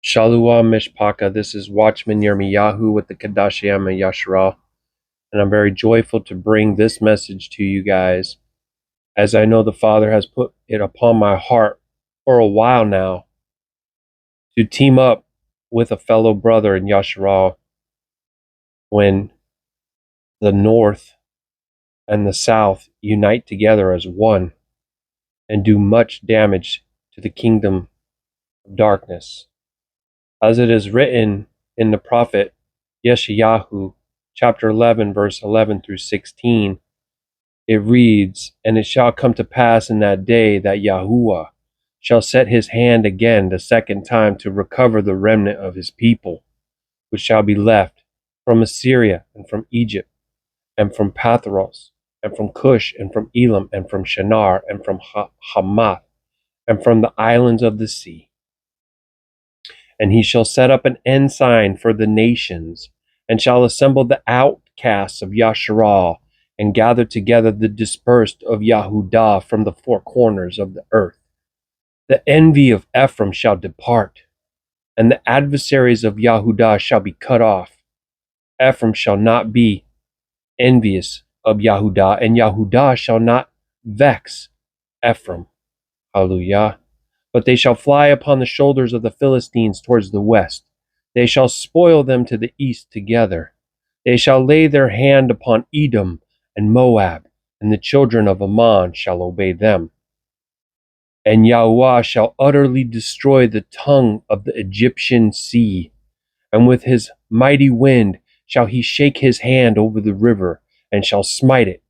Shalom Mishpaka, this is Watchman Yirmiyahu with the Qadashayam of Yasharal, and I'm very joyful to bring this message to you guys, as I know the Father has put it upon my heart for a while now to team up with a fellow brother in Yashar'Al when the North and the South unite together as one and do much damage to the kingdom of darkness. As it is written in the prophet Yeshayahu, chapter 11, verse 11 through 16, it reads, "And it shall come to pass in that day that Yahuwah shall set his hand again the second time to recover the remnant of his people, which shall be left from Assyria and from Egypt and from Pathros and from Cush and from Elam and from Shinar and from Hamath and from the islands of the sea. And he shall set up an ensign for the nations, and shall assemble the outcasts of Yashar'Al, and gather together the dispersed of Yahudah from the four corners of the earth. The envy of Ephraim shall depart, and the adversaries of Yahudah shall be cut off. Ephraim shall not be envious of Yahudah, and Yahudah shall not vex Ephraim. Hallelujah. But they shall fly upon the shoulders of the Philistines towards the west. They shall spoil them to the east together. They shall lay their hand upon Edom and Moab, and the children of Ammon shall obey them. And Yahuwah shall utterly destroy the tongue of the Egyptian sea, and with his mighty wind shall he shake his hand over the river, and shall smite it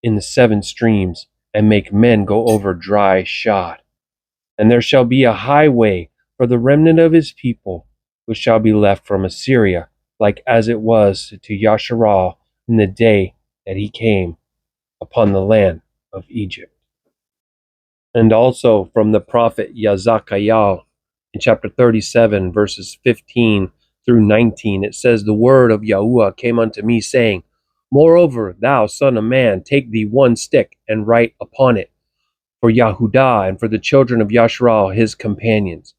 in the seven streams, and make men go over dry shod. And there shall be a highway for the remnant of his people, which shall be left from Assyria, like as it was to Yashar'Al in the day that he came upon the land of Egypt." And also from the prophet Yahusha in chapter 37, verses 15 through 19, it says, "The word of Yahuwah came unto me, saying, Moreover, thou son of man, take thee one stick, and write upon it, for Yahudah and for the children of Yashar'Al his companions.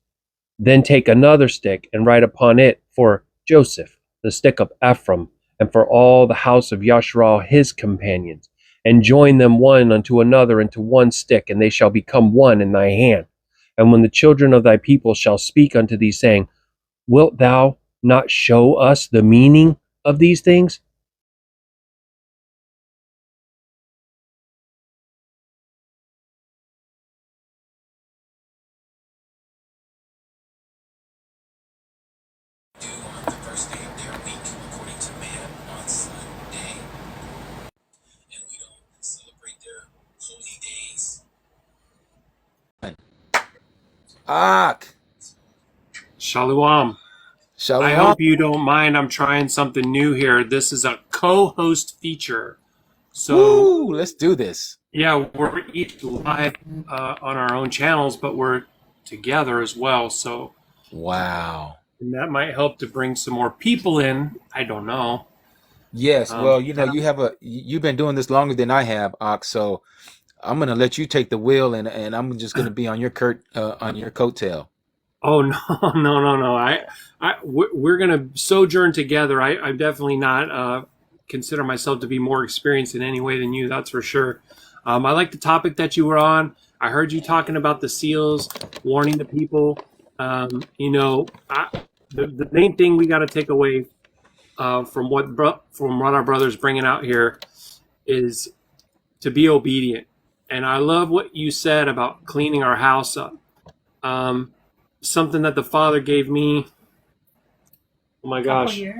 Then take another stick and write upon it for Joseph, the stick of Ephraim, and for all the house of Yashar'Al his companions, and join them one unto another into one stick, and they shall become one in thy hand. And when the children of thy people shall speak unto thee, saying, Wilt thou not show us the meaning of these things? Do on the first day of their week, according to man, on Sunday. And we don't celebrate their holy days. Ak, Shalom. I Shalom. hope you don't mind. I'm trying something new here. This is a co-host feature. So, Woo, let's do this. yeah, we're each live on our own channels, but we're together as well. So, Wow. and that might help to bring some more people in. I don't know. Yes, well, you've been doing this longer than I have, Ak, so I'm gonna let you take the wheel and I'm just gonna be on your coattail. Oh no, no! We're gonna sojourn together. I'm definitely not consider myself to be more experienced in any way than you. That's for sure. I like the topic that you were on. I heard you talking about the seals, warning the people. The main thing we got to take away from what our brothers bringing out here is to be obedient. And I love what you said about cleaning our house up. Something that the Father gave me. Oh my gosh, 3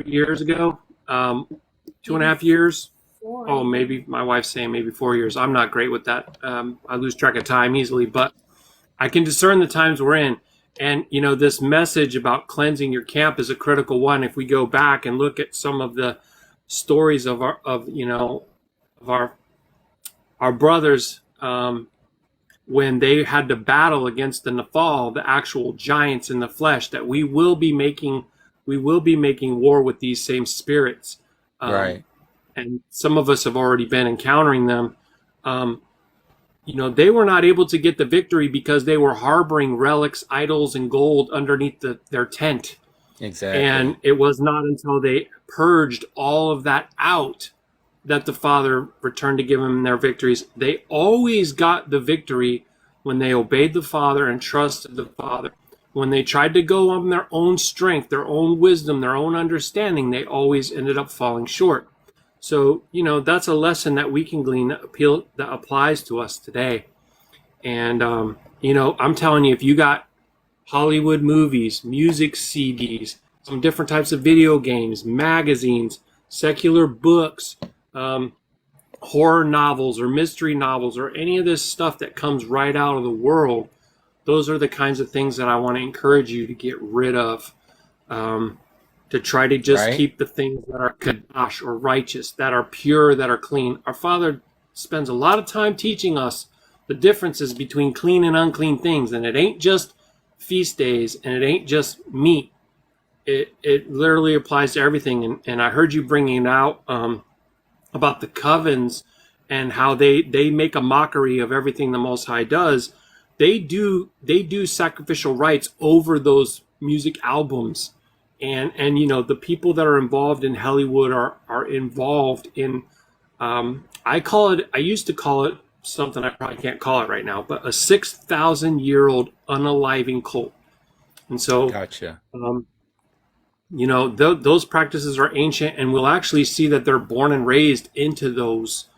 years ago, 2.5 years. Oh, maybe my wife's saying maybe 4 years. I'm not great with that. I lose track of time easily, but I can discern the times we're in. And this message about cleansing your camp is a critical one. If we go back and look at some of the stories of our brothers, when they had to battle against the Nephal, the actual giants in the flesh, that we will be making war with these same spirits. Right. And some of us have already been encountering them. they were not able to get the victory because they were harboring relics, idols, and gold underneath their tent. Exactly. And it was not until they purged all of that out that the Father returned to give them their victories. They always got the victory when they obeyed the Father and trusted the Father. When they tried to go on their own strength, their own wisdom, their own understanding, they always ended up falling short. So, that's a lesson that we can glean that applies to us today. And, I'm telling you, if you got Hollywood movies, music CDs, some different types of video games, magazines, secular books, horror novels or mystery novels, or any of this stuff that comes right out of the world, those are the kinds of things that I want to encourage you to get rid of, to try to just keep the things that are Qadash or righteous, that are pure, that are clean. Our Father spends a lot of time teaching us the differences between clean and unclean things, and it ain't just feast days, and it ain't just meat. It literally applies to everything. And I heard you bringing out about the covens and how they make a mockery of everything the Most High does. They do sacrificial rites over those music albums, and the people that are involved in Hollywood are involved in I used to call it something I probably can't call it right now, but a 6,000-year-old unaliving cult. And so gotcha. Those practices are ancient, and we'll actually see that they're born and raised into those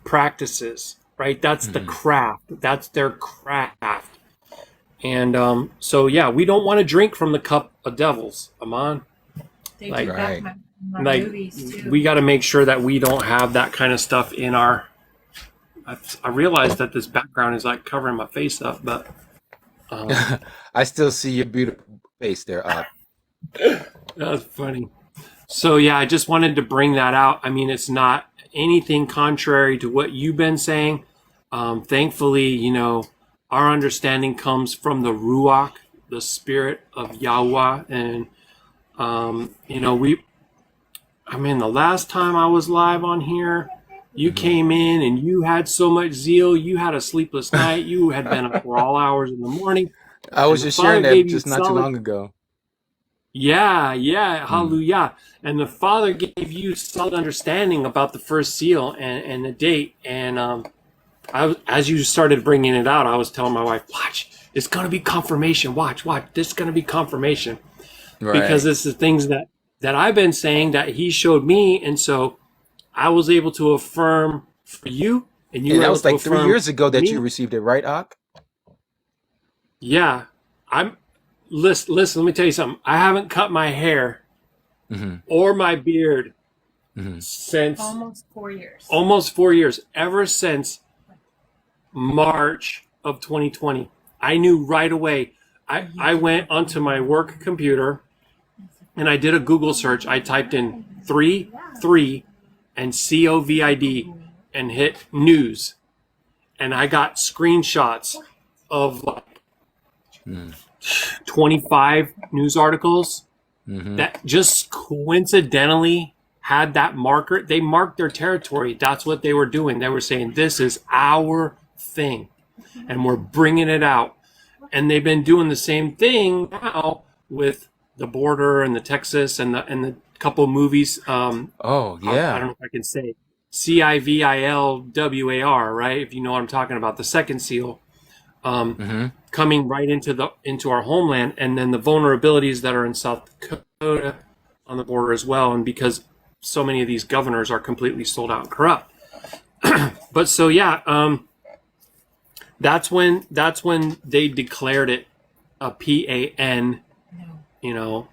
practices, right? That's the craft. That's their craft. And so, we don't want to drink from the cup of devils, Aman. They do that in my movies too. We got to make sure that we don't have that kind of stuff in our... I realize that this background is like covering my face up, but... I still see your beautiful face there, That's funny. So I just wanted to bring that out. I mean, it's not anything contrary to what you've been saying. Thankfully, our understanding comes from the Ruach, the Spirit of Yahuah. And, the last time I was live on here, you came in and you had so much zeal. You had a sleepless night. You had been up for all hours in the morning. I was just sharing that just not too long ago. Yeah, hallelujah. And the Father gave you solid understanding about the first seal and the date. And as you started bringing it out, I was telling my wife, watch, it's going to be confirmation. Watch, this is going to be confirmation. Right. Because it's the things that I've been saying that he showed me. And so I was able to affirm for you. And you that was like 3 years ago that you received it, right, Ak? Yeah. Listen, let me tell you something. I haven't cut my hair or my beard since almost 4 years. Almost 4 years. Ever since March of 2020. I knew right away. I went onto my work computer and I did a Google search. I typed in 3 and COVID and hit news. And I got screenshots of like 25 news articles that just coincidentally had that marker. They marked their territory. That's what they were doing. They were saying, this is our thing, and we're bringing it out. And they've been doing the same thing now with the border and the Texas and the couple movies. I don't know if I can say CIVILWAR, right? If you know what I'm talking about, the second seal. Coming right into our homeland, and then the vulnerabilities that are in South Dakota on the border as well, and because so many of these governors are completely sold out and corrupt. But so that's when they declared it a PAN, demonic,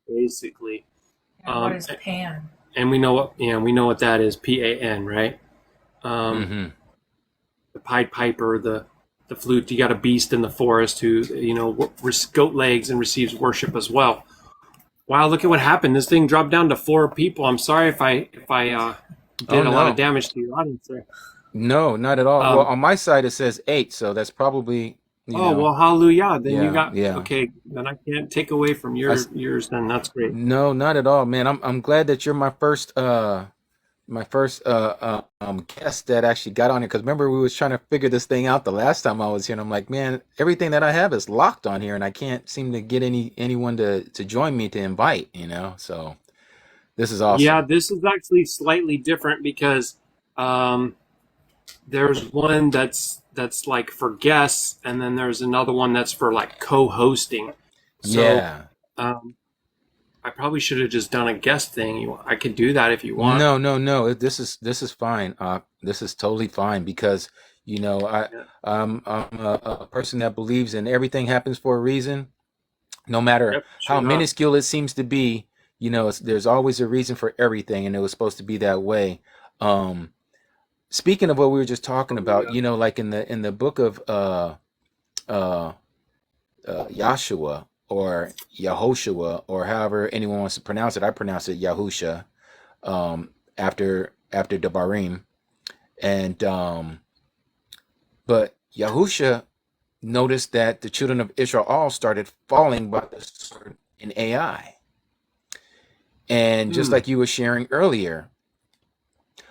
basically. What is Pan? And we know what that is, PAN, right? The Pied Piper, the flute. You got a beast in the forest who, goat legs and receives worship as well. Wow, look at what happened. This thing dropped down to 4 people. I'm sorry if I did a lot of damage to your audience there. No, not at all. Well, on my side it says 8, so that's probably. Well, hallelujah. Then you got okay. Then I can't take away from yours. Then that's great. No, not at all, man. I'm glad that you're my first guest that actually got on here, because remember we was trying to figure this thing out the last time I was here, and I'm like, man, everything that I have is locked on here, and I can't seem to get anyone to join me to invite, So this is awesome. Yeah, this is actually slightly different because there's one that's like for guests, and then there's another one that's for like co-hosting. So, Yeah. I probably should have just done a guest thing. I could do that if you want. No. This is fine. This is totally fine because I'm a person that believes in everything happens for a reason, no matter how minuscule it seems to be. There's always a reason for everything, and it was supposed to be that way. Speaking of what we were just talking about, like in the book of Yahshua or Yahusha, or however anyone wants to pronounce it. I pronounce it Yahusha, after Devarim, and but Yahusha noticed that the children of Israel all started falling by the sword in AI, and just like you were sharing earlier,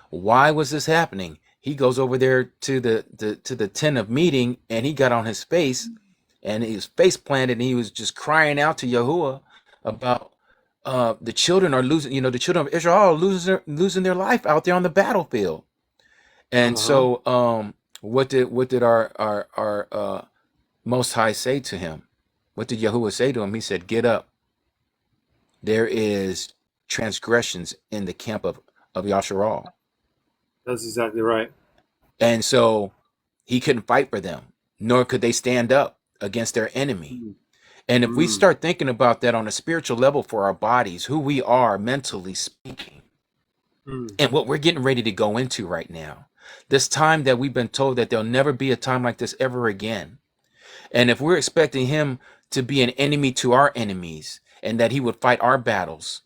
why was this happening? He goes over there to the tent of meeting, and he got on his face, and he was face planted, and he was just crying out to Yahuwah about the children are losing. The children of Israel are losing their life out there on the battlefield. And so, what did our Most High say to him? What did Yahuwah say to him? He said, "Get up. There is transgressions in the camp of Yashar'Al." That's exactly right. And so he couldn't fight for them, nor could they stand up against their enemy. And if we start thinking about that on a spiritual level for our bodies, who we are mentally speaking, and what we're getting ready to go into right now, this time that we've been told that there'll never be a time like this ever again. And if we're expecting him to be an enemy to our enemies and that he would fight our battles,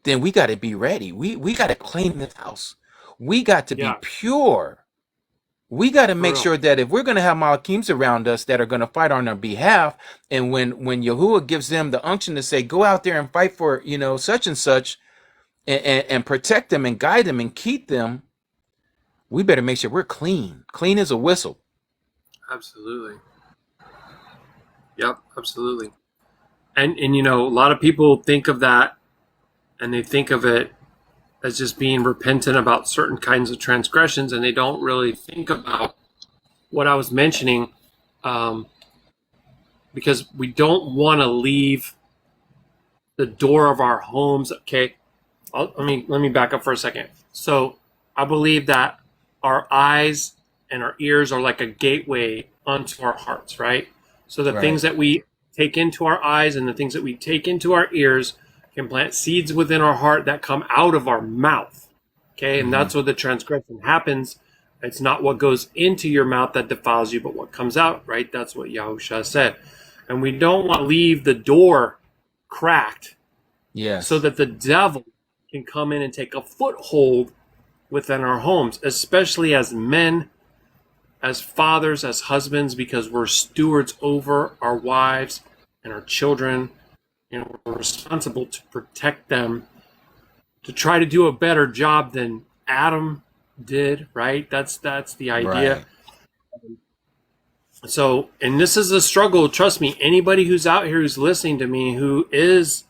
then we got to be ready. We got to clean this house. We got to be pure. We got to make sure that if we're going to have Malachims around us that are going to fight on our behalf, and when Yahuwah gives them the unction to say, go out there and fight for, such and such, and protect them and guide them and keep them, we better make sure we're clean. Clean as a whistle. Absolutely. Yep, absolutely. And a lot of people think of that, and they think of it as just being repentant about certain kinds of transgressions, and they don't really think about what I was mentioning, because we don't want to leave the door of our homes. Okay, let me back up for a second. So I believe that our eyes and our ears are like a gateway onto our hearts, right? So the things that we take into our eyes and the things that we take into our ears can plant seeds within our heart that come out of our mouth. Okay, and that's where the transgression happens. It's not what goes into your mouth that defiles you, but what comes out, right? That's what Yahusha said. And we don't want to leave the door cracked, so that the devil can come in and take a foothold within our homes, especially as men, as fathers, as husbands, because we're stewards over our wives and our children. We're responsible to protect them, to try to do a better job than Adam did, right? That's the idea. Right. So, and this is a struggle. Trust me, anybody who's out here who's listening to me, who is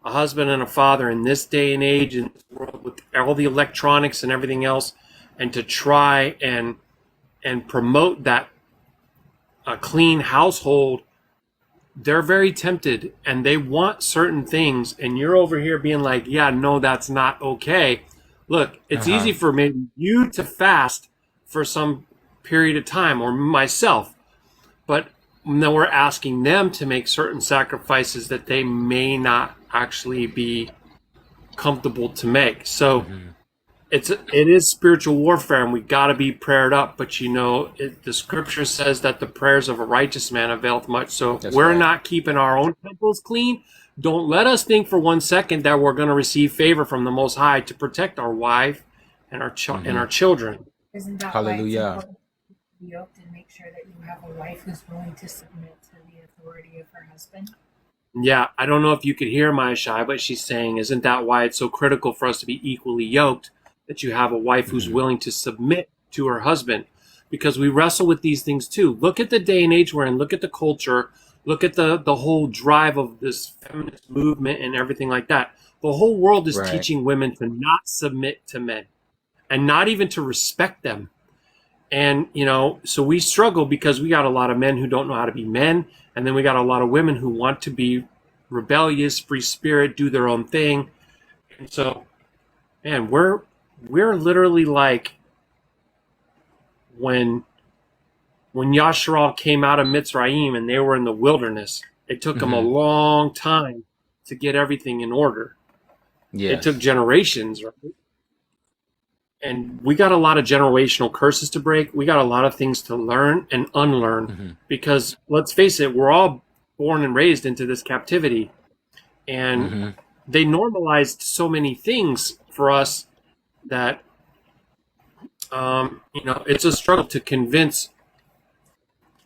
a husband and a father in this day and age, in this world with all the electronics and everything else, and to try and promote that a clean household, they're very tempted and they want certain things, and you're over here being like, yeah, no, that's not okay. Look, it's easy for maybe you to fast for some period of time, or myself, but then we're asking them to make certain sacrifices that they may not actually be comfortable to make. So it is spiritual warfare, and we got to be prayed up. But the scripture says that the prayers of a righteous man availeth much. So if we're not keeping our own temples clean, don't let us think for 1 second that we're going to receive favor from the Most High to protect our wife and our and our children. Isn't that Hallelujah. why it's important to be yoked and make sure that you have a wife who's willing to submit to the authority of her husband? Yeah, I don't know if you could hear my Shai, but she's saying, isn't that why it's so critical for us to be equally yoked? that you have a wife who's willing to submit to her husband, because we wrestle with these things too. Look at the day and age we're in. Look at the culture. Look at the whole drive of this feminist movement and everything like that. The whole world is Right. teaching women to not submit to men and not even to respect them. And, so we struggle because we got a lot of men who don't know how to be men. And then we got a lot of women who want to be rebellious, free spirit, do their own thing. And so, man, we're literally like when Yashar'Al came out of Mitzrayim and they were in the wilderness, it took them a long time to get everything in order. Yes. It took generations, right? And we got a lot of generational curses to break. We got a lot of things to learn and unlearn, because let's face it, we're all born and raised into this captivity. And they normalized so many things for us that, it's a struggle to convince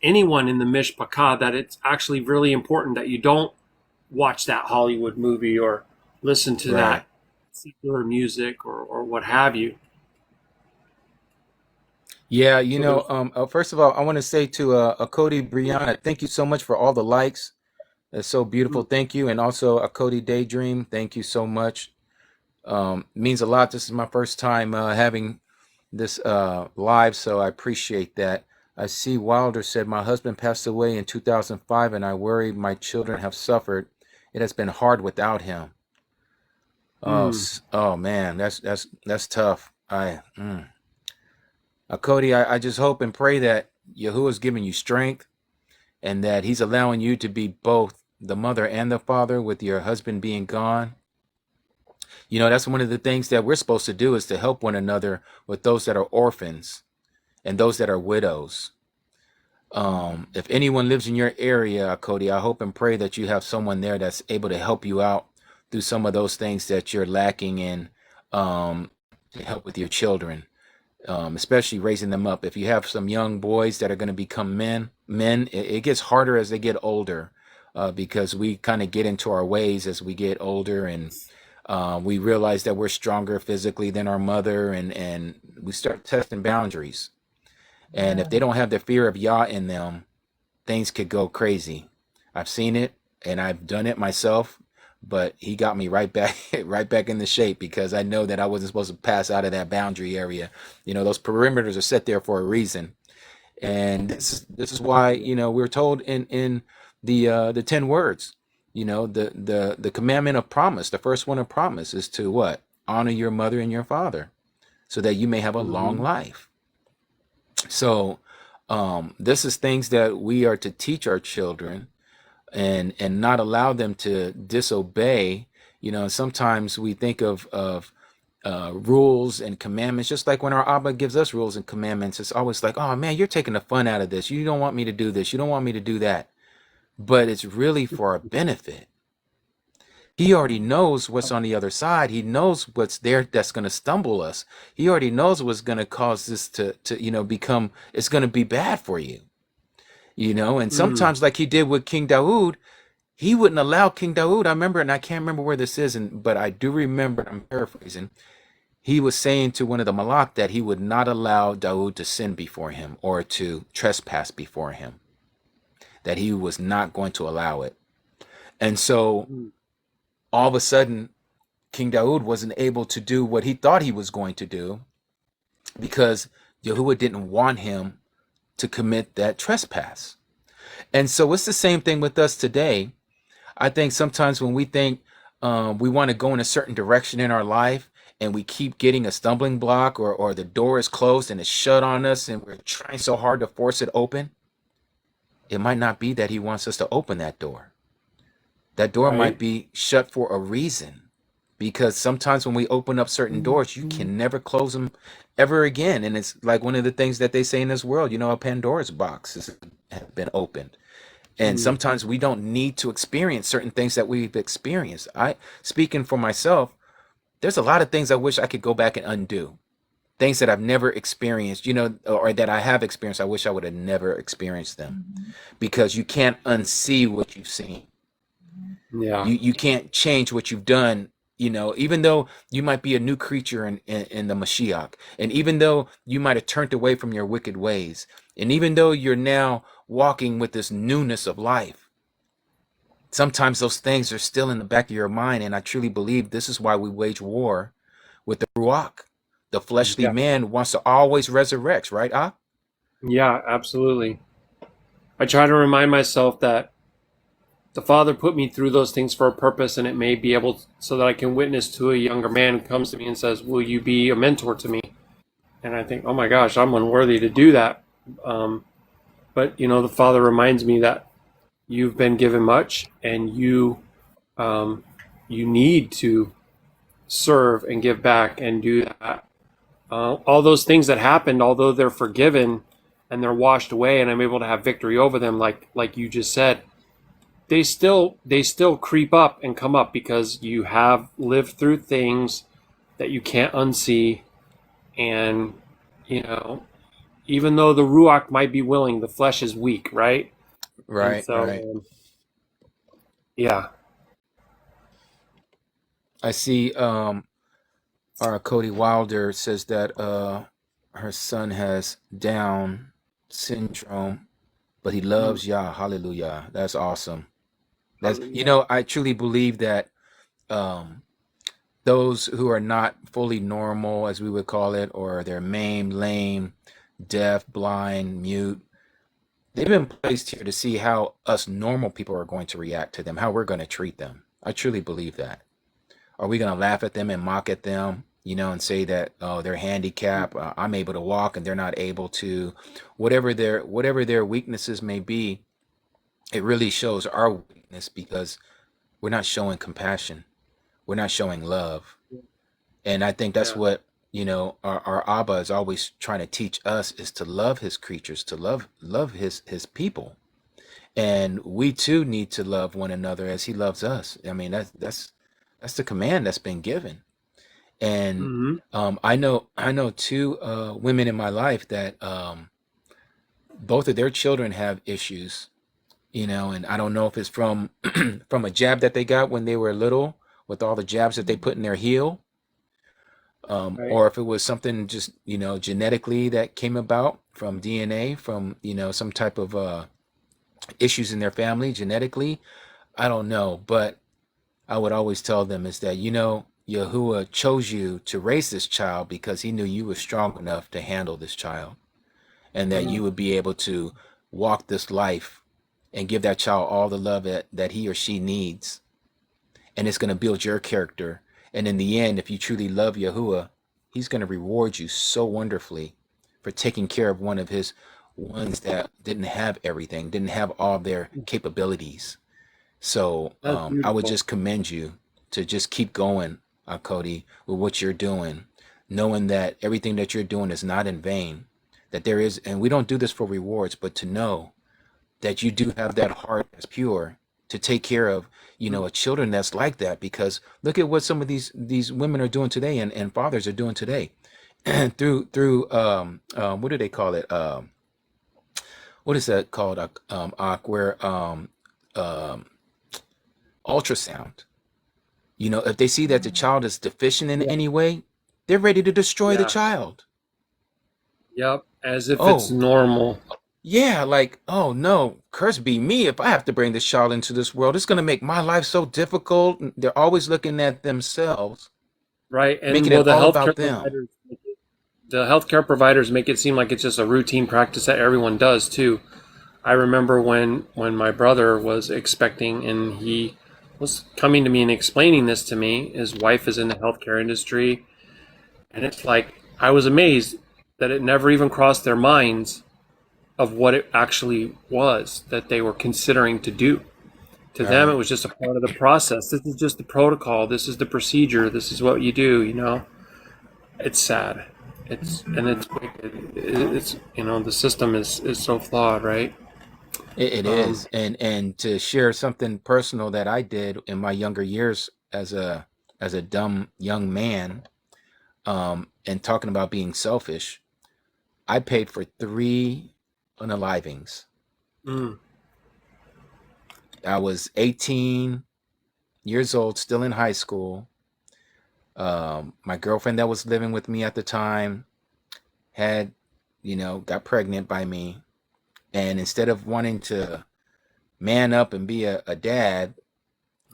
anyone in the Mishpachah that it's actually really important that you don't watch that Hollywood movie or listen to that secular music or what have you. Yeah, first of all, I want to say to Cody Brianna, thank you so much for all the likes. That's so beautiful. Thank you. And also Cody Daydream, thank you so much. Means a lot. This is my first time having this live, so I appreciate that. I see Wilder said, my husband passed away in 2005 and I worry my children have suffered. It has been hard without him. Oh man, that's tough. Cody, I just hope and pray that Yahuwah is giving you strength and that he's allowing you to be both the mother and the father with your husband being gone. That's one of the things that we're supposed to do, is to help one another with those that are orphans and those that are widows. If anyone lives in your area, Cody, I hope and pray that you have someone there that's able to help you out through some of those things that you're lacking in, to help with your children. Especially raising them up. If you have some young boys that are going to become men, it gets harder as they get older, because we kind of get into our ways as we get older, and we realize that we're stronger physically than our mother, and we start testing boundaries. And if they don't have the fear of Yah in them, things could go crazy. I've seen it and I've done it myself. But he got me right back in the shape, because I know that I wasn't supposed to pass out of that boundary area. Those perimeters are set there for a reason. And this is why, we're told in the 10 words, the commandment of promise, the first one of promise is to what? Honor your mother and your father so that you may have a long life. So this is things that we are to teach our children, and not allow them to disobey. Sometimes we think of rules and commandments, just like when our Abba gives us rules and commandments, it's always like, oh man, you're taking the fun out of this. You don't want me to do this. You don't want me to do that. But it's really for our benefit. He already knows what's on the other side. He knows what's there that's going to stumble us. He already knows what's going to cause this to become, it's going to be bad for you. And sometimes, like he did with King Dawood, he wouldn't allow King Dawood. I remember, and I can't remember where this is, but I do remember, I'm paraphrasing, he was saying to one of the Malak that he would not allow Dawood to sin before him or to trespass before him, that he was not going to allow it. And so all of a sudden, King Dawood wasn't able to do what he thought he was going to do, because Yahuwah didn't want him to commit that trespass. And so it's the same thing with us today. I think sometimes when we think we want to go in a certain direction in our life, and we keep getting a stumbling block, or the door is closed and it's shut on us, and we're trying so hard to force it open, it might not be that he wants us to open that door. That door might be shut for a reason, because sometimes when we open up certain doors, you can never close them ever again. And it's like one of the things that they say in this world, a Pandora's box has been opened. And sometimes we don't need to experience certain things that we've experienced. Speaking for myself, there's a lot of things I wish I could go back and undo. Things that I've never experienced, or that I have experienced, I wish I would have never experienced them. Because you can't unsee what you've seen. Yeah. You can't change what you've done even though you might be a new creature in the Mashiach, and even though you might have turned away from your wicked ways, and even though you're now walking with this newness of life, sometimes those things are still in the back of your mind. And I truly believe this is why we wage war with the Ruach. The fleshly Yeah. man wants to always resurrect, right? Yeah, absolutely. I try to remind myself that the Father put me through those things for a purpose, and it may be able so that I can witness to a younger man who comes to me and says, "Will you be a mentor to me?" And I think, "Oh my gosh, I'm unworthy to do that." But the Father reminds me that you've been given much, and you need to serve and give back and do that. All those things that happened, although they're forgiven and they're washed away, and I'm able to have victory over them, like you just said, they still creep up and come up because you have lived through things that you can't unsee. And even though the ruach might be willing, the flesh is weak, right? And Right, so right. yeah. I see our Cody Wilder says that her son has Down syndrome, but he loves Yah. Hallelujah. That's awesome. I truly believe that um, those who are not fully normal, as we would call it, or they're maimed, lame, deaf, blind, mute, they've been placed here to see how us normal people are going to react to them, how we're going to treat them. I truly believe that. Are we going to laugh at them and mock at them, and say that, oh, they're handicapped, I'm able to walk and they're not able to, whatever their weaknesses may be? It really shows our weakness because we're not showing compassion. We're not showing love. And I think that's Yeah. what, our Abba is always trying to teach us, is to love his creatures, to love his people. And we too need to love one another as he loves us. I mean, that's the command that's been given. And Mm-hmm. I know two women in my life that both of their children have issues, and I don't know if it's from from a jab that they got when they were little, with all the jabs that they put in their heel, Right. or if it was something just genetically that came about from DNA, from some type of issues in their family genetically. I don't know, but I would always tell them is that Yahuwah chose you to raise this child because he knew you were strong enough to handle this child, and that you would be able to walk this life and give that child all the love that he or she needs. And it's going to build your character. And in the end, if you truly love Yahuwah, he's going to reward you so wonderfully for taking care of one of his ones that didn't have everything, didn't have all their capabilities. So That's I would beautiful. just commend you to just keep going, Cody, with what you're doing, knowing that everything that you're doing is not in vain, that there is, and we don't do this for rewards, but to know that you do have that heart that's pure to take care of, a children that's like that. Because look at what some of these women are doing today, and fathers are doing today, through what do they call it? What is that called? Where um, ultrasound. If they see that the child is deficient in Yeah. any way, they're ready to destroy the Yeah. child. Yep. As if it's Oh, normal. yeah, like, oh no, curse be me if I have to bring this child into this world. It's going to make my life so difficult. They're always looking at themselves, Right. And making well, it all about them. the healthcare providers make it seem like it's just a routine practice that everyone does too. I remember when my brother was expecting and he was coming to me and explaining this to me. His wife is in the healthcare industry, and it's like I was amazed that it never even crossed their minds of what it actually was that they were considering to do. To All them, it right. was just a part of the process. This is just the protocol. This is the procedure. This is what you do. It's sad. It's wicked. It's the system is so flawed, right? It Um, is. And to share something personal that I did in my younger years as a dumb young man, and talking about being selfish, I paid for 3 unalivings. mm, I was 18 years old, still in high school, My girlfriend that was living with me at the time had, got pregnant by me. And instead of wanting to man up and be a dad,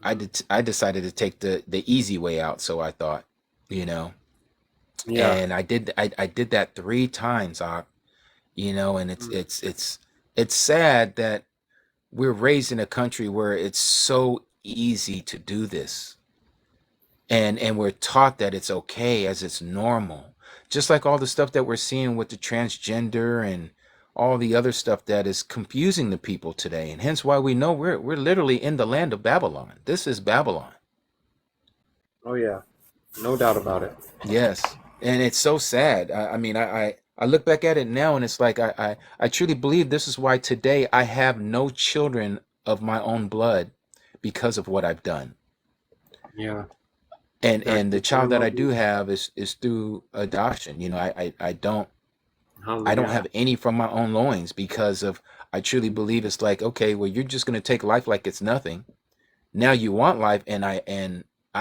I decided to take the easy way out. So I thought, Yeah. and I did that 3 times, and it's sad that we're raised in a country where it's so easy to do this. And we're taught that it's okay, as it's normal. Just like all the stuff that we're seeing with the transgender and all the other stuff that is confusing the people today. And hence why we know we're literally in the land of Babylon. This is Babylon. Oh yeah. No doubt about it. Yes. And it's so sad. I look back at it now, and it's like I truly believe this is why today I have no children of my own blood because of what I've done. Yeah. And the child that I do have is through adoption. I don't have any from my own loins, because of, I truly believe it's like, okay, well, you're just going to take life like it's nothing. Now you want life. And I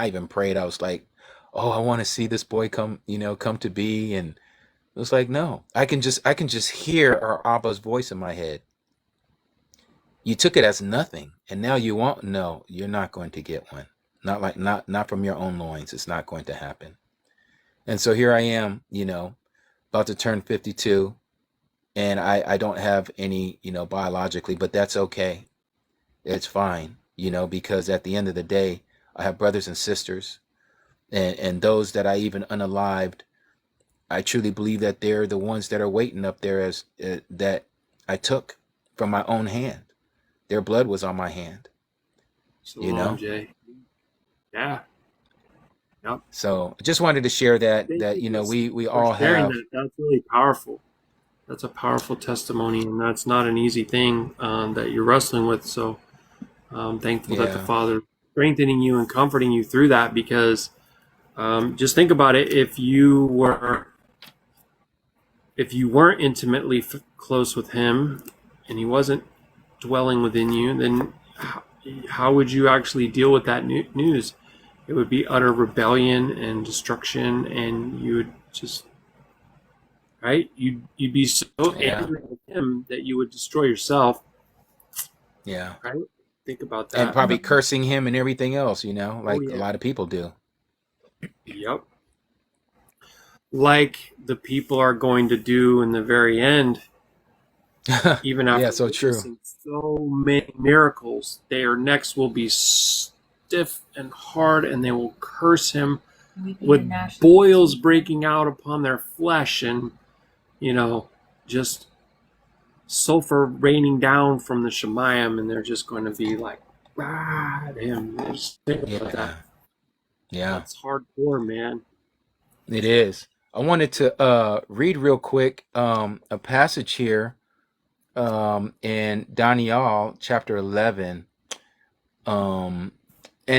even prayed. I was like, oh, I want to see this boy come to be. And it was like, no, I can just hear our Abba's voice in my head. You took it as nothing, and now you want, no, you're not going to get one. Not from your own loins. It's not going to happen. And so here I am, about to turn 52, and I don't have any, biologically, but that's okay. It's fine, because at the end of the day, I have brothers and sisters, and those that I even unalived, I truly believe that they're the ones that are waiting up there, as that I took from my own hand. Their blood was on my hand. Shalom, Jay. Yeah. Yep. So I just wanted to share that we all have. That's really powerful. That's a powerful testimony, and that's not an easy thing that you're wrestling with. So I'm thankful that the Father is strengthening you and comforting you through that, because just think about it. If you weren't intimately close with Him, and He wasn't dwelling within you, then how would you actually deal with that news? It would be utter rebellion and destruction, and you would just, right? You'd be so angry with Him that you would destroy yourself. Yeah. Right? Think about that. And probably cursing Him and everything else, a lot of people do. Yep. Like the people are going to do in the very end. Even after so true. So many miracles, their necks will be stiff and hard, and they will curse Him with boils breaking out upon their flesh, and just sulfur raining down from the Shemayim, and they're just going to be like, to Him. Just think about that. Yeah, it's hardcore, man. It is. I wanted to read real quick a passage here in Daniel chapter 11, and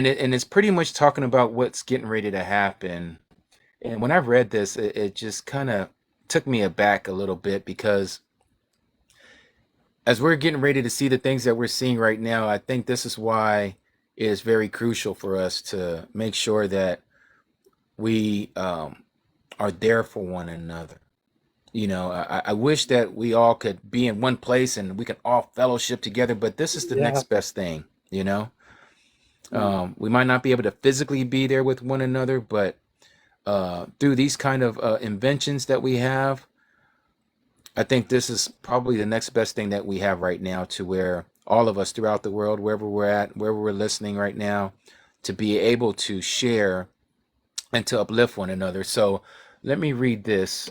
it's pretty much talking about what's getting ready to happen. And when I read this, it just kind of took me aback a little bit, because as we're getting ready to see the things that we're seeing right now, I think this is why it is very crucial for us to make sure that we are there for one another. I wish that we all could be in one place and we could all fellowship together, but this is the next best thing, We might not be able to physically be there with one another, but through these kind of inventions that we have, I think this is probably the next best thing that we have right now, to where all of us throughout the world, wherever we're at, wherever we're listening right now, to be able to share and to uplift one another. So let me read this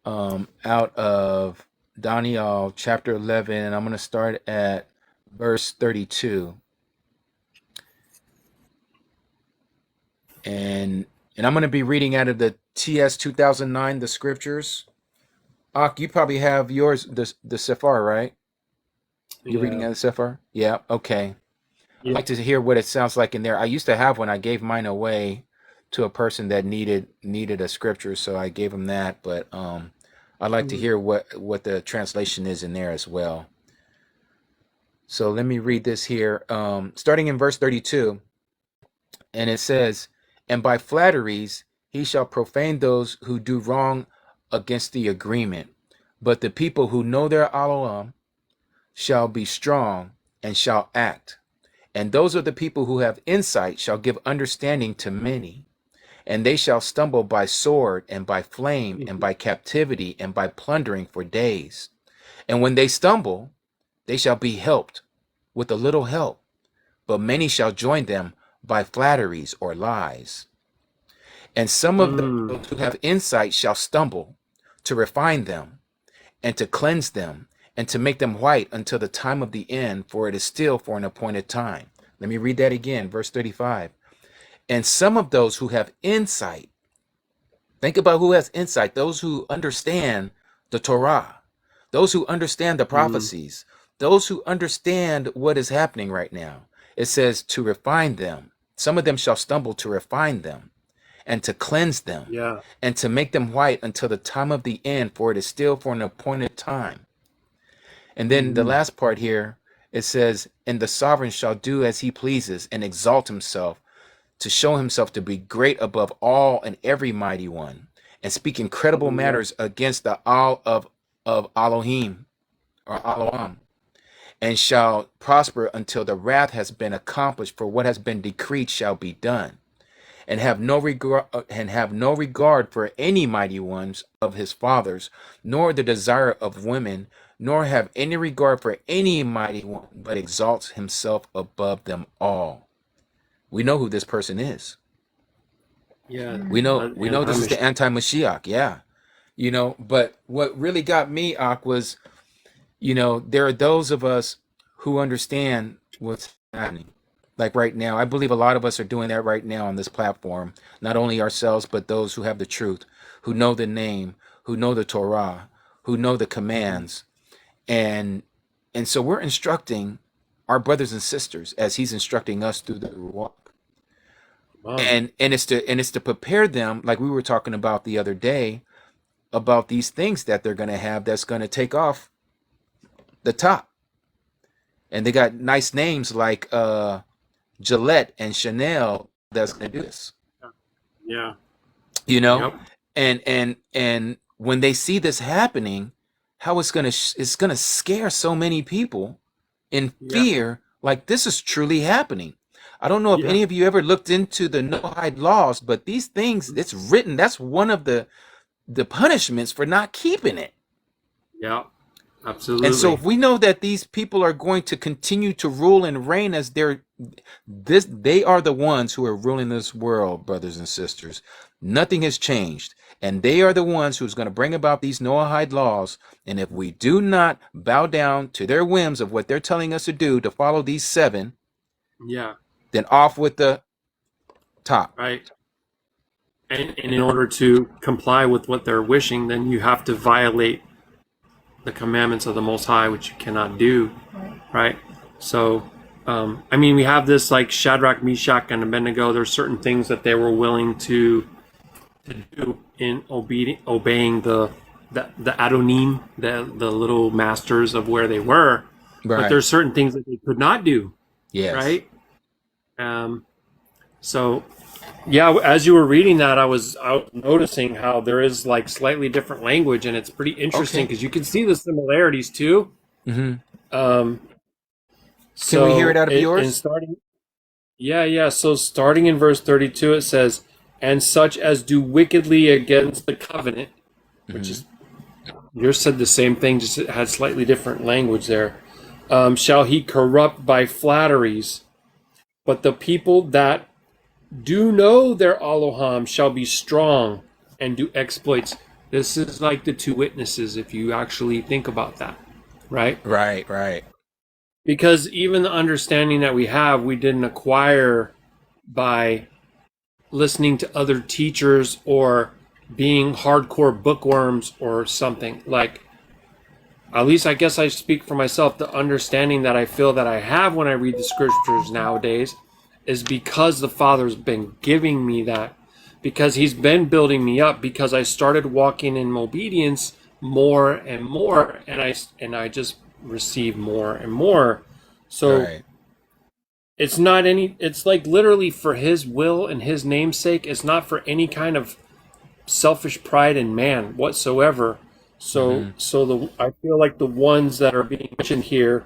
out of Daniel chapter 11, and I'm going to start at verse 32. And I'm going to be reading out of the TS 2009, the scriptures. Ak, you probably have yours, the Sephar, right? You're reading out of Sephar? Yeah, okay. I'd like to hear what it sounds like in there. I used to have one. I gave mine away to a person that needed a scripture, so I gave him that. But I'd like to hear what the translation is in there as well. So let me read this here, starting in verse 32. And it says, "And by flatteries he shall profane those who do wrong against the agreement. But the people who know their Elohim shall be strong and shall act. And those are the people who have insight shall give understanding to many. And they shall stumble by sword and by flame and by captivity and by plundering for days. And when they stumble, they shall be helped with a little help. But many shall join them by flatteries or lies. And some of those who have insight shall stumble to refine them and to cleanse them and to make them white until the time of the end, for it is still for an appointed time. Let me read that again, verse 35. And some of those who have insight, think about who has insight, those who understand the Torah, those who understand the prophecies, those who understand what is happening right now. It says to refine them. Some of them shall stumble to refine them and to cleanse them and to make them white until the time of the end, for it is still for an appointed time. And then the last part here, it says, and the sovereign shall do as he pleases and exalt himself to show himself to be great above all and every mighty one, and speak incredible matters against the all of Elohim or Elohim, and shall prosper until the wrath has been accomplished, for what has been decreed shall be done, and have no regard for any mighty ones of his fathers, nor the desire of women, nor have any regard for any mighty one, but exalts himself above them all. We know who this person is. Yeah. We know this is the anti-Mashiach. Yeah. But what really got me, Ak, was, there are those of us who understand what's happening. Like right now, I believe a lot of us are doing that right now on this platform. Not only ourselves, but those who have the truth, who know the name, who know the Torah, who know the commands. And so we're instructing our brothers and sisters as he's instructing us through the Ruach. Wow. And it's to prepare them, like we were talking about the other day, about these things that they're going to have that's going to take off the top. And they got nice names like Gillette and Chanel that's going to do this. Yeah. Yep. And when they see this happening, how it's going to scare so many people in fear, like this is truly happening. I don't know if any of you ever looked into the no-hide laws, but these things, it's written, that's one of the punishments for not keeping it. Yeah, absolutely. And so if we know that these people are going to continue to rule and reign as they are the ones who are ruling this world, brothers and sisters. Nothing has changed. And they are the ones who's going to bring about these Noahide laws. And if we do not bow down to their whims of what they're telling us to do, to follow these 7, then off with the top. Right. And in order to comply with what they're wishing, then you have to violate the commandments of the Most High, which you cannot do. Right. So, we have this like Shadrach, Meshach, and Abednego. There's certain things that they were willing to do in obeying the Adonim, the little masters of where they were. Right. But there's certain things that they could not do. Yes. Right. So, as you were reading that, I was noticing how there is like slightly different language, and it's pretty interesting because you can see the similarities too. Mm-hmm. So can we hear it out of yours? So starting in verse 32, it says, "And such as do wickedly against the covenant," which is, yours said the same thing, just it had slightly different language there. "Shall he corrupt by flatteries, but the people that do know their Elohim shall be strong and do exploits." This is like the 2 witnesses, if you actually think about that, right? Right. Because even the understanding that we have, we didn't acquire by listening to other teachers or being hardcore bookworms or something. Like, at least I guess I speak for myself, the understanding that I feel that I have when I read the scriptures nowadays is because the Father's been giving me that, because he's been building me up, because I started walking in obedience more and more, and I just receive more and more. So it's not it's like literally for his will and his name's sake. It's not for any kind of selfish pride in man whatsoever. So I feel like the ones that are being mentioned here,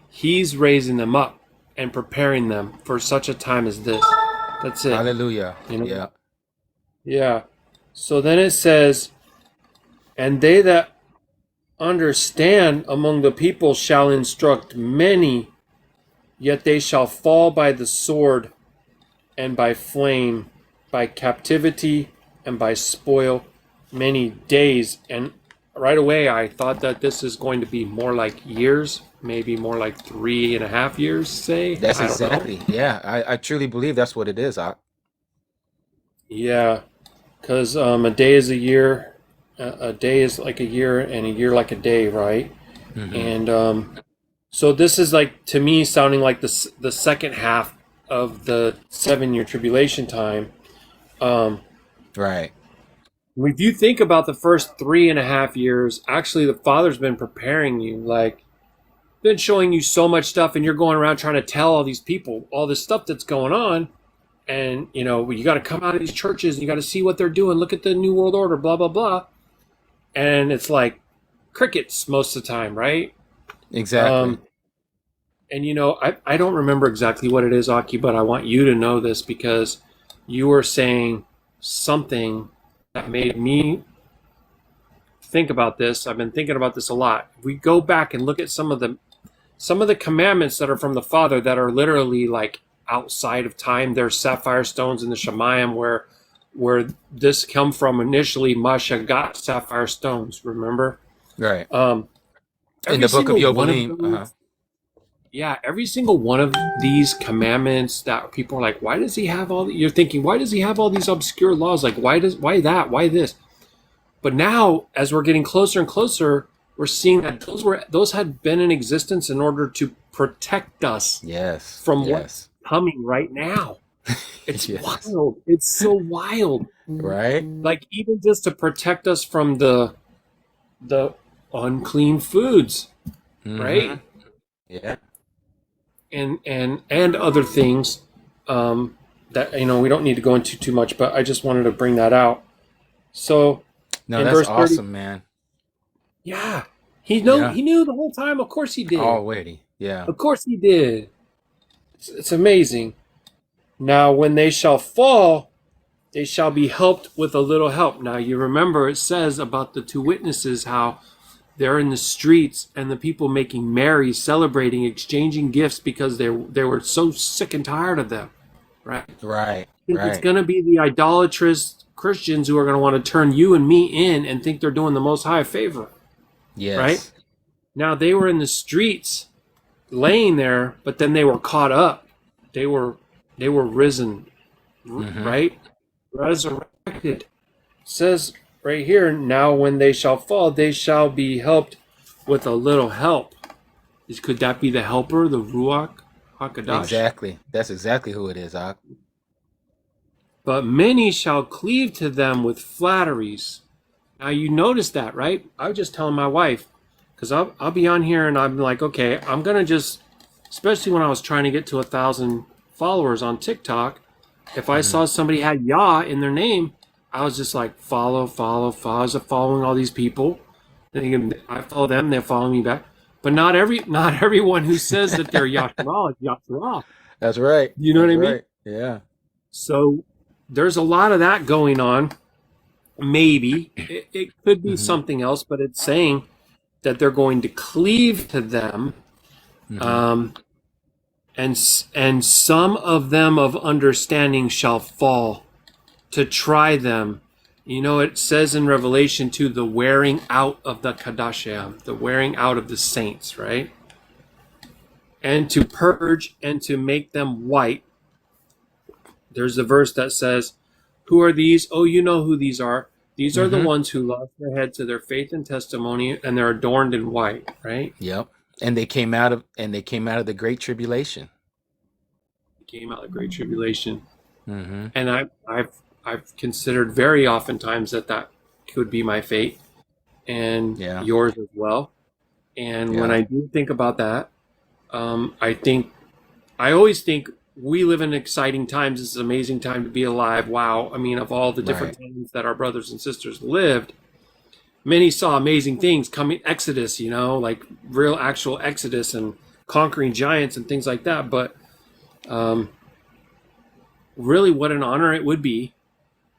he's raising them up and preparing them for such a time as this. That's it. Hallelujah. You know? Yeah. Yeah. So then it says, and they that understand among the people shall instruct many, yet they shall fall by the sword and by flame, by captivity and by spoil many days. And right away I thought that this is going to be more like years, maybe more like 3.5 years, say. That's I don't know. exactly. Yeah. I truly believe that's what it is. Yeah, because a day is a year, a day is like a year, and a year like a day, right? And so this is like, to me, sounding like the second half of the 7-year tribulation time. Right. If you think about the first 3.5 years, actually the Father's been preparing you, like been showing you so much stuff, and you're going around trying to tell all these people all this stuff that's going on. And, you know, you got to come out of these churches and you got to see what they're doing. Look at the New World Order, blah, blah, blah. And it's like crickets most of the time, right? Exactly. And, you know, I don't remember exactly what it is, Aki, but I want you to know this because you were saying something that made me think about this. I've been thinking about this a lot. If we go back and look at some of the commandments that are from the Father that are literally like outside of time. There's sapphire stones in the Shemayim where this come from initially. Masha got sapphire stones, remember? Right. In the book of Yovelim. Yeah, every single one of these commandments that people are like, why does he have all? You're thinking, why does he have all these obscure laws? Like, why that? Why this? But now, as we're getting closer and closer, we're seeing that those had been in existence in order to protect us from what's coming right now. It's wild. It's so wild. Right? Like, even just to protect us from the unclean foods, right? Yeah. And other things that, you know, we don't need to go into too much, but I just wanted to bring that out. So no, that's awesome, man. Yeah. He knew the whole time. Of course he did. Already. Yeah. Of course he did. It's amazing. Now, when they shall fall, they shall be helped with a little help. Now, you remember it says about the two witnesses how they're in the streets and the people making merry, celebrating, exchanging gifts because they were so sick and tired of them, right? Right. It's going to be the idolatrous Christians who are going to want to turn you and me in and think they're doing the Most High a favor. Yes. Right? Now, they were in the streets laying there, but then they were caught up. They were risen, right? Resurrected. It says right here, now when they shall fall, they shall be helped with a little help. Could that be the helper, the Ruach Hakodesh? Exactly. That's exactly who it is, Ak. But many shall cleave to them with flatteries. Now, you notice that, right? I was just telling my wife, because I'll be on here and I'm like, okay, I'm going to just, especially when I was trying to get to 1,000 followers on TikTok, if I saw somebody had Yah in their name, I was just like, follow. I was following all these people. I follow them, they follow me back. But not everyone who says that they're Yashar'Al is Yashar'Al. That's right. You know what I mean? Right. Yeah. So there's a lot of that going on. Maybe it could be something else, but it's saying that they're going to cleave to them, and some of them of understanding shall fall to try them. You know, it says in Revelation 2, the wearing out of the Qadashayam, the wearing out of the saints, right? And to purge and to make them white. There's a verse that says, who are these? Oh, you know who these are. These are the ones who lost their head to their faith and testimony, and they're adorned in white, right? Yep. And they came out of the great tribulation. They came out of the great tribulation. And I've considered very oftentimes that could be my fate and yours as well. And when I do think about that, I always think we live in exciting times. It's an amazing time to be alive. Wow. I mean, of all the different Right. times that our brothers and sisters lived, many saw amazing things coming, Exodus, like real actual Exodus and conquering giants and things like that. But really, what an honor it would be,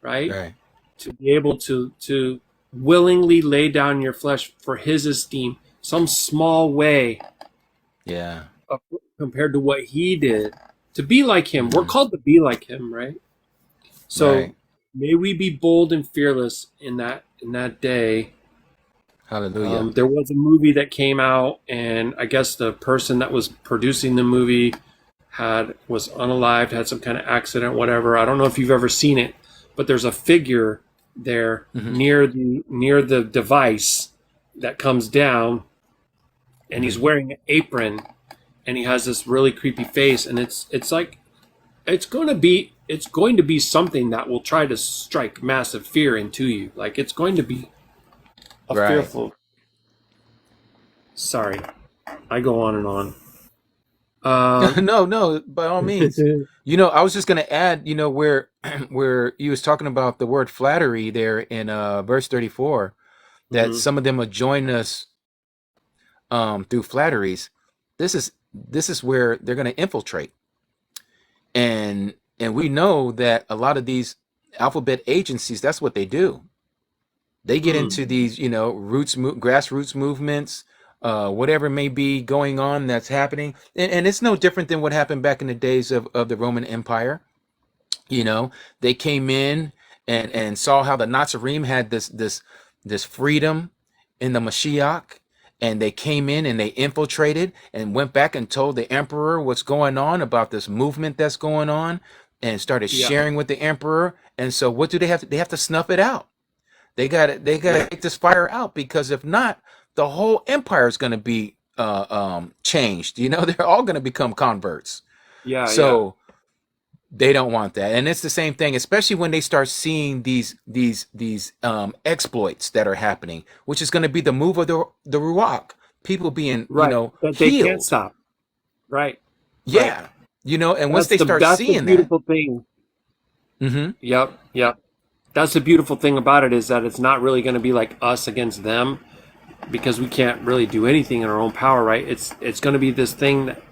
right? Right. To be able to willingly lay down your flesh for his esteem, some small way Yeah. compared to what he did. To be like him. We're Mhm. called to be like him, right? So Right. may we be bold and fearless in that day. Hallelujah. There was a movie that came out, and I guess the person that was producing the movie was unalived, had some kind of accident, whatever. I don't know if you've ever seen it, but there's a figure there Mhm. near the device that comes down, and he's wearing an apron, and he has this really creepy face, and it's like it's going to be something that will try to strike massive fear into you. Like it's going to be a Right. fearful. Sorry, I go on and on. No, by all means. I was just going to add, where where he was talking about the word flattery there in verse 34, that Mhm. some of them will join us through flatteries. This is where they're going to infiltrate. And we know that a lot of these alphabet agencies, that's what they do. They get into these, grassroots movements, whatever may be going on that's happening. And it's no different than what happened back in the days of the Roman Empire. They came in and saw how the Nazarene had this freedom in the Mashiach, and they came in and they infiltrated and went back and told the emperor what's going on about this movement that's going on, and started Yeah. sharing with the emperor. And so what do they have to, they have to snuff it out. They got to take this fire out, because if not, the whole empire is going to be changed. They're all going to become converts. Yeah, yeah. So they don't want that. And it's the same thing, especially when they start seeing these exploits that are happening, which is going to be the move of the Ruach, people being Right. That they can't healed. stop. Right. Right. Yeah. And once they start That's the seeing that. beautiful thing. Hmm. Yep. Yep. That's the beautiful thing about it, is that it's not really going to be like us against them, because we can't really do anything in our own power, right? It's going to be this thing that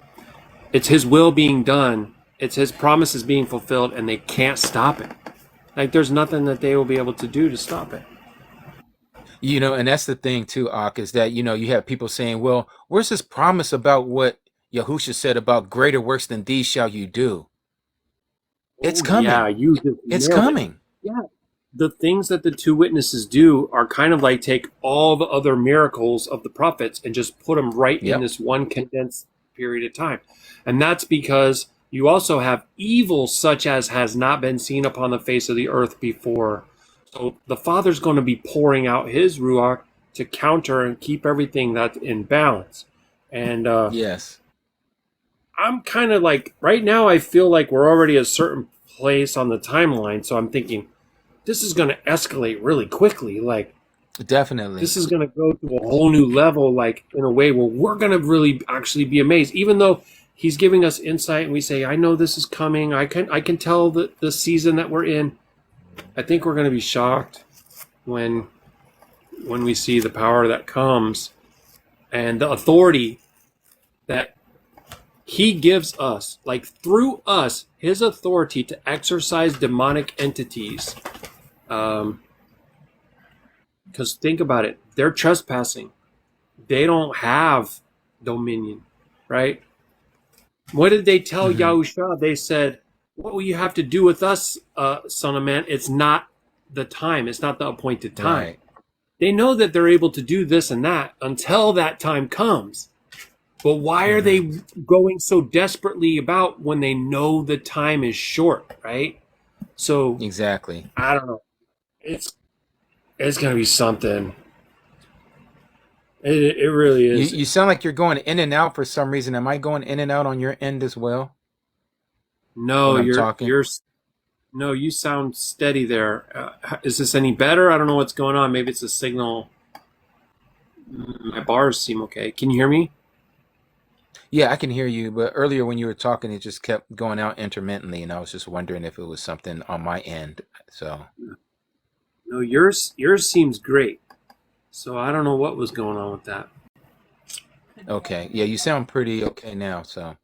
it's his will being done. It's his promises being fulfilled, and they can't stop it. Like there's nothing that they will be able to do to stop it. And that's the thing too, Ak, is that, you have people saying, well, where's this promise about what Yahusha said about greater works than these shall you do? It's Oh yeah, coming. you just It's nailed it. coming. Yeah. The things that the two witnesses do are kind of like take all the other miracles of the prophets and just put them right in Yep. this one condensed period of time. And that's because you also have evil such as has not been seen upon the face of the earth before. So the Father's going to be pouring out his Ruach to counter and keep everything that's in balance. And Yes. I'm kind of like, right now, I feel like we're already at a certain place on the timeline. So I'm thinking, this is going to escalate really quickly. Like, Definitely. this is going to go to a whole new level, like in a way where we're going to really actually be amazed, even though he's giving us insight and we say, I know this is coming. I can tell the season that we're in. I think we're going to be shocked when we see the power that comes and the authority that he gives us, like through us, his authority to exorcise demonic entities. Because think about it, they're trespassing. They don't have dominion, right? What did they tell Hmm. Yahusha? They said, what will you have to do with us, son of man? It's not the time. It's not the appointed time. Right. They know that they're able to do this and that until that time comes. But why are they going so desperately about when they know the time is short, right? So Exactly. I don't know. It's gonna be something. It really You is. you sound like you're going in and out for some reason. Am I going in and out on your end as well No, when I'm talking? no. You sound steady there. Is this any better? I don't know what's going on. Maybe it's a signal. My bars seem okay. Can you hear me? Yeah, I can hear you, but earlier when you were talking, it just kept going out intermittently, and I was just wondering if it was something on my end. So, No, yours seems great. So I don't know what was going on with that. okay. Yeah, you sound pretty okay now. So,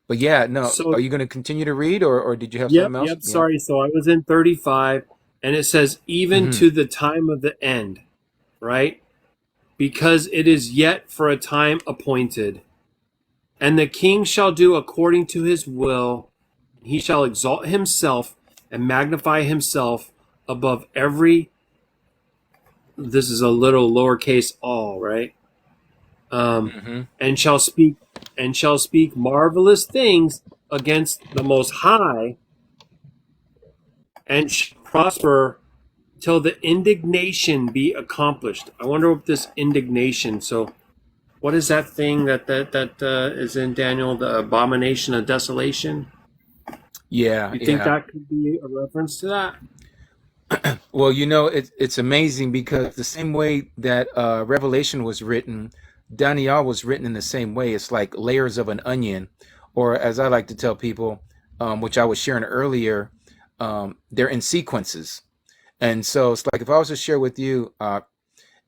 but yeah, no, So are you going to continue to read, or did you have yep, something else? yep. Yeah. Sorry. So I was in 35, and it says even Hmm. to the time of the end, right? Because it is yet for a time appointed. And the king shall do according to his will. He shall exalt himself and magnify himself above every. This is a little lowercase all, right? Um, Hmm. and shall speak marvelous things against the Most High, and shall prosper till the indignation be accomplished. I wonder what this indignation. So, what is that thing that is in Daniel? The abomination of desolation. Yeah, You think yeah. that could be a reference to that? Well, it's amazing because the same way that Revelation was written, Daniel was written in the same way. It's like layers of an onion, or as I like to tell people, which I was sharing earlier, they're in sequences. And so it's like if I was to share with you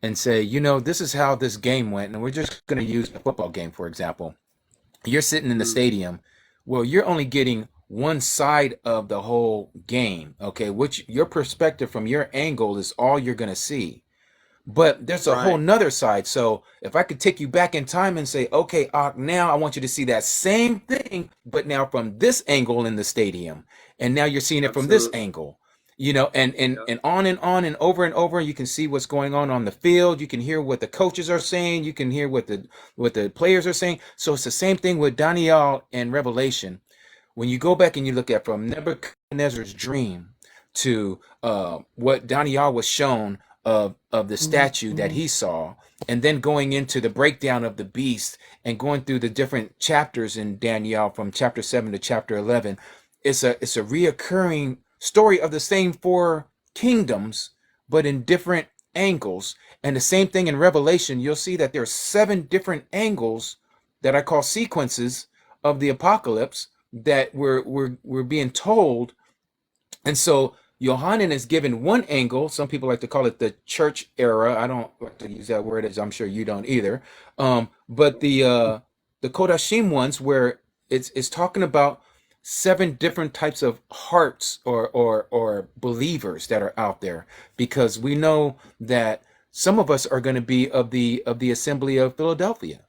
and say, this is how this game went, and we're just going to use a football game, for example. You're sitting in the Mm, stadium. Well, you're only getting one side of the whole game, okay? Which your perspective from your angle is all you're going to see. But there's a whole right. nother side. So if I could take you back in time and say, okay, now I want you to see that same thing, but now from this angle in the stadium. And now you're seeing it from this Absolutely. angle. And Yeah. on and over. You can see what's going on the field. You can hear what the coaches are saying. You can hear what the players are saying. So it's the same thing with Daniel and Revelation. When you go back and you look at from Nebuchadnezzar's dream to what Daniel was shown of the statue that he saw, and then going into the breakdown of the beast and going through the different chapters in Daniel from chapter 7 to chapter 11, it's a reoccurring story of the same four kingdoms, but in different angles. And the same thing in Revelation, you'll see that there's seven different angles that I call sequences of the apocalypse that we're being told. And so Yohanan is given one angle. Some people like to call it the church era. I don't like to use that word, as I'm sure you don't either. But the Kodashim ones, where it's talking about seven different types of hearts or believers that are out there, because we know that some of us are going to be of the assembly of Philadelphia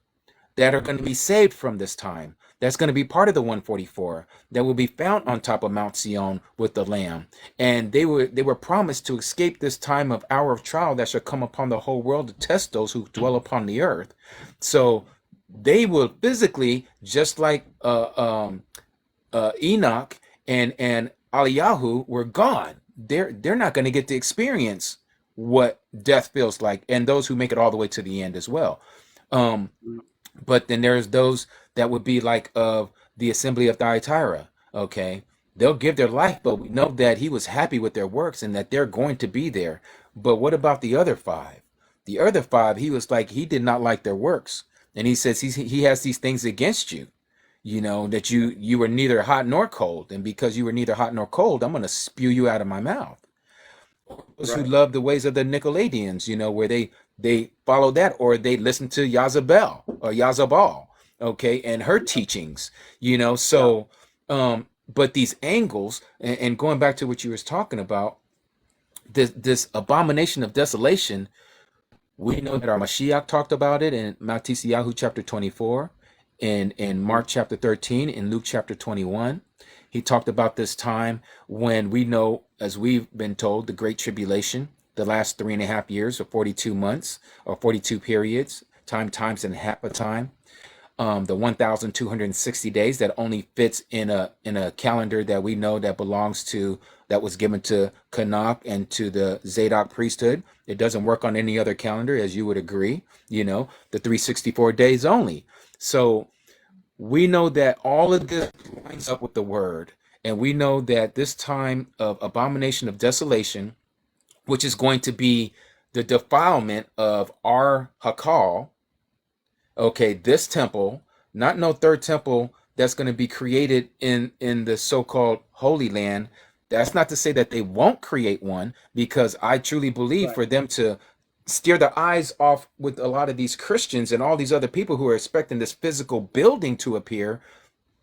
that are going to be saved from this time. That's going to be part of the 144 that will be found on top of Mount Sion with the Lamb. And they were promised to escape this time of hour of trial that shall come upon the whole world to test those who dwell upon the earth. So they will physically, just like Enoch and Eliyahu were gone. They're not going to get to experience what death feels like, and those who make it all the way to the end as well. Um, Mm, but then there's those that would be like of the assembly of Thyatira. Okay, they'll give their life, but we know that he was happy with their works and that they're going to be there. But what about the other five? The other five, he was like, he did not like their works, and he says he has these things against you. That you were neither hot nor cold, and because you were neither hot nor cold, I'm going to spew you out of my mouth. Those who right. love the ways of the Nicolaitans, where they follow that, or they listen to Yazabel or Yazabal, okay, and her teachings, Yeah. so but these angles, and going back to what you was talking about, this abomination of desolation, we know that our Mashiach talked about it in Matisiyahu chapter 24, in Mm, Mark chapter 13, in Luke chapter 21. He talked about this time when we know, as we've been told, the Great Tribulation, the last 3.5 years or 42 months or 42 periods, times and half a time. The 1,260 days that only fits in a calendar that we know that was given to Kanach and to the Zadok priesthood. It doesn't work on any other calendar, as you would agree. The 364 days only. So we know that all of this lines up with the word, and we know that this time of abomination of desolation, which is going to be the defilement of our Hakal, okay, this temple, not no third temple that's going to be created in the so-called Holy Land. That's not to say that they won't create one, because I truly believe for them to steer the eyes off with a lot of these Christians and all these other people who are expecting this physical building to appear,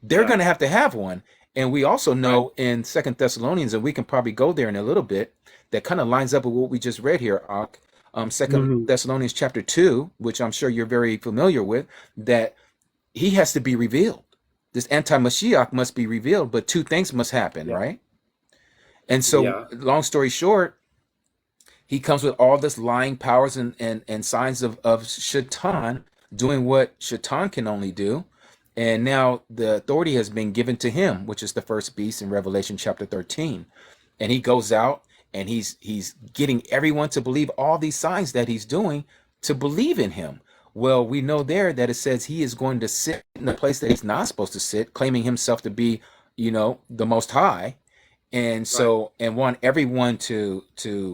they're going to have one. And we also know in Second Thessalonians, and we can probably go there in a little bit, that kind of lines up with what we just read here, Ak. Second Thessalonians chapter 2, which I'm sure you're very familiar with, that he has to be revealed. This anti-Mashiach must be revealed, but two things must happen, right? And so, long story short, he comes with all this lying powers and signs of Shaitan, doing what Shaitan can only do. And now the authority has been given to him, which is the first beast in Revelation chapter 13. And he goes out and he's getting everyone to believe all these signs that he's doing, to believe in him. Well, we know there that it says he is going to sit in a place that he's not supposed to sit, claiming himself to be, the Most High. And so, and want everyone to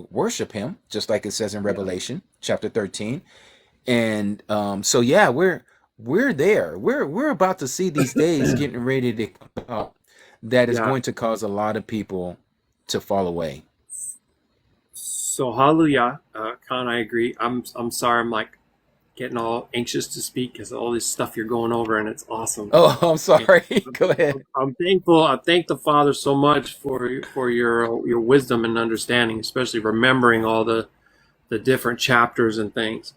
worship him, just like it says in Revelation chapter 13. And so, yeah, we're there. We're about to see these days getting ready to come out, that is going to cause a lot of people to fall away. So hallelujah, Khan, I agree. I'm sorry, I'm like getting all anxious to speak because of all this stuff you're going over, and it's awesome. Oh, I'm sorry. Go ahead. I'm thankful. I thank the Father so much for your wisdom and understanding, especially remembering all the different chapters and things.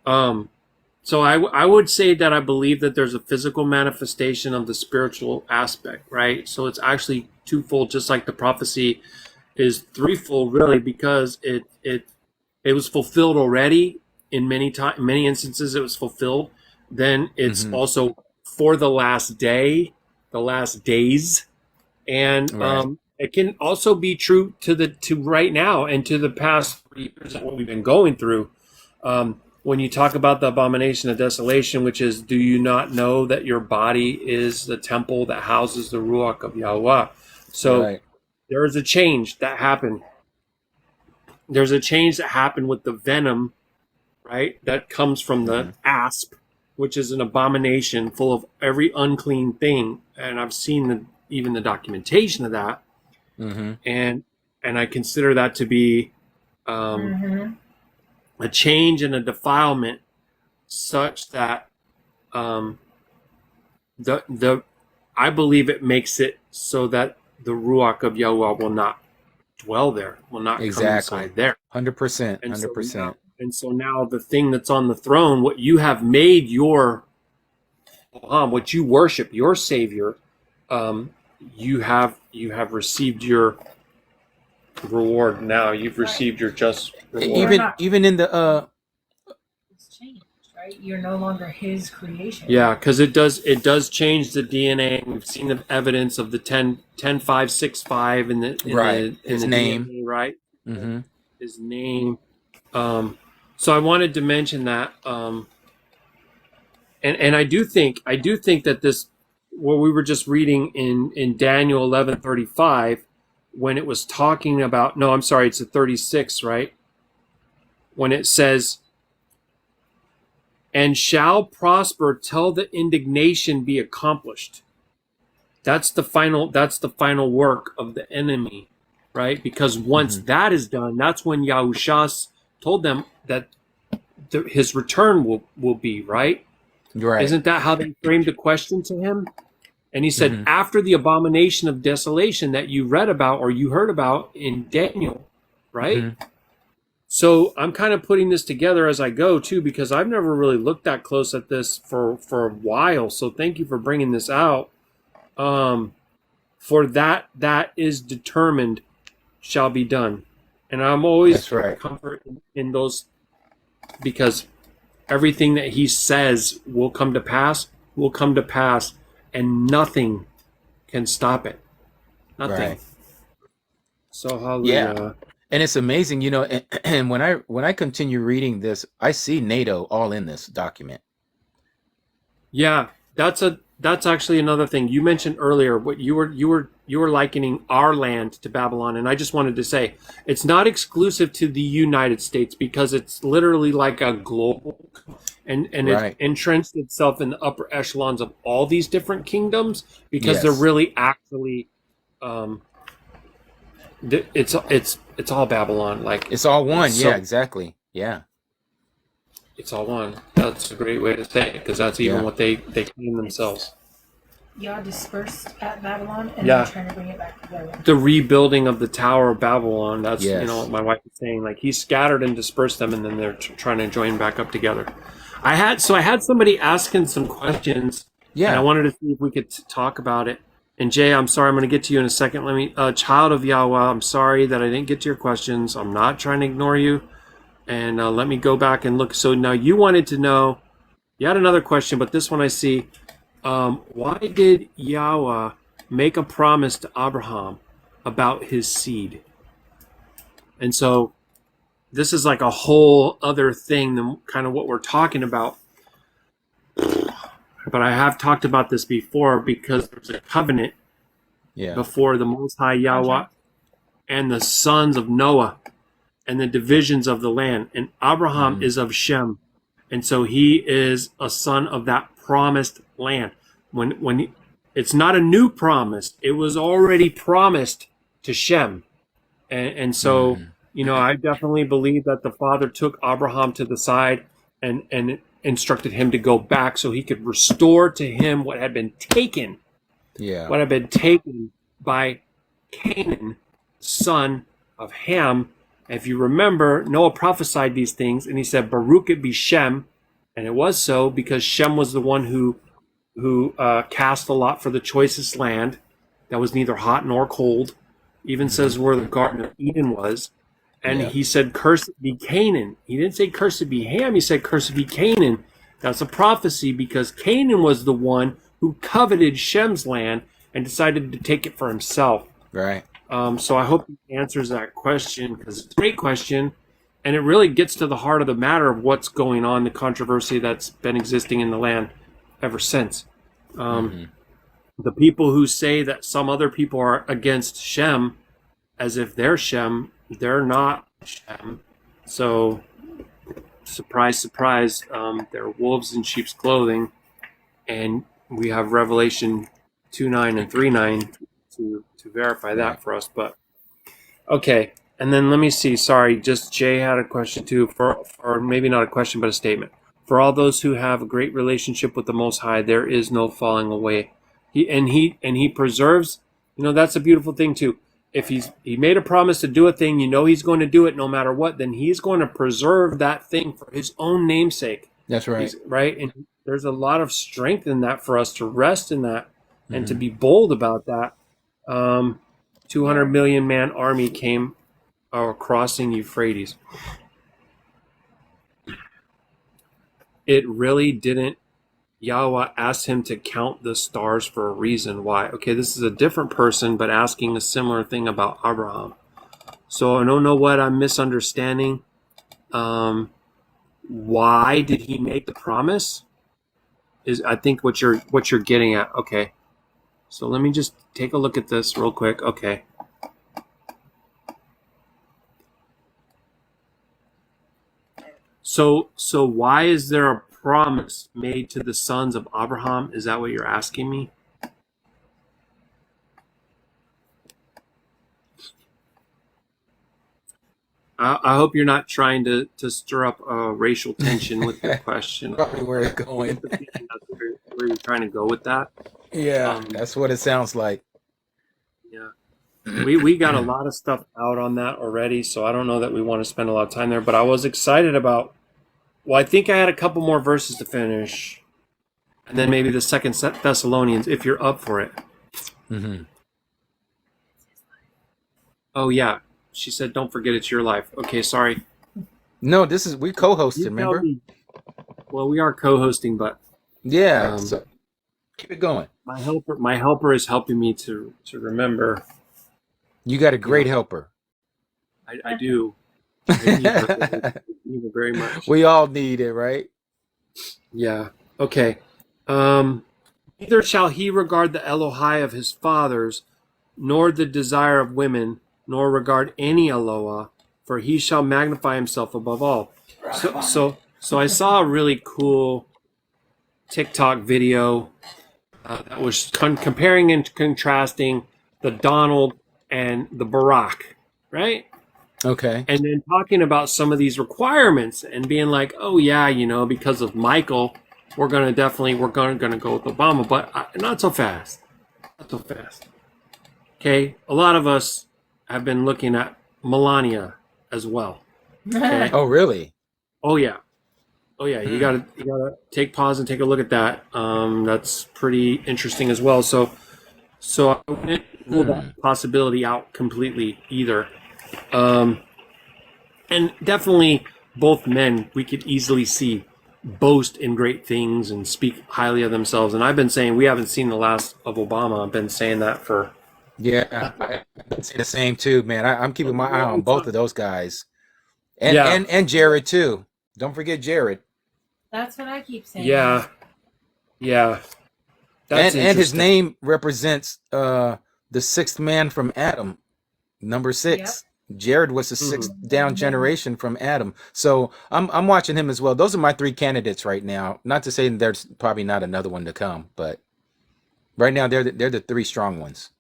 So I would say that I believe that there's a physical manifestation of the spiritual aspect, right? So it's actually twofold, just like the prophecy is threefold, really, because it was fulfilled already in many instances. It was fulfilled. Then it's also for the last day, the last days, and it can also be true to right now and to the past 3 years of what we've been going through. When you talk about the abomination of desolation, which is, do you not know that your body is the temple that houses the Ruach of Yahuah? So there is a change that happened. There's a change that happened with the venom, right? That comes from the asp, which is an abomination full of every unclean thing. And I've seen even the documentation of that. And I consider that to be a change and a defilement such that I believe it makes it so that the Ruach of Yahuah will not dwell there, will not come inside there. 100%. 100%. And so now the thing that's on the throne, what you have made your, what you worship, your Savior, you have received your reward now. You've received your just reward. Even in the it's changed, right? You're no longer his creation. Yeah, because it does change the DNA. We've seen the evidence of the 10-5-6-5 in his the name, DNA, right? His name. So I wanted to mention that, and I do think that this, what we were just reading in Daniel 11:35, when it was talking about, no, I'm sorry, it's a 36, right? When it says, and shall prosper till the indignation be accomplished. That's the final work of the enemy, right? Because once that is done, that's when Yahusha told them that his return will be, right? Right. Isn't that how they framed the question to him? And he said, after the abomination of desolation that you read about or you heard about in Daniel, right? So I'm kind of putting this together as I go too, because I've never really looked that close at this for a while. So thank you for bringing this out. For that is determined shall be done. And I'm always comfort in those, because everything that he says will come to pass, and nothing can stop it. Nothing. Right. So hallelujah. Yeah. And it's amazing, and when I continue reading this, I see NATO all in this document. Yeah, that's that's actually another thing you mentioned earlier. What you were likening our land to Babylon, and I just wanted to say it's not exclusive to the United States because it's literally like a global, and it Right. entrenched itself in the upper echelons of all these different kingdoms because they're Yes. really actually, um, it's all Babylon. Like It's all one. so, Yeah, exactly. Yeah. it's all one. That's a great way to say it because that's even Yeah. what they claim themselves. Y'all dispersed at Babylon and Yeah. they're trying to bring it back together. The rebuilding of the Tower of Babylon. That's Yes. what my wife is saying. Like he scattered and dispersed them, and then they're trying to join back up together. I had somebody asking some questions, and I Yeah. wanted to see if we could talk about it. And Jay, I'm sorry, I'm going to get to you in a second. Let me, child of Yahweh. I'm sorry that I didn't get to your questions. I'm not trying to ignore you, and let me go back and look. So now you wanted to know. You had another question, but this one I see. Why did Yahweh make a promise to Abraham about his seed? And so this is like a whole other thing than kind of what we're talking about. But I have talked about this before because there's a covenant Yeah. before the Most High Yahweh and the sons of Noah and the divisions of the land. And Abraham is of Shem. And so he is a son of that promised land. When it's not a new promise, it was already promised to Shem. And so, I definitely believe that the father took Abraham to the side and instructed him to go back so he could restore to him what had been taken Yeah. by Canaan, son of Ham. If you remember, Noah prophesied these things, and he said, Baruk it be Shem. And it was so because Shem was the one who cast the lot for the choicest land that was neither hot nor cold. Even says where the Garden of Eden was. And Yeah. he said, cursed be Canaan. He didn't say cursed be Ham. He said, cursed be Canaan. That's a prophecy because Canaan was the one who coveted Shem's land and decided to take it for himself. Right. So I hope he answers that question because it's a great question. And it really gets to the heart of the matter of what's going on, the controversy that's been existing in the land ever since. The people who say that some other people are against Shem, as if they're Shem, they're not Shem. So, surprise, surprise, they're wolves in sheep's clothing. And we have Revelation 2:9 and 3:9 to verify that for us. But, okay. And then let me see. Sorry, just Jay had a question too, or maybe not a question, but a statement. For all those who have a great relationship with the Most High, there is no falling away. He preserves. That's a beautiful thing too. If he made a promise to do a thing, he's going to do it no matter what. Then he's going to preserve that thing for his own namesake. That's right. Right, and there's a lot of strength in that for us to rest in that and to be bold about that. 200 million man army came crossing Euphrates. It really didn't. Yahweh asked him to count the stars for a reason. Why? Okay, this is a different person, but asking a similar thing about Abraham. So I don't know what I'm misunderstanding. Why did he make the promise? Is I think what you're getting at. Okay, so let me just take a look at this real quick. Okay. So why is there a promise made to the sons of Abraham? Is that what you're asking me? I hope you're not trying to stir up racial tension with your question. Probably where it's going. That's where you're trying to go with that. Yeah, that's what it sounds like. Yeah. We got a lot of stuff out on that already, so I don't know that we want to spend a lot of time there. But I was excited about. Well, I think I had a couple more verses to finish, and then maybe the Second Thessalonians, if you're up for it. Oh yeah, she said, "Don't forget it's your life." Okay, sorry. No, we co-hosted. Remember? Well, we are co-hosting, but yeah. So keep it going. My helper is helping me to remember. You got a great helper. I do. I need it very much. We all need it, right? Yeah. Okay. Neither shall he regard the Elohai of his fathers, nor the desire of women, nor regard any Eloah, for he shall magnify himself above all. So I saw a really cool TikTok video that was comparing and contrasting the Donald and the Baruk, right? Okay. And then talking about some of these requirements and being like, oh yeah, because of Michael, we're gonna go with Obama, but not so fast, not so fast. Okay, a lot of us have been looking at Melania as well. Okay. Oh, really? Oh yeah. You gotta take pause and take a look at that. That's pretty interesting as well. So I wouldn't rule that possibility out completely either. And definitely both men we could easily see boast in great things and speak highly of themselves. And I've been saying we haven't seen the last of Obama. I've been saying that for Yeah, I'd say the same too, man. I'm keeping my eye on both of those guys, and Yeah. and Jared too. Don't forget Jared. That's what I keep saying. yeah. That's And his interesting. name represents the sixth man from Adam, number 6. Jared was the sixth down generation from Adam. So I'm watching him as well. Those are my 3 candidates right now. Not to say there's probably not another one to come, but right now they're the 3 strong ones.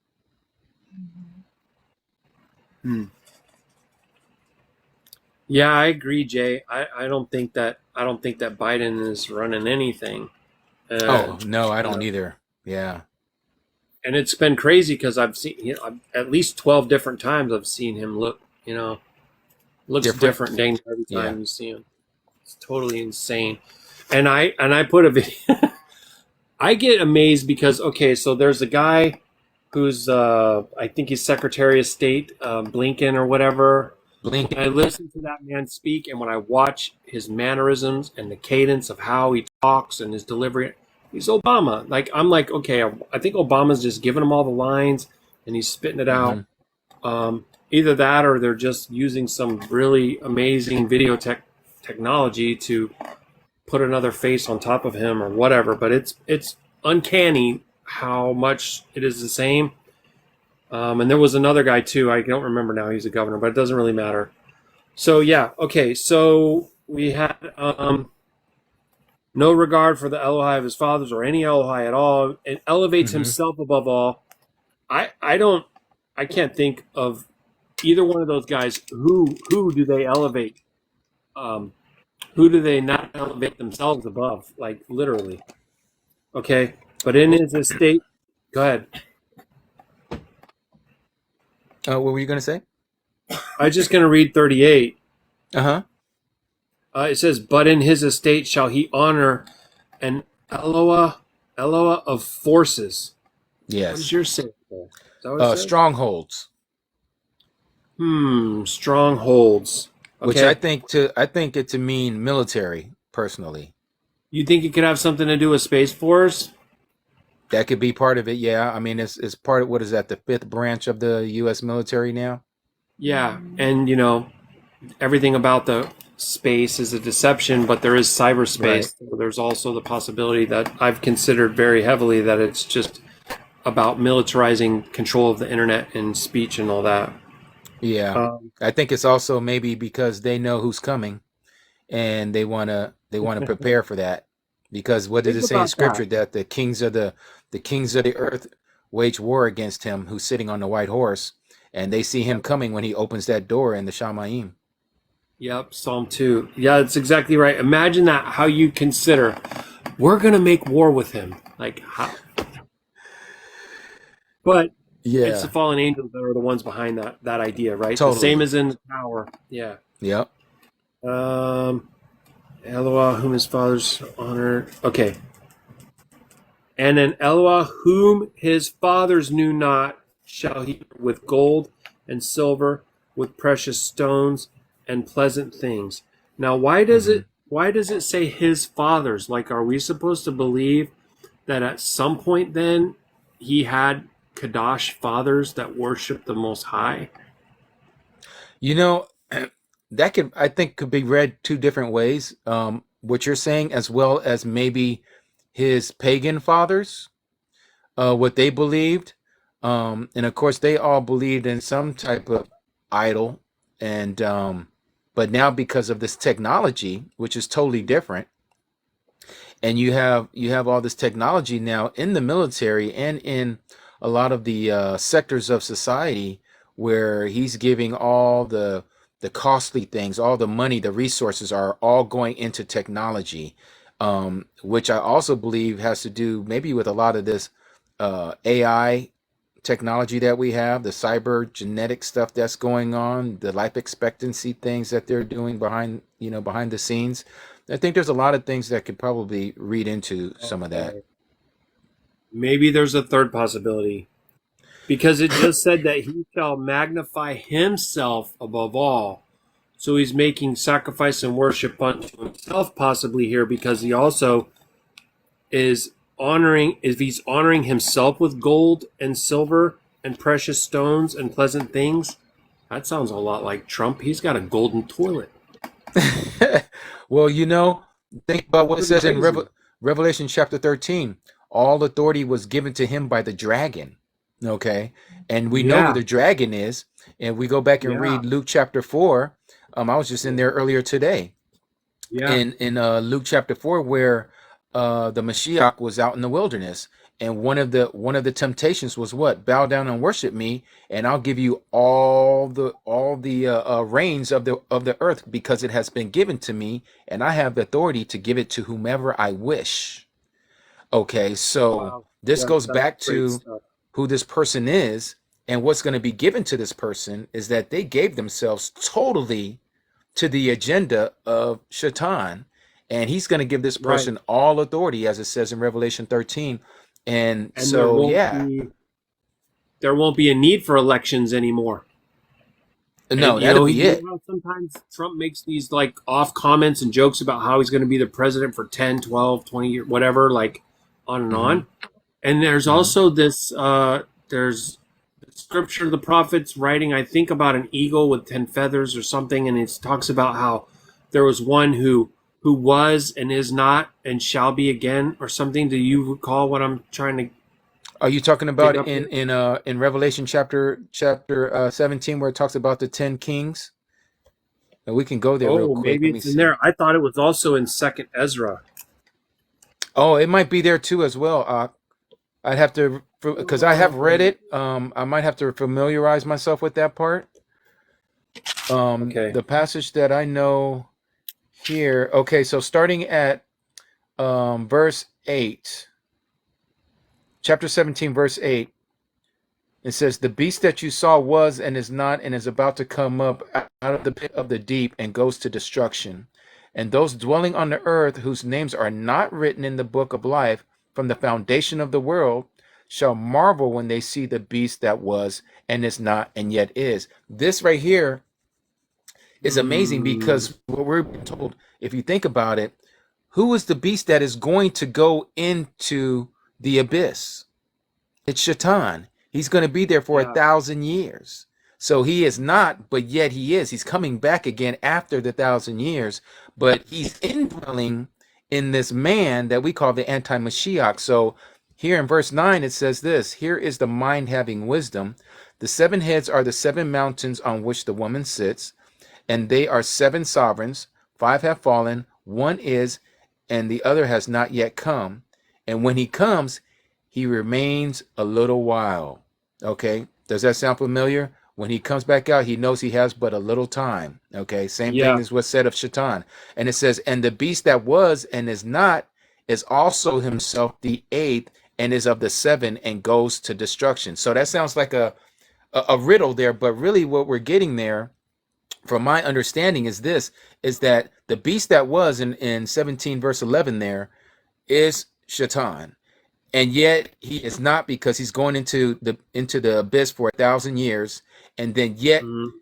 Yeah, I agree, Jay. I don't think that Biden is running anything. Oh no, I don't either. Yeah. And it's been crazy because I've seen, at least 12 different times I've seen him look, looks different dang every time you see him. It's totally insane. And I put a video. I get amazed because, okay, so there's a guy who's, I think he's Secretary of State, Blinken or whatever. Blinken. And I listen to that man speak, and when I watch his mannerisms and the cadence of how he talks and his delivery, he's Obama. Like, I'm like, okay, I think Obama's just giving him all the lines and he's spitting it out. Either that or they're just using some really amazing video technology to put another face on top of him or whatever. But it's uncanny how much it is the same. And there was another guy too. I don't remember now. He's a governor, but it doesn't really matter. So yeah, okay. So we had no regard for the Elohai of his fathers or any Elohai at all. It elevates himself above all. I can't think of either one of those guys. Who do they elevate? Who do they not elevate themselves above? Like literally. Okay, but in his estate, go ahead. What were you going to say? I was just going to read 38. Uh-huh. It says, but in his estate shall he honor an Eloah of forces. Yes. What does yours say? Is that what it says? Strongholds. Strongholds. Okay. Which I think it to mean military, personally. You think it could have something to do with Space Force? That could be part of it, yeah. I mean, it's part of, what is that, the 5th branch of the U.S. military now? Yeah, and everything about the space is a deception, but there is cyberspace. Right. So there's also the possibility that I've considered very heavily that it's just about militarizing control of the internet and speech and all that. Yeah. I think it's also maybe because they know who's coming and they want to prepare for that. Because what does it say in scripture that the kings of the earth wage war against him who's sitting on the white horse, and they see him coming when he opens that door in the Shamayim. Yep, Psalm 2. Yeah, that's exactly right. Imagine that, how you consider, we're going to make war with him. Like, how? But it's the fallen angels that are the ones behind that idea, right? Totally. The same as in the tower. Yeah. Yep. Eloah, whom his fathers honored. Okay. And an Eloah, whom his fathers knew not, shall he with gold and silver, with precious stones and pleasant things. Now, why does it say his fathers? Like, are we supposed to believe that at some point then he had Kadash fathers that worship the Most High? That could be read 2 different ways. What you're saying, as well as maybe his pagan fathers. what they believed. And of course, they all believed in some type of idol. And but now because of this technology, which is totally different, and you have all this technology now in the military and in a lot of the sectors of society where he's giving all the costly things, all the money, the resources are all going into technology, which I also believe has to do maybe with a lot of this AI technology that we have, the cyber genetic stuff that's going on, the life expectancy things that they're doing behind the scenes. I think there's a lot of things that could probably read into some of that. Okay. Maybe there's a third possibility. Because it just said that he shall magnify himself above all. So he's making sacrifice and worship unto himself possibly here, because he also is honoring, if he's honoring himself with gold and silver and precious stones and pleasant things, that sounds a lot like Trump. He's got a golden toilet. Well, think about what it Pretty says in crazy. Revelation chapter 13. All authority was given to him by the dragon. Okay. And we know who Yeah, the dragon is. And we go back and yeah, read Luke chapter 4. I was just in there earlier today. yeah. In Luke chapter 4, where the Mashiach was out in the wilderness, and one of the temptations was what? Bow down and worship me, and I'll give you all the reigns of the earth, because it has been given to me, and I have the authority to give it to whomever I wish. Okay, so Wow. this Yeah, goes that's back great to stuff. who this person is, and what's going to be given to this person is that they gave themselves totally to the agenda of Shaitan, and he's going to give this Right. person all authority, as it says in Revelation 13. And And there so, won't yeah, be there won't be a need for elections anymore. And no, that'll be you it. know how sometimes Trump makes these like off comments and jokes about how he's going to be the president for 10, 12, 20 years, whatever, like on and Hmm. on. And there's Hmm. also this there's the scripture of the prophets writing, I think, about an eagle with 10 feathers or something, and it talks about how there was one who was and is not and shall be again or something. Do you recall what I'm trying to Are you talking dig about up in here? in Revelation chapter 17, where it talks about the 10 kings? And we can go there real Oh, quick. maybe Let me it's in see. there. I thought it was also in Second Ezra. Oh, it might be there too as well. I'd have to, because I have read it. I might have to familiarize myself with that part. Okay. The passage that I know here. Okay, so starting at verse 8, chapter 17, verse 8, it says, "The beast that you saw was and is not and is about to come up out of the pit of the deep and goes to destruction. And those dwelling on the earth whose names are not written in the book of life from the foundation of the world shall marvel when they see the beast that was and is not and yet is." This right here is amazing, Mm, because what we're being told, if you think about it, who is the beast that is going to go into the abyss? It's Shaitan. He's going to be there for a yeah. 1,000 years. So he is not, but yet he is. He's coming back again after the 1,000 years, but he's indwelling in this man that we call the anti-Mashiach. So here in verse 9, it says this: "Here is the mind having wisdom. The 7 heads are the 7 mountains on which the woman sits, and they are 7 sovereigns. 5 have fallen, one is, and the other has not yet come. And when he comes, he remains a little while." Okay, does that sound familiar? When he comes back out, he knows he has but a little time. Okay, same thing Yeah. as what's said of Shaitan. And it says, "And the beast that was and is not is also himself the eighth, and is of the 7, and goes to destruction." So that sounds like a riddle there, but really what we're getting there, from my understanding, is this: is that the beast that was in 17 verse 11 there is Shaitan, and yet he is not, because he's going into the abyss for 1,000 years, and then yet Mm,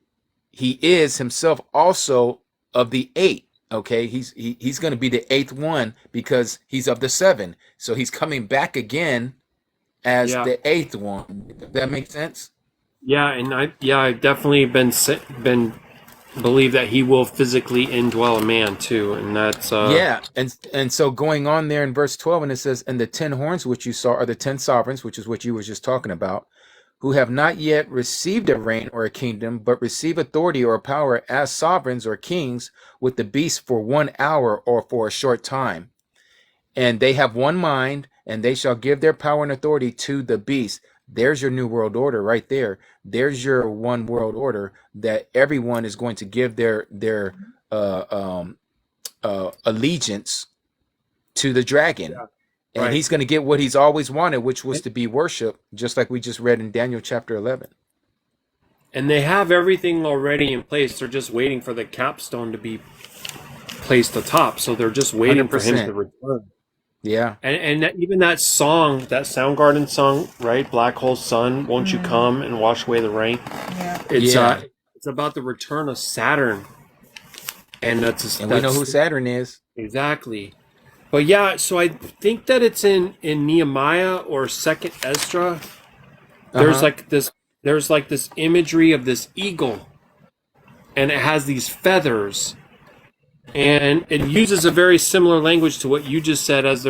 he is himself also of the 8. Okay, he's going to be the 8th one, because he's of the 7, so he's coming back again as yeah. the 8th one. Does that make sense? Yeah. And I've definitely been believe that he will physically indwell a man too, and that's Yeah, and so going on there in verse 12, and it says, "And the 10 horns which you saw are the 10 sovereigns," which is what you were just talking about, "who have not yet received a reign or a kingdom, but receive authority or power as sovereigns or kings with the beast for 1 hour or for a short time. And they have one mind, and they shall give their power and authority to the beast." There's your new world order right there. There's your one world order that everyone is going to give their uh, um, allegiance to the dragon. yeah, And right. he's going to get what he's always wanted, which was to be worshiped, just like we just read in Daniel chapter 11. And they have everything already in place. They're just waiting for the capstone to be placed atop. So they're just waiting for him to 100%. return. Yeah. And even that song, that Soundgarden song, right? Black Hole Sun, won't you come and wash away the rain? Yeah. It's about the return of Saturn, and And we know who that's Saturn is. exactly. But yeah, so I think that it's in Nehemiah or Second Ezra. There's Uh-huh. like this imagery of this eagle, and it has these feathers, and it uses a very similar language to what you just said, as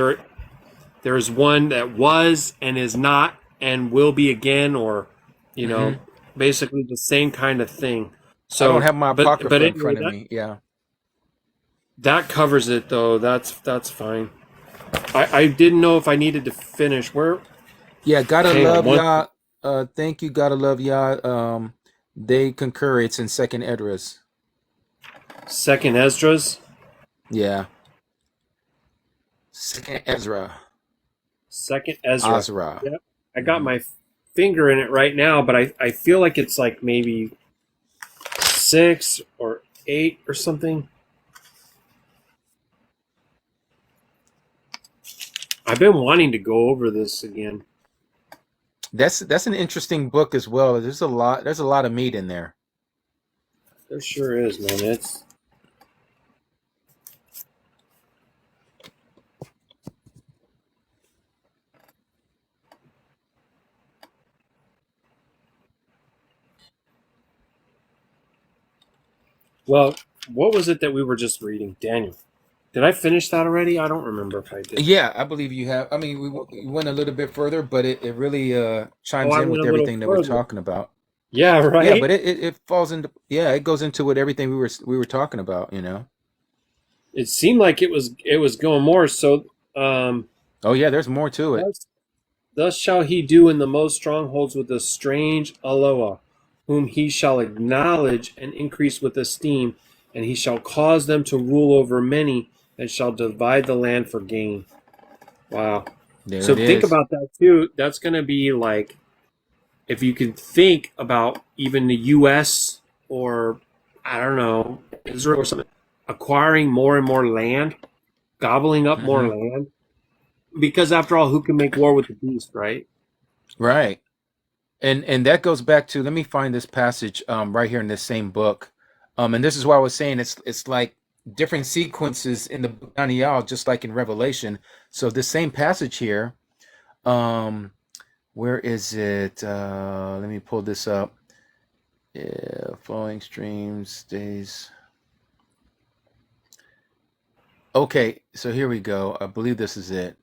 there's one that was and is not and will be again, or Hmm. basically the same kind of thing. I don't So, have my but apocrypha in anyway, front of me. Yeah. that covers it though. That's fine. I didn't know if I needed to finish. Where? Yeah, gotta Hang on love one y'all. Thank you, gotta love y'all. They concur. It's in Second Esdras. second. Esdras. Yeah. Second Ezra. Second Ezra. Azra. Yep. I got Mhm. my finger in it right now, but I feel like it's like maybe 6 or 8 or something. I've been wanting to go over this again. That's an interesting book as well. There's a lot of meat in there. There sure is, man. It's well. What was it that we were just reading, Daniel? Did I finish that already? I don't remember if I did. Yeah, I believe you have. I mean, we went a little bit further, but it really Oh, chimes I in went with a little everything that we're further. talking about. Yeah, Yeah, right. but it falls into, yeah, it goes into what everything we were talking about, you know. It seemed like it was going more. So, Oh yeah, there's more to it. thus, thus shall he do in the most strongholds with a strange Aloha, whom he shall acknowledge and increase with esteem, and he shall cause them to rule over many, and shall divide the land for gain. Wow. There So it think is. about that too. That's going to be like, if you can think about even the U.S. or I don't know, Israel or something, acquiring more and more land, gobbling up more Hmm. land, because after all, who can make war with the beast, right? Right. And that goes back to, let me find this passage right here in this same book. And this is why I was saying it's like different sequences in the book of Daniel, just like in Revelation. So this same passage here, um, where is it? Let me pull this up. Yeah, flowing streams, days. Okay, so here we go. I believe this is it.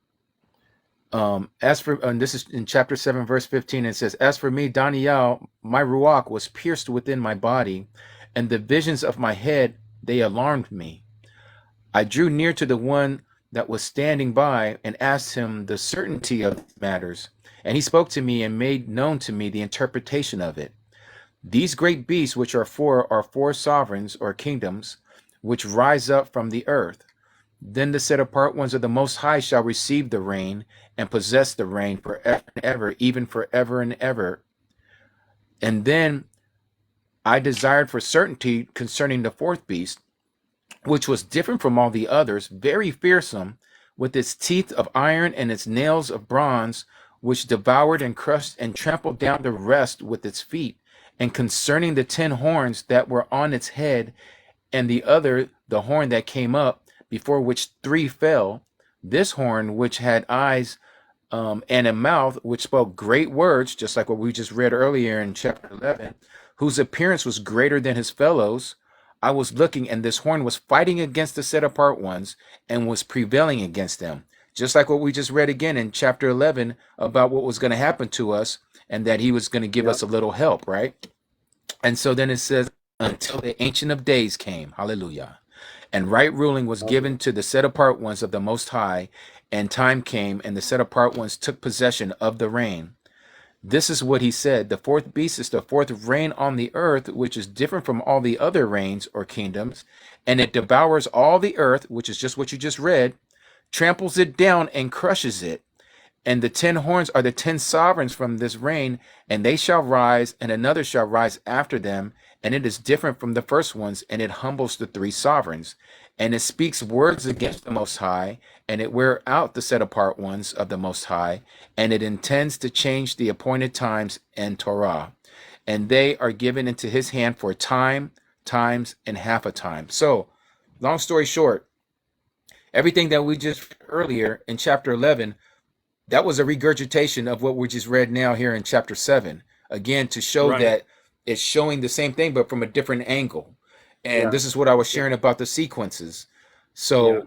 As for, and this is in chapter 7, verse 15, it says, "As for me, Daniel, my ruach was pierced within my body, and the visions of my head, they alarmed me. I drew near to the one that was standing by and asked him the certainty of matters. And he spoke to me and made known to me the interpretation of it. These great beasts, which are four sovereigns or kingdoms, which rise up from the earth. Then the set apart ones of the Most High shall receive the reign and possess the reign forever and ever, even forever and ever. And then I desired for certainty concerning the fourth beast, which was different from all the others, very fearsome, with its teeth of iron and its nails of bronze, which devoured and crushed and trampled down the rest with its feet. And concerning the 10 horns that were on its head, and the other, the horn that came up, before which 3 fell, this horn which had eyes and a mouth which spoke great words, just like what we just read earlier in chapter 11, whose appearance was greater than his fellows. I was looking, and this horn was fighting against the set apart ones and was prevailing against them. Just like what we just read again in chapter 11 about what was going to happen to us and that he was going to give us a little help, right? And so then it says, until the Ancient of Days came, hallelujah, and right ruling was given to the set apart ones of the Most High, and time came, and the set apart ones took possession of the reign. This is what he said. The fourth beast is the fourth reign on the earth, which is different from all the other reigns or kingdoms, and it devours all the earth, which is just what you just read, tramples it down and crushes it. And the 10 horns are the 10 sovereigns from this reign, and they shall rise, and another shall rise after them, and it is different from the first ones, and it humbles the 3 sovereigns. And it speaks words against the Most High, and it wear out the set apart ones of the Most High, and it intends to change the appointed times and Torah. And they are given into his hand for time, times, and half a time. So, long story short, everything that we just read earlier in chapter 11, that was a regurgitation of what we just read now here in chapter 7. Again, to show that it's showing the same thing, but from a different angle. And this is what I was sharing about the sequences. So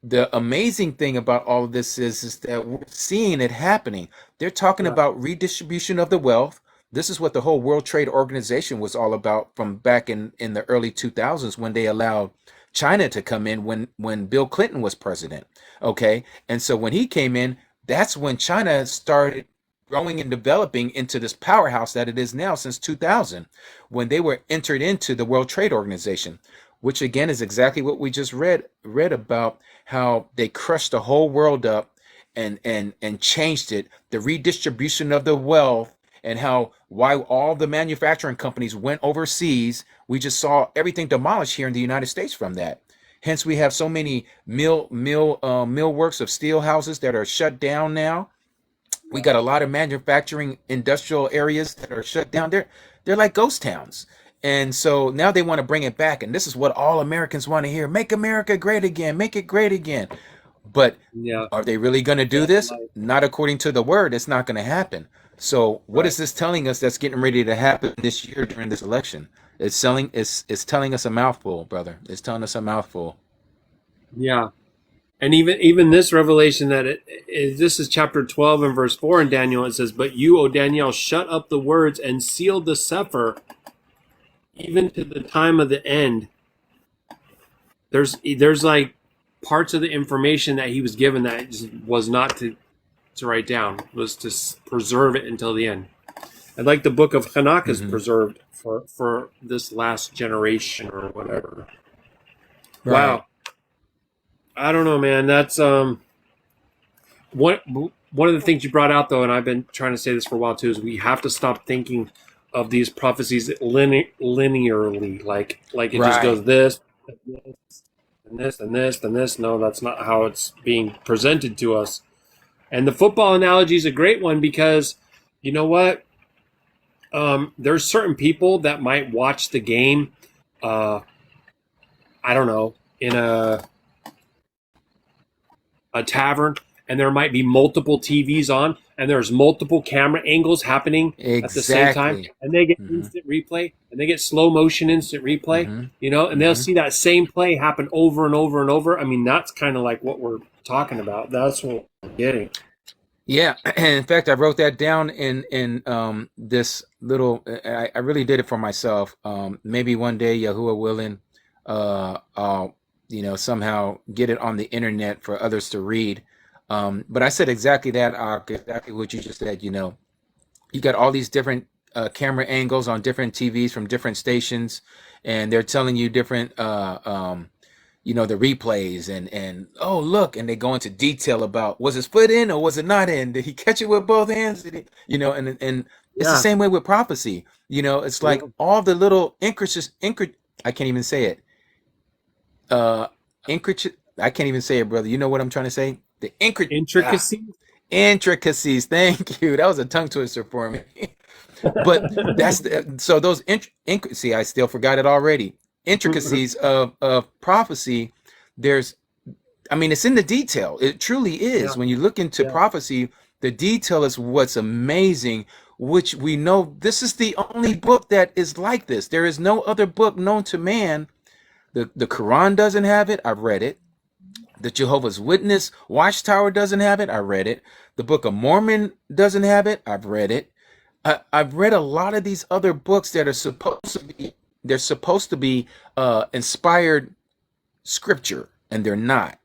the amazing thing about all of this is that we're seeing it happening. They're talking about redistribution of the wealth. This is what the whole World Trade Organization was all about from back in the early 2000s when they allowed China to come in when Bill Clinton was president. Okay. And so when he came in, that's when China started growing and developing into this powerhouse that it is now since 2000, when they were entered into the World Trade Organization, which again is exactly what we just read about, how they crushed the whole world up and changed it, the redistribution of the wealth, and how why all the manufacturing companies went overseas. We just saw everything demolished here in the United States from that. Hence, we have so many mill works of steel houses that are shut down now. We got a lot of manufacturing industrial areas that are shut down. They're like ghost towns. And so now they want to bring it back. And this is what all Americans want to hear. Make America great again. Make it great again. But are they really going to do this? Not according to the word. It's not going to happen. So what is this telling us that's getting ready to happen this year during this election? It's telling us a mouthful, brother. It's telling us a mouthful. Yeah. And even this revelation that this is chapter 12 and verse 4 in Daniel. It says, but you, O Daniel, shut up the words and seal the sefer even to the time of the end. There's like parts of the information that he was given that just was not to write down, was to preserve it until the end. And like the book of Hanukkah is preserved for this last generation or whatever. Right. Wow. I don't know, man. That's one of the things you brought out, though, and I've been trying to say this for a while too, is we have to stop thinking of these prophecies linearly, like it just goes this and this and this and this. No, that's not how it's being presented to us. And the football analogy is a great one because you know what? There's certain people that might watch the game. I don't know, in a tavern, and there might be multiple TVs on, and there's multiple camera angles happening at the same time, and they get instant replay, and they get slow motion instant replay, you know, and they'll see that same play happen over and over and over. I mean, that's kind of like what we're talking about. That's what we're getting. Yeah, and in fact, I wrote that down in this little. I really did it for myself. Maybe one day, Yahuwah willing, I'll somehow get it on the internet for others to read. But I said exactly that, exactly what you just said. You know, you got all these different camera angles on different TVs from different stations, and they're telling you different, the replays and oh, look, and they go into detail about, was his foot in or was it not in? Did he catch it with both hands? Did he, and it's the same way with prophecy. You know, it's like all the little I can't even say it. I can't even say it, brother. You know what I'm trying to say? The intricacies. Intricacies. Thank you. That was a tongue twister for me. But that's so those see, I still forgot it already. Intricacies of prophecy. It's in the detail. It truly is. When you look into prophecy, the detail is what's amazing. which we know this is the only book that is like this. There is no other book known to man. The Quran doesn't have it. I've read it. The Jehovah's Witness Watchtower doesn't have it. I read it. The Book of Mormon doesn't have it. I've read it. I've read a lot of these other books that are supposed to be inspired scripture, and they're not.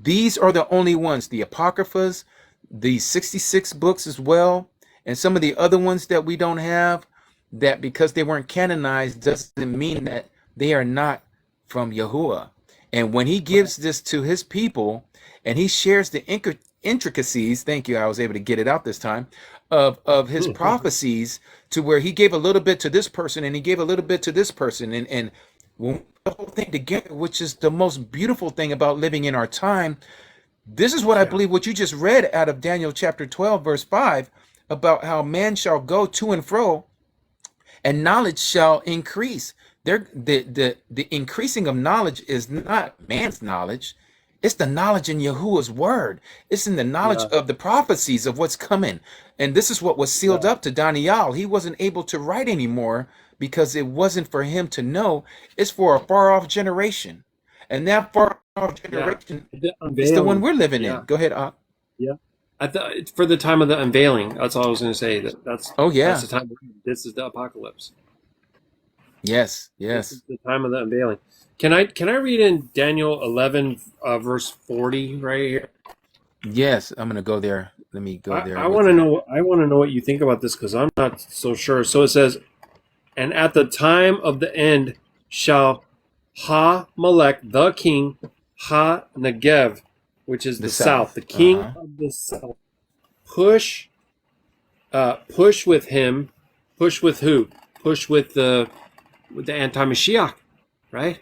These are the only ones. The Apocryphas, the 66 books as well, and some of the other ones that we don't have, that because they weren't canonized doesn't mean that they are not from Yahuwah. And when he gives this to his people and he shares the intricacies, thank you, I was able to get it out this time, of his prophecies, to where he gave a little bit to this person and he gave a little bit to this person, and when we put the whole thing together, which is the most beautiful thing about living in our time. This is what I believe what you just read out of Daniel chapter 12 verse 5, about how man shall go to and fro and knowledge shall increase. The increasing of knowledge is not man's knowledge. It's the knowledge in Yahuwah's word. It's in the knowledge of the prophecies of what's coming. And this is what was sealed up to Daniel. He wasn't able to write anymore because it wasn't for him to know. It's for a far off generation. And that far off generation is the one we're living in. Go ahead, Ak. Yeah. It's for the time of the unveiling. That's all I was going to say. That's the time. This is the apocalypse. Yes. This is the time of the unveiling. Can I read in Daniel 11 verse 40 right here? Yes, I'm going to go there. Let me go there. I want to know. I want to know what you think about this, because I'm not so sure. So it says, "And at the time of the end shall Ha-Melech, the king, Ha-Negev," which is the south, the king of the south, push with him. Push with who? Push with the anti-Mashiach, right?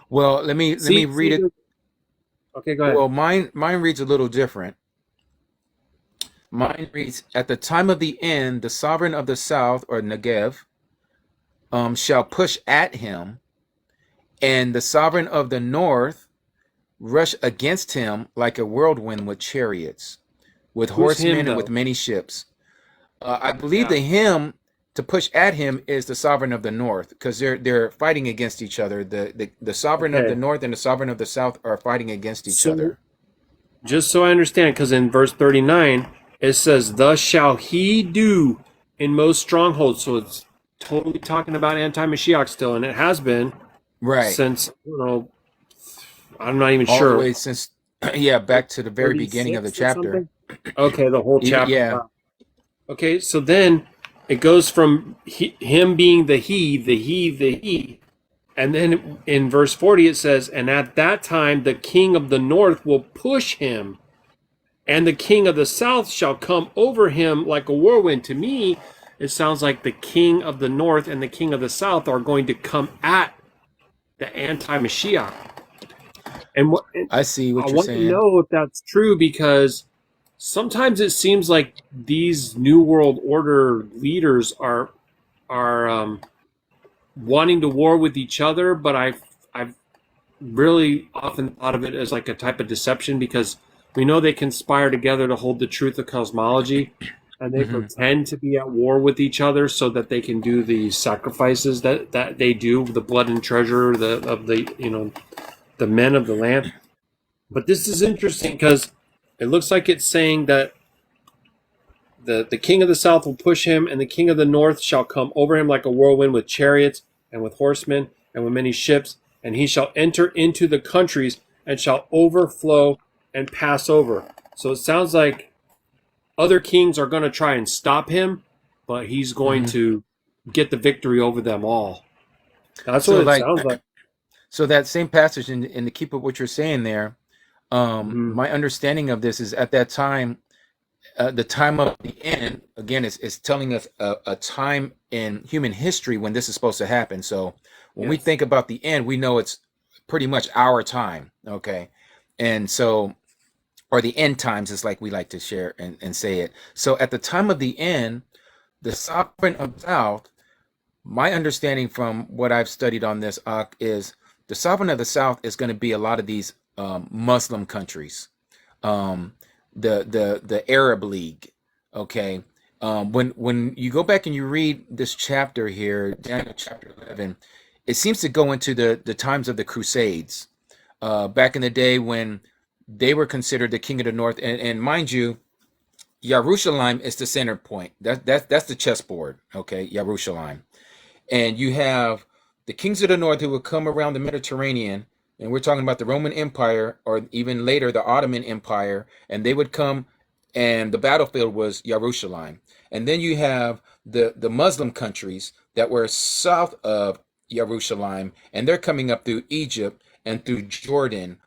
Well, let me read it. Okay, go ahead. Well, mine reads a little different. Mine reads, "At the time of the end, the sovereign of the south, or Negev, shall push at him, and the sovereign of the north rush against him like a whirlwind with chariots, with horsemen and with many ships." I believe the him to push at him is the sovereign of the north, because they're fighting against each other. The sovereign of the north and the sovereign of the south are fighting against each other. Just so I understand, because in verse 39 it says, "Thus shall he do in most strongholds." So it's totally talking about anti-Mashiach still, and it has been since I'm not even sure. All the way since back to the very beginning of the chapter. Okay, the whole chapter. Yeah. Wow. Okay, so then it goes from him being the he, and then in verse 40 it says, "And at that time the king of the north will push him, and the king of the south shall come over him like a whirlwind." To me, it sounds like the king of the north and the king of the south are going to come at the anti-Mashiach. And I see what you're saying. I want to know if that's true, because sometimes it seems like these New World Order leaders are wanting to war with each other, but I've really often thought of it as like a type of deception, because we know they conspire together to hold the truth of cosmology, and they pretend to be at war with each other so that they can do the sacrifices that they do, the blood and treasure of the men of the land. But this is interesting, because it looks like it's saying that the king of the south will push him, and the king of the north shall come over him like a whirlwind with chariots and with horsemen and with many ships, and he shall enter into the countries and shall overflow and pass over. So it sounds like other kings are going to try and stop him, but he's going to get the victory over them all. That's what it sounds like. So that same passage, and to keep up what you're saying there, my understanding of this is at that time, the time of the end, again, is telling us a time in human history when this is supposed to happen. So when we think about the end, we know it's pretty much our time, okay? And so, or the end times is like we like to share and say it. So at the time of the end, the sovereign of the south, my understanding from what I've studied on this, is the sovereign of the south is going to be a lot of these Muslim countries, the Arab League, okay, When you go back and you read this chapter here, Daniel chapter 11, it seems to go into the times of the Crusades, back in the day when they were considered the king of the north. And mind you, Yerushalayim is the center point. That's the chessboard, okay? Yerushalayim. And you have the kings of the north who would come around the Mediterranean, and we're talking about the Roman Empire, or even later the Ottoman Empire, and they would come, and the battlefield was Jerusalem. And then you have the Muslim countries that were south of Jerusalem, and they're coming up through Egypt and through Jordan,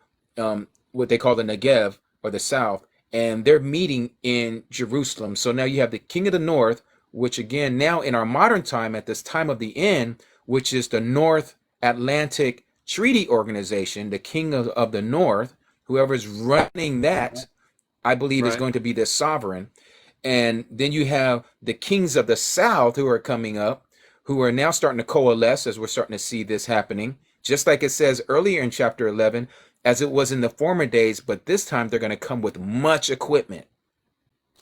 what they call the Negev, or the south, and they're meeting in Jerusalem. So now you have the king of the north, which again, now in our modern time, at this time of the end, which is the North Atlantic Treaty Organization, the king of the north, whoever's running that, I believe, is Right. going to be the sovereign. And then you have the kings of the south who are coming up, who are now starting to coalesce, as we're starting to see this happening, just like it says earlier in chapter 11, as it was in the former days, but this time they're going to come with much equipment.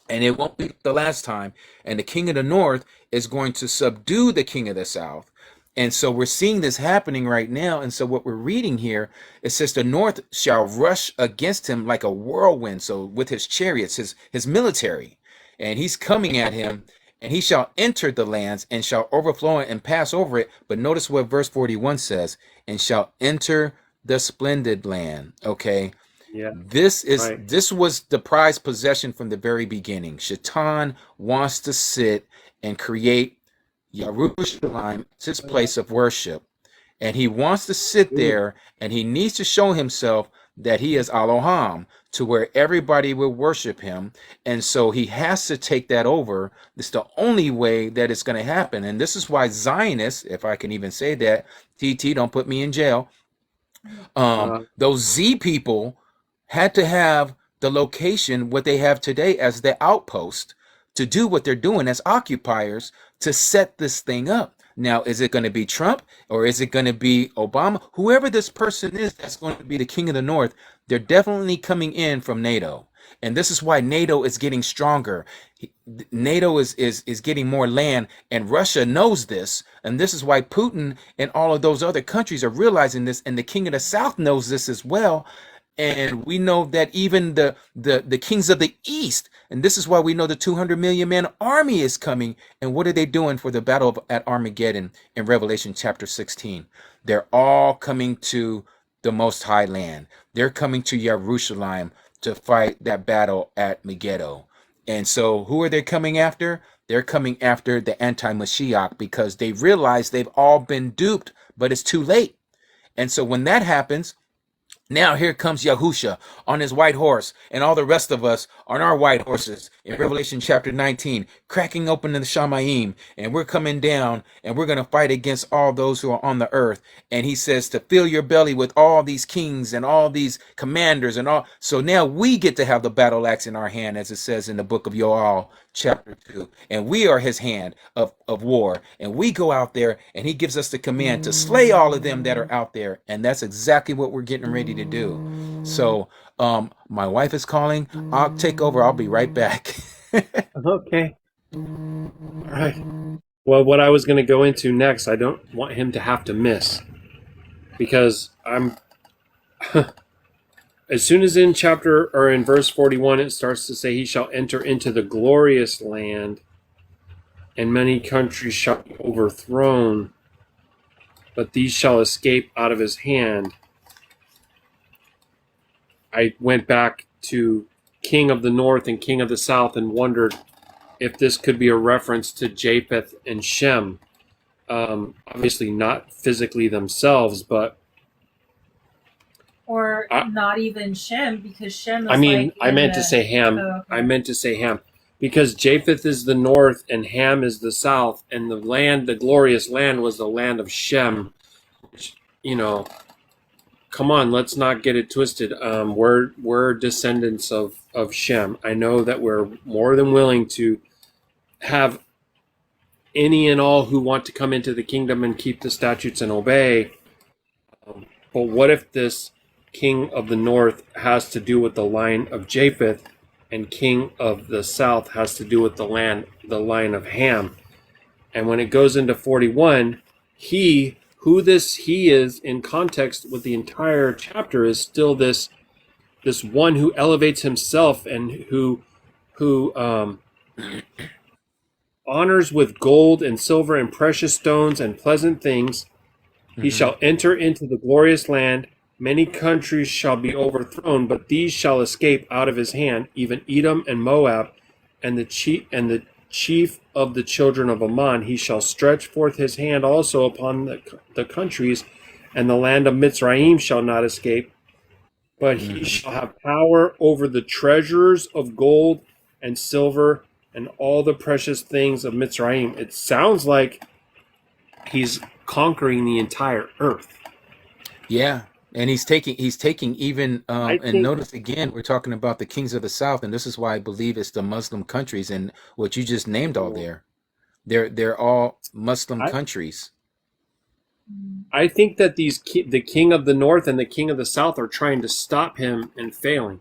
And it won't be the last time. And the king of the north is going to subdue the king of the south. And so we're seeing this happening right now. And so what we're reading here, it says the north shall rush against him like a whirlwind. So with his chariots, his military, and he's coming at him, and he shall enter the lands and shall overflow it and pass over it. But notice what verse 41 says, and shall enter the splendid land. Okay. Yeah. Right. This was the prized possession from the very beginning. Shaitan wants to sit and create Yerushalayim, his place of worship. And he wants to sit there, and he needs to show himself that he is Elohim, to where everybody will worship him. And so he has to take that over. It's the only way that it's going to happen. And this is why Zionists, if I can even say that, TT, don't put me in jail. Those Z people had to have the location, what they have today as the outpost, to do what they're doing as occupiers to set this thing up. Now, is it going to be Trump, or is it going to be Obama? Whoever this person is that's going to be the king of the north, they're definitely coming in from NATO. And this is why NATO is getting stronger. NATO is getting more land, and Russia knows this. And this is why Putin and all of those other countries are realizing this, and the king of the south knows this as well. And we know that even the kings of the east, and this is why we know the 200 million man army is coming. And what are they doing for the battle at Armageddon in Revelation chapter 16? They're all coming to the Most High Land. They're coming to Jerusalem to fight that battle at Megiddo. And so who are they coming after? They're coming after the anti-Mashiach, because they realize they've all been duped, but it's too late. And so when that happens, now here comes Yahusha on his white horse, and all the rest of us on our white horses in Revelation chapter 19, cracking open the Shamayim, and we're coming down, and we're going to fight against all those who are on the earth. And he says to fill your belly with all these kings and all these commanders and all. So now we get to have the battle axe in our hand, as it says in the book of Yoel chapter 2, and we are his hand of war, and we go out there, and he gives us the command to slay all of them that are out there. And that's exactly what we're getting ready to do. So my wife is calling. I'll take over. I'll be right back. Okay. All right. Well, what I was going to go into next, I don't want him to have to miss, because I'm as soon as in chapter, or in verse 41, it starts to say he shall enter into the glorious land, and many countries shall be overthrown, but these shall escape out of his hand. I went back to King of the North and King of the South and wondered if this could be a reference to Japheth and Shem. Obviously not physically themselves, but Or not even Shem, because Shem is I mean, like I meant to say Ham. Oh, okay. I meant to say Ham. Because Japheth is the north and Ham is the south, and the land, the glorious land, was the land of Shem. Which, come on, let's not get it twisted. We're descendants of Shem. I know that we're more than willing to have any and all who want to come into the kingdom and keep the statutes and obey. But what if this king of the north has to do with the line of Japheth, and king of the south has to do with the line of Ham. And when it goes into 41, he is in context with the entire chapter is still this one who elevates himself and who honors with gold and silver and precious stones and pleasant things. He shall enter into the glorious land. Many countries shall be overthrown, but these shall escape out of his hand, even Edom and Moab, and the chief of the children of Ammon. He shall stretch forth his hand also upon the countries, and the land of Mitzrayim shall not escape. But he shall have power over the treasures of gold and silver and all the precious things of Mitzrayim. It sounds like he's conquering the entire earth. Yeah. And he's taking even and notice again, we're talking about the kings of the south, and this is why I believe it's the Muslim countries and what you just named all there. They're all Muslim countries. I think that the king of the north and the king of the south are trying to stop him and failing.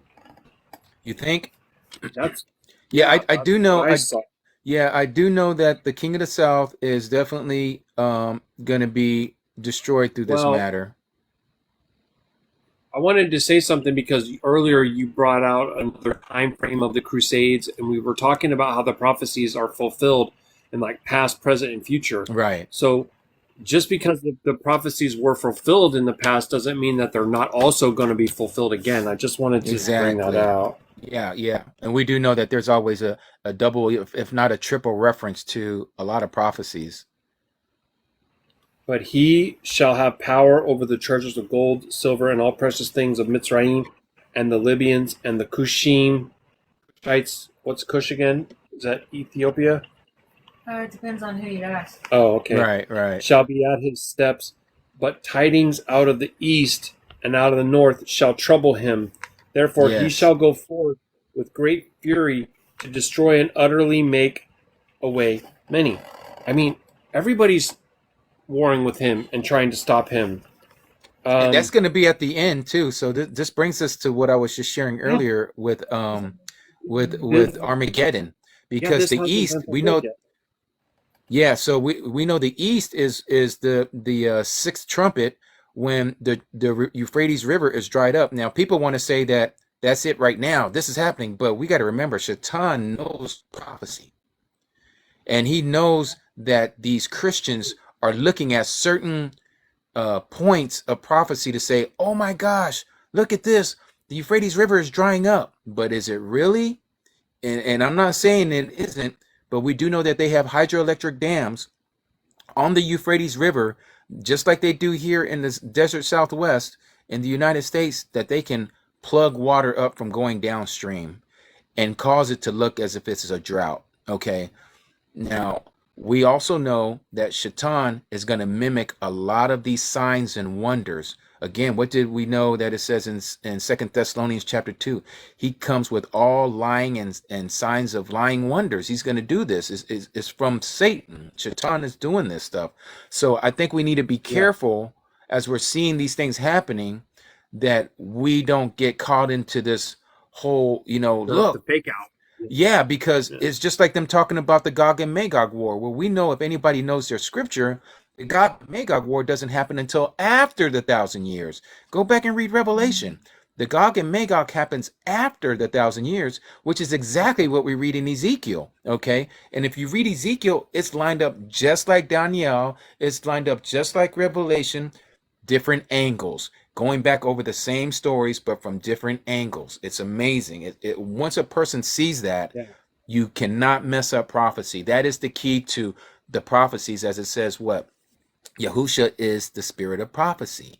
You think? That's I do know. I do know that the king of the south is definitely going to be destroyed through this matter. I wanted to say something because earlier you brought out another time frame of the Crusades, and we were talking about how the prophecies are fulfilled in like past, present, and future. Right. So just because the prophecies were fulfilled in the past doesn't mean that they're not also going to be fulfilled again. I just wanted to bring that out. Yeah. And we do know that there's always a double, if not a triple reference to a lot of prophecies. But he shall have power over the treasures of gold, silver, and all precious things of Mitzrayim, and the Libyans, and the Cushim. What's Cush again? Is that Ethiopia? It depends on who you ask. Oh, okay. Right. Shall be at his steps, but tidings out of the east and out of the north shall trouble him. Therefore he shall go forth with great fury to destroy and utterly make away many. I mean, everybody's warring with him and trying to stop him. And that's going to be at the end too. So this brings us to what I was just sharing earlier with Armageddon, because the east, we know. Yeah, so we know the east is the sixth trumpet when the Euphrates River is dried up. Now people want to say that that's it right now. This is happening, but we got to remember, Shaitan knows prophecy, and he knows that these Christians are looking at certain points of prophecy to say, oh my gosh, look at this. The Euphrates River is drying up. But is it really? And I'm not saying it isn't, but we do know that they have hydroelectric dams on the Euphrates River, just like they do here in the desert Southwest in the United States, that they can plug water up from going downstream and cause it to look as if it's a drought. Okay. Now, we also know that Shaitan is going to mimic a lot of these signs and wonders. Again, what did we know that it says in 2 Thessalonians chapter 2? He comes with all lying and signs of lying wonders. He's going to do this. It's from Satan. Shaitan is doing this stuff. So I think we need to be careful as we're seeing these things happening, that we don't get caught into this whole, look. The fake out. Yeah, because it's just like them talking about the Gog and Magog war, where we know, if anybody knows their scripture, the Gog and Magog war doesn't happen until after the 1,000 years. Go back and read Revelation. The Gog and Magog happens after the 1,000 years, which is exactly what we read in Ezekiel. Okay. And if you read Ezekiel, it's lined up just like Daniel. It's lined up just like Revelation, different angles, going back over the same stories, but from different angles. It's amazing. Once a person sees that, you cannot mess up prophecy. That is the key to the prophecies, as it says, what? Yahusha is the spirit of prophecy.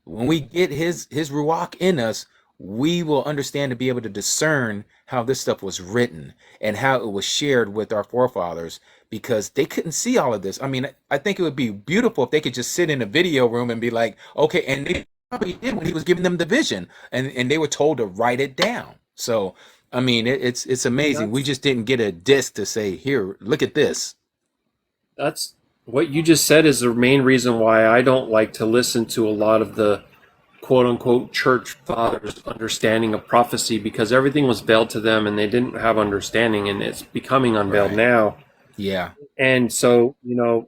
When we get his Ruach in us, we will understand to be able to discern how this stuff was written and how it was shared with our forefathers, because they couldn't see all of this. I mean, I think it would be beautiful if they could just sit in a video room and be like, okay, and they probably did when he was giving them the vision, and they were told to write it down. So, I mean, it's amazing. We just didn't get a disc to say, here, look at this. That's what you just said is the main reason why I don't like to listen to a lot of the quote unquote church fathers' understanding of prophecy, because everything was veiled to them and they didn't have understanding, and it's becoming unveiled Right. now. Yeah. And so,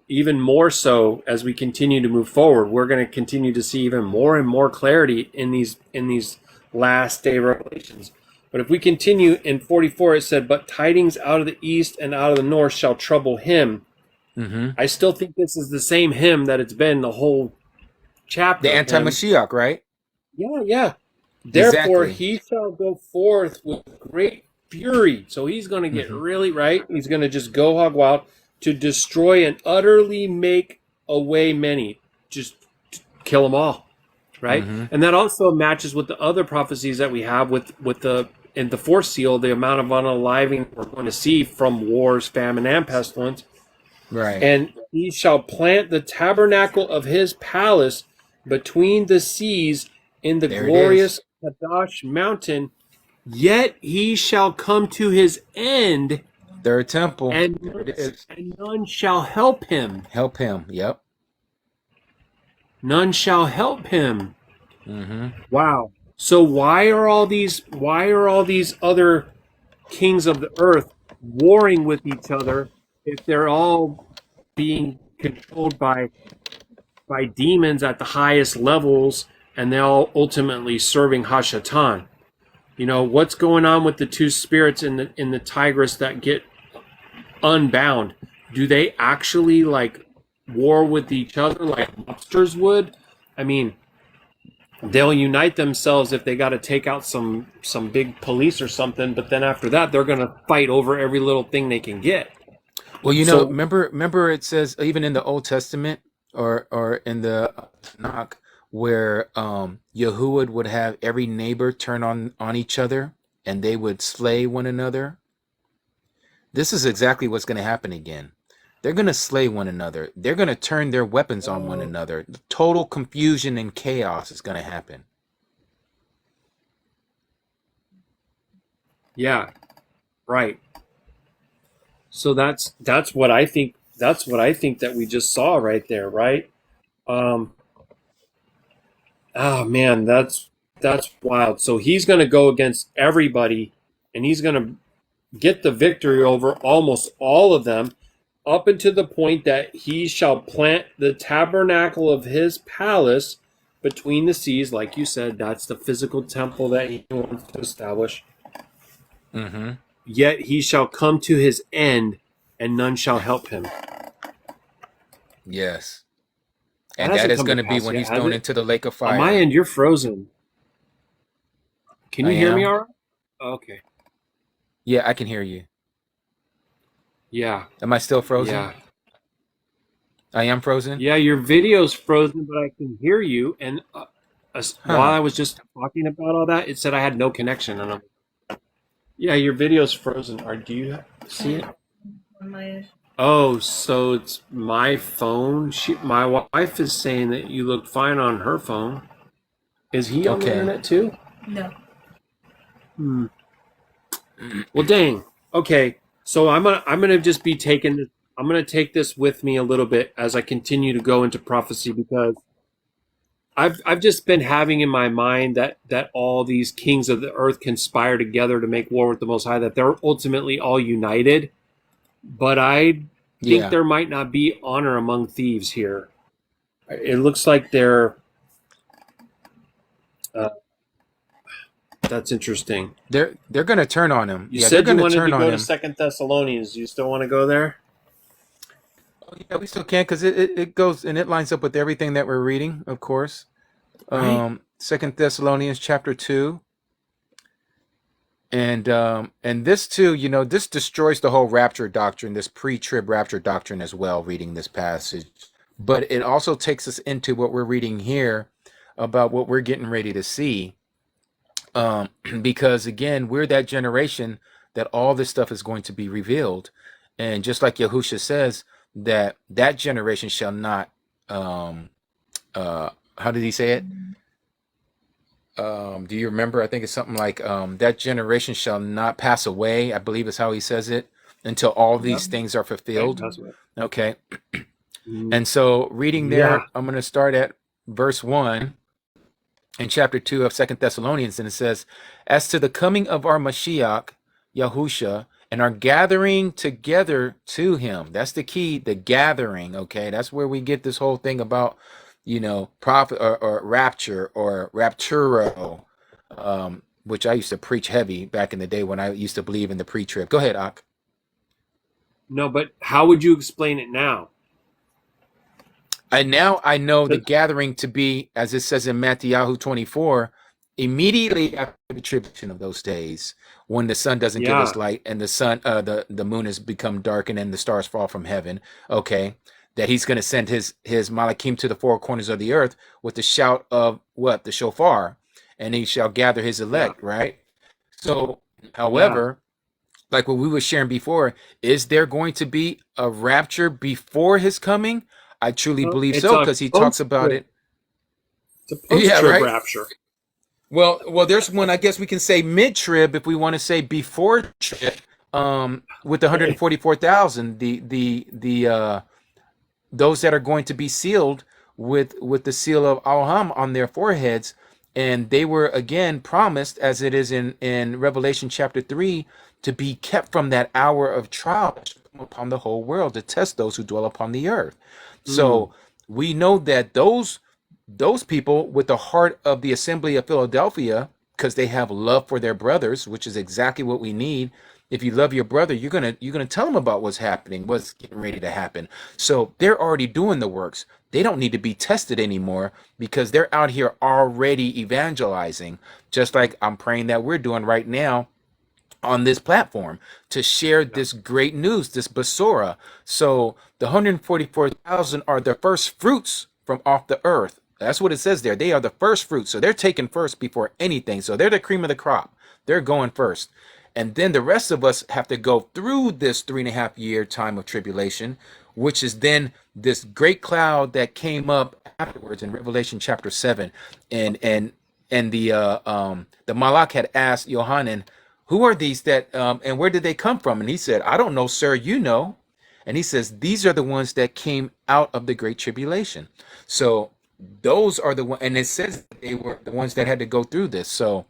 even more so as we continue to move forward, we're going to continue to see even more and more clarity in these last day revelations. But if we continue in 44, it said, "But tidings out of the east and out of the north shall trouble him." Mm-hmm. I still think this is the same him that it's been the whole chapter The of him. anti-Mashiach, right? Yeah. Therefore, Exactly. he shall go forth with great fury. So he's going to get really right. He's going to just go hog wild to destroy and utterly make away many. Just kill them all, right? And that also matches with the other prophecies that we have with the in the fourth seal, the amount of unaliving we're going to see from wars, famine, and pestilence. Right. And he shall plant the tabernacle of his palace between the seas in the There it glorious is. Qadash mountain. Yet he shall come to his end, Third temple. and There it is. none shall help him. Help him. Yep. None shall help him. Mm-hmm. Wow. So why are all these other kings of the earth warring with each other if they're all being controlled by demons at the highest levels, and they're all ultimately serving Hashatan? What's going on with the two spirits in the Tigris that get unbound? Do they actually like war with each other like monsters would? I mean, they'll unite themselves if they got to take out some big police or something, but then after that they're going to fight over every little thing they can get. Well, So- remember it says even in the Old Testament or in the Tanakh where Yahuwah would have every neighbor turn on each other and they would slay one another. This is exactly what's going to happen again. They're going to slay one another. They're going to turn their weapons on one another. Total confusion and chaos is going to happen. Yeah, right. So that's what I think. That's what I think that we just saw right there, right? Oh man, that's wild. So he's going to go against everybody, and he's going to get the victory over almost all of them, up until the point that he shall plant the tabernacle of his palace between the seas. Like you said, that's the physical temple that he wants to establish. Mm-hmm. Yet he shall come to his end, and none shall help him. Yes. That And hasn't that is come going to to be pass when yet, he's has thrown it? into the lake of fire. On my end, you're frozen. Can you I hear me am. all right? Okay. Yeah, I can hear you. Yeah. Am I still frozen? Yeah. I am frozen? Yeah, your video's frozen, but I can hear you. And while I was just talking about all that, it said I had no connection. And yeah, your video's frozen. Do you see it? On my Oh, so it's my phone. My wife is saying that you look fine on her phone. Is he on the Okay. internet too? no. Well, dang. Okay, so I'm gonna just be taking this. I'm gonna take this with me a little bit as I continue to go into prophecy, because I've just been having in my mind that all these kings of the earth conspire together to make war with the Most High. That they're ultimately all united, but I think Yeah. there might not be honor among thieves here. It looks like they're. That's interesting. They're going to turn on him. You Yeah, they're said you going to wanted to turn on go to him. Second Thessalonians. You still want to go there? Oh, yeah, we still can because it goes and it lines up with everything that we're reading, of course. Right. 2 Thessalonians chapter 2. And this too, this destroys the whole rapture doctrine, this pre-trib rapture doctrine as well, reading this passage. But it also takes us into what we're reading here about what we're getting ready to see. Because again, we're that generation that all this stuff is going to be revealed. And just like Yahusha says, that generation shall not, how did he say it? Do you remember? I think it's something like that generation shall not pass away, I believe is how he says it, until all these things are fulfilled. Okay. And so reading there, Yeah. I'm going to start at verse 1. in chapter 2 of Second Thessalonians, and it says, as to the coming of our Mashiach, Yahusha, and our gathering together to him. That's the key, the gathering, okay? That's where we get this whole thing about, prophet or rapture or rapturo, which I used to preach heavy back in the day when I used to believe in the pre-trib. Go ahead, Ak. No, but how would you explain it now? And now I know the gathering to be, as it says in Matthew 24, immediately after the tribulation of those days, when the sun doesn't give us light and the moon has become darkened and the stars fall from heaven. Okay, that he's going to send his malachim to the four corners of the earth with the shout of what? The shofar, and he shall gather his elect. Right. So, however, like what we were sharing before, is there going to be a rapture before his coming? I truly believe so, because he talks about it. It's a post-trib rapture. Well, there's one, I guess we can say mid-trib, if we want to say before trib, with the 144,000, the those that are going to be sealed with the seal of Alham on their foreheads, and they were again promised, as it is in Revelation chapter 3, to be kept from that hour of trial upon the whole world, to test those who dwell upon the earth. So we know that those people with the heart of the assembly of Philadelphia, because they have love for their brothers, which is exactly what we need. If you love your brother, you're gonna tell them about what's happening, what's getting ready to happen. So they're already doing the works. They don't need to be tested anymore, because they're out here already evangelizing, just like I'm praying that we're doing right now on this platform, to share this great news, this basora. So the 144,000 are the first fruits from off the earth. That's what it says there. They are the first fruits. So they're taken first before anything. So they're the cream of the crop. They're going first. And then the rest of us have to go through this 3.5 year time of tribulation, which is then this great cloud that came up afterwards in Revelation chapter 7. And the Malach had asked Yohanan, who are these that, and where did they come from? And he said, I don't know, sir, you know. And he says, these are the ones that came out of the great tribulation. So those are the ones, and it says they were the ones that had to go through this. So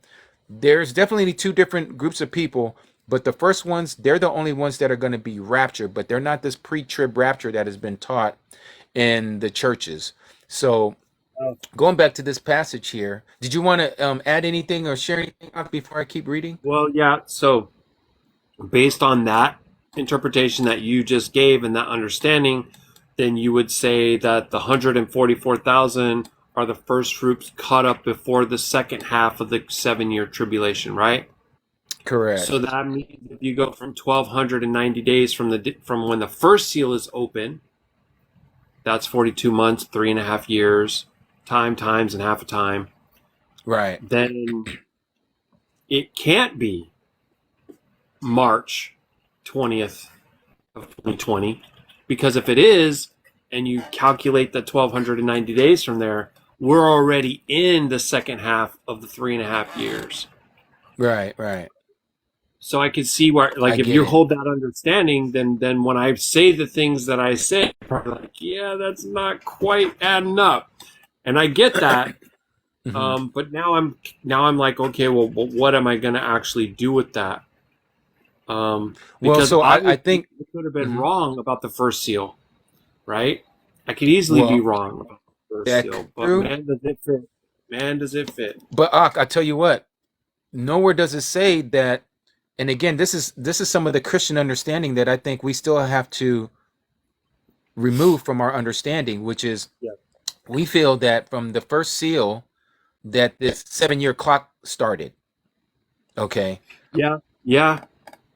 there's definitely two different groups of people, but the first ones, they're the only ones that are going to be raptured, but they're not this pre-trib rapture that has been taught in the churches. So going back to this passage here, did you want to add anything or share anything before I keep reading? Well, yeah. So based on that interpretation that you just gave and that understanding, then you would say that the 144,000 are the first fruits caught up before the second half of the 7-year tribulation, right? Correct. So that means if you go from 1,290 days from when the first seal is open, that's 42 months, 3.5 years, times and half a time. Right. Then it can't be March 20th of 2020, because if it is, and you calculate the 1,290 days from there, we're already in the second half of the 3.5 years. Right. So I could see where, like, if you hold that understanding, then when I say the things that I say, you're probably like, yeah, that's not quite adding up. And I get that. But now I'm like, okay, well, what am I going to actually do with that? Because I think it could have been wrong about the first seal, right? I could easily be wrong about the first seal, but man, does it fit? Man, does it fit? But I tell you what, nowhere does it say that. And again, this is some of the Christian understanding that I think we still have to remove from our understanding, which is we feel that from the first seal that this 7-year clock started. Okay. Yeah.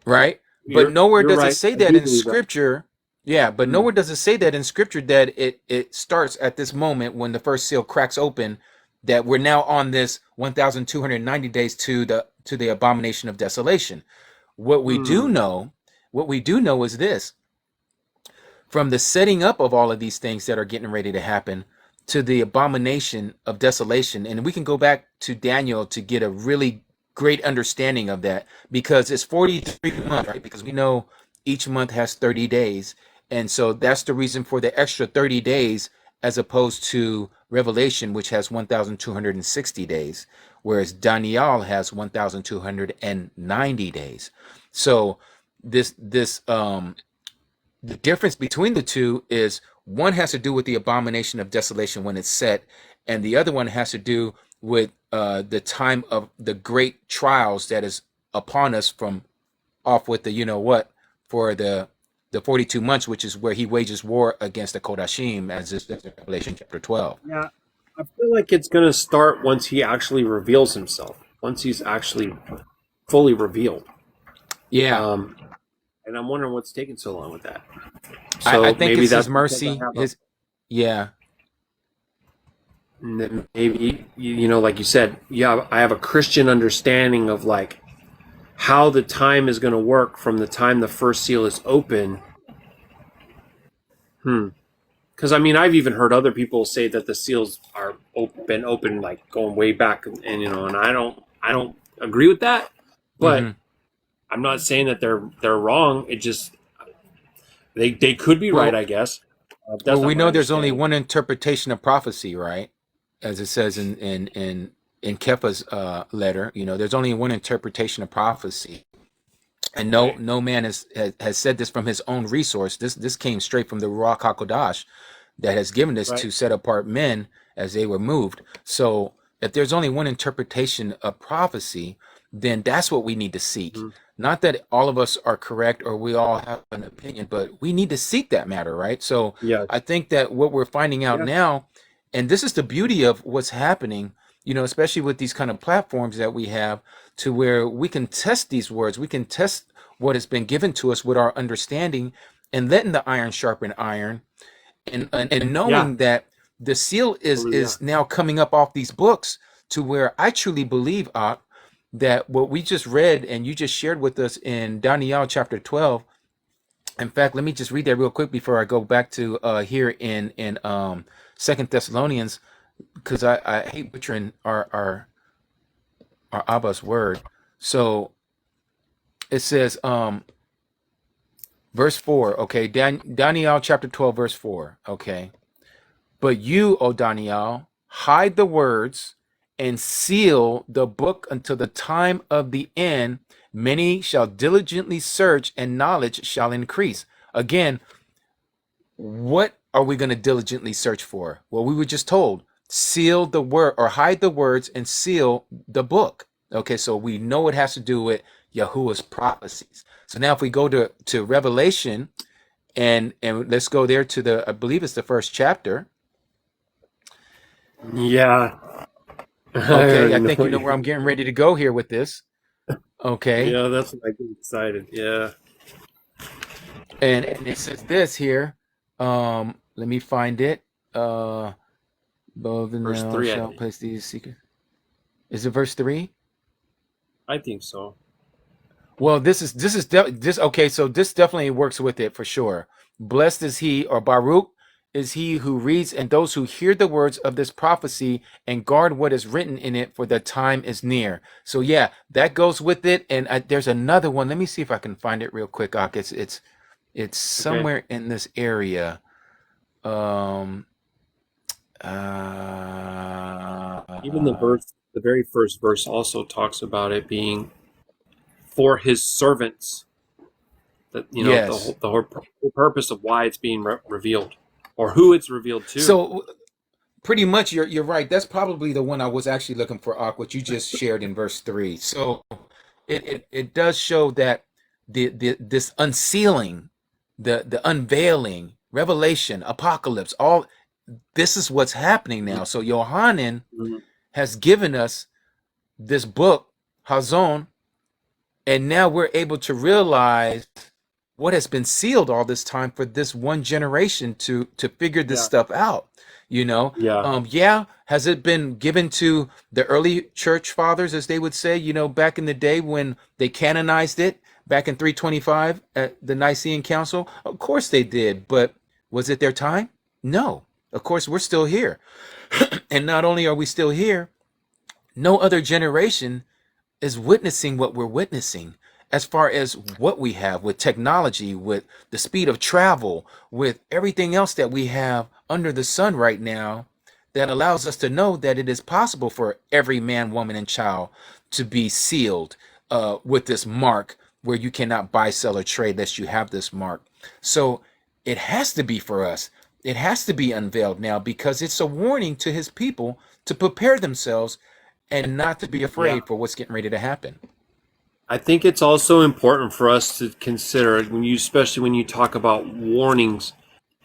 Right. But nowhere does it say that in scripture. Yeah, but nowhere does it say that in scripture that it starts at this moment when the first seal cracks open, that we're now on this 1,290 days to the abomination of desolation. What we do know is this: from the setting up of all of these things that are getting ready to happen to the abomination of desolation, and we can go back to Daniel to get a really great understanding of that, because it's 43 months, right? Because we know each month has 30 days, and so that's the reason for the extra 30 days as opposed to Revelation, which has 1,260 days, whereas Daniel has 1,290 days. So the difference between the two is one has to do with the abomination of desolation when it's set, and the other one has to do with the time of the great trials that is upon us from off with the for the 42 months, which is where he wages war against the Qadashayam, as is Revelation chapter 12. Yeah, I feel like it's going to start once he actually reveals himself, once he's actually fully revealed. Yeah. And I'm wondering what's taking so long with that. So I think maybe it's his mercy. Maybe, like you said, I have a Christian understanding of like how the time is going to work from the time the first seal is open. Because I've even heard other people say that the seals are been open like going way back, and and I don't agree with that, but I'm not saying that they're wrong. It just they could be right, I guess. Well, we know there's only one interpretation of prophecy, right? As it says in Kepha's letter, there's only one interpretation of prophecy, and no man has said this from his own resource. This came straight from the Ruach Hakodesh that has given this to set apart men as they were moved. So if there's only one interpretation of prophecy, then that's what we need to seek. Not that all of us are correct or we all have an opinion, but we need to seek that matter, right? So I think that what we're finding out now, and this is the beauty of what's happening, especially with these kind of platforms that we have, to where we can test these words, we can test what has been given to us with our understanding, and letting the iron sharpen iron, and knowing that the seal is now coming up off these books, to where I truly believe, that what we just read and you just shared with us in Daniel chapter 12. In fact, let me just read that real quick before I go back to here in 2 Thessalonians, because I hate butchering our Abba's word. So it says verse 4, okay, Daniel chapter 12 verse 4, okay. But you, O Daniel, hide the words and seal the book until the time of the end. Many shall diligently search, and knowledge shall increase. Again, what are we going to diligently search for? Well, we were just told, seal the word, or hide the words and seal the book. Okay, so we know it has to do with Yahuwah's prophecies. So now if we go to Revelation, and let's go there to I believe it's the first chapter. Yeah. Okay, I think you know where I'm getting ready to go here with this. Okay. Yeah, that's what I get excited. Yeah. And it says this here. Let me find it. Verse 3. Shall place these secrets. Is it verse 3? I think so. Well, this okay, so this definitely works with it for sure. Blessed is he, or Baruk is he who reads, and those who hear the words of this prophecy and guard what is written in it, for the time is near. So yeah, that goes with it. And there's another one. Let me see if I can find it real quick. It's somewhere in this area. Even the very first verse also talks about it being for his servants. That the whole purpose of why it's being revealed, or who it's revealed to. So pretty much you're right. That's probably the one I was actually looking for, what you just shared in verse 3. So it does show that this unsealing, the unveiling, revelation, apocalypse, all this is what's happening now. So Yohanan has given us this book, Hazon, and now we're able to realize what has been sealed all this time for this one generation to figure this stuff out, has it been given to the early church fathers, as they would say, back in the day when they canonized it back in 325 at the Nicene Council? Of course they did, but was it their time? No. Of course, we're still here. And not only are we still here, no other generation is witnessing what we're witnessing. as far as what we have with technology, with the speed of travel, with everything else that we have under the sun right now, that allows us to know that it is possible for every man, woman, and child to be sealed with this mark where you cannot buy, sell, or trade unless you have this mark. So it has to be for us. It has to be unveiled now because it's a warning to his people to prepare themselves and not to be Yeah. afraid for what's getting ready to happen. I think it's also important for us to consider especially when you talk about warnings,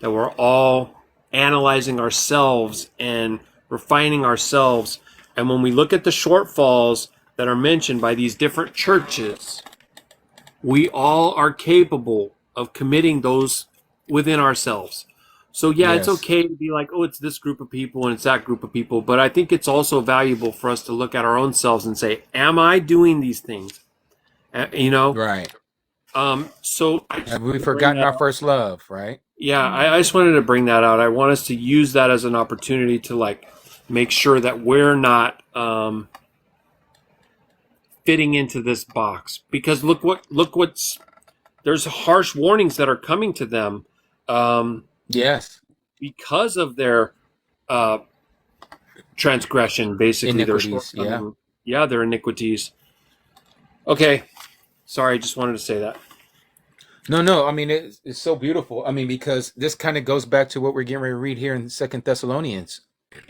that we're all analyzing ourselves and refining ourselves. And when we look at the shortfalls that are mentioned by these different churches, we all are capable of committing those within ourselves. So yeah, it's Yes. okay to be like, oh, it's this group of people and it's that group of people. But I think it's also valuable for us to look at our own selves and say, am I doing these things? You know, Right. so I just Have wanted we to bring forgotten that our up. first love, right? Yeah, I just wanted to bring that out. I want us to use that as an opportunity to like make sure that we're not fitting into this box. Because look what's there's harsh warnings that are coming to them Yes. because of their uh, transgression, basically their Iniquities. Yeah. shortcoming. Yeah, their iniquities. Okay, sorry, I just wanted to say that. No, no. I mean, it's so beautiful. I mean, because this kind of goes back to what we're getting ready to read here in Second Thessalonians.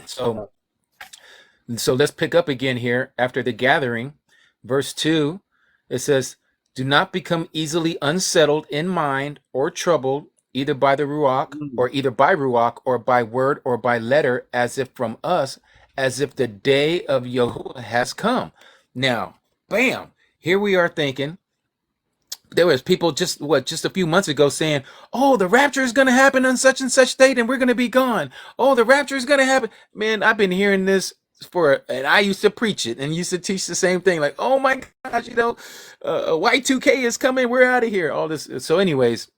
So, so let's pick up again here after the gathering, verse 2. It says, "Do not become easily unsettled in mind or troubled, either by the Ruach, Mm. or either by Ruach, or by word, or by letter, as if from us, as if the day of Yahuwah has come." Now, bam, here we are thinking. There was people just a few months ago saying, "Oh, the rapture is going to happen on such and such date, and we're going to be gone." Oh, the rapture is going to happen. Man, I've been hearing this and I used to preach it and used to teach the same thing. Like, oh my gosh, Y2K is coming. We're out of here. All this. So, anyways,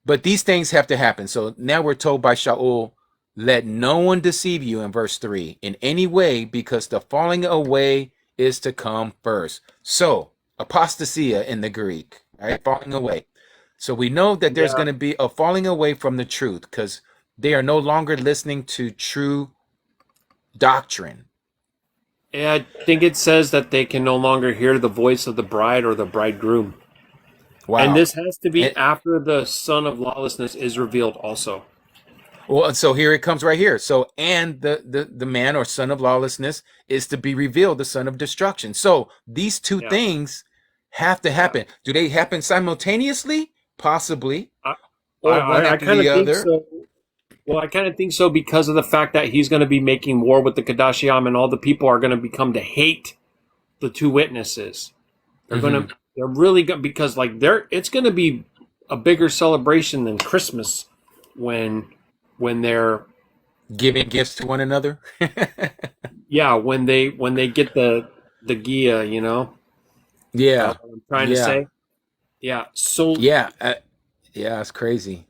but these things have to happen. So now we're told by Shaul, "Let no one deceive you," in verse 3, "in any way, because the falling away is to come first." So, apostasia in the Greek, right? Falling away. So we know that there's Yeah, going to be a falling away from the truth because they are no longer listening to true doctrine. yeah, I think it says that they can no longer hear the voice of the bride or the bridegroom. And Wow. this has to be And, after the son of lawlessness is revealed also. well, so here it comes right here. So, and the man or son of lawlessness is to be revealed, the son of destruction. So these two Yeah, things have to yeah. happen. Do they happen simultaneously? Possibly, I or one I after kind the of think other. so. Well, I kind of think so because of the fact that he's going to be making war with the Qadashayam, and all the people are going to become to hate the two witnesses. They're going Hmm. to they're really good because like it's going to be a bigger celebration than Christmas when they're Giving gifts to one another. yeah when they get the Gia, you know. Yeah, What I'm trying to yeah, say. Yeah. So yeah, yeah. It's crazy.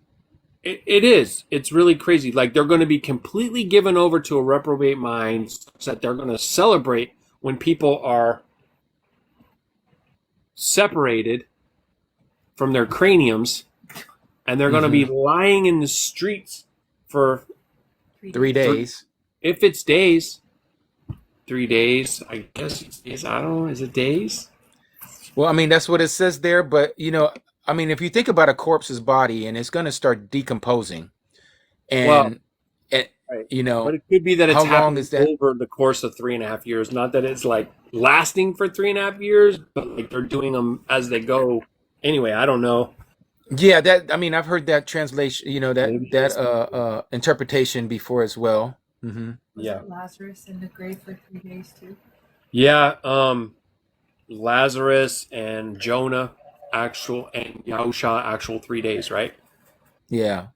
it is. It's really crazy. Like they're going to be completely given over to a reprobate mind, such that they're going to celebrate when people are separated from their craniums, and they're going to be Hmm. lying in the streets for 3 3 days. days. if it's days, 3 days. I guess it's days. I don't know. Is it days? Well, I mean, that's what it says there, but I mean, if you think about a corpse's body and it's going to start decomposing, Well, and it, right. you But know, it could be that it's how long happening is that? over the course of 3.5 years. Not that it's like lasting for 3.5 years, but like they're doing them as they go. Anyway, I don't know. Yeah, that I mean, I've heard that translation, Maybe that it's interpretation before as well. Hmm. Was yeah, it Lazarus in the grave for 3 days too? yeah. Lazarus and Jonah, actual, and Yahusha, actual 3 days, right? Yeah.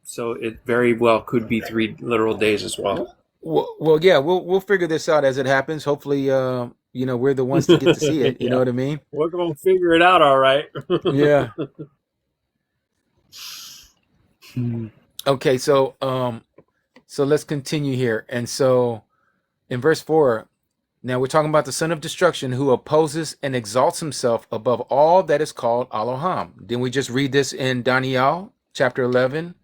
So it very well could be 3 literal days as well. Well, yeah, we'll figure this out as it happens. Hopefully, we're the ones to get to see it. You know Yeah, what I mean? we're gonna figure it out, all right. Yeah. Okay, so let's continue here. And so in verse 4, Now we're talking about the son of destruction who opposes and exalts himself above all that is called Elohim. Didn't we just read this in Daniel chapter 11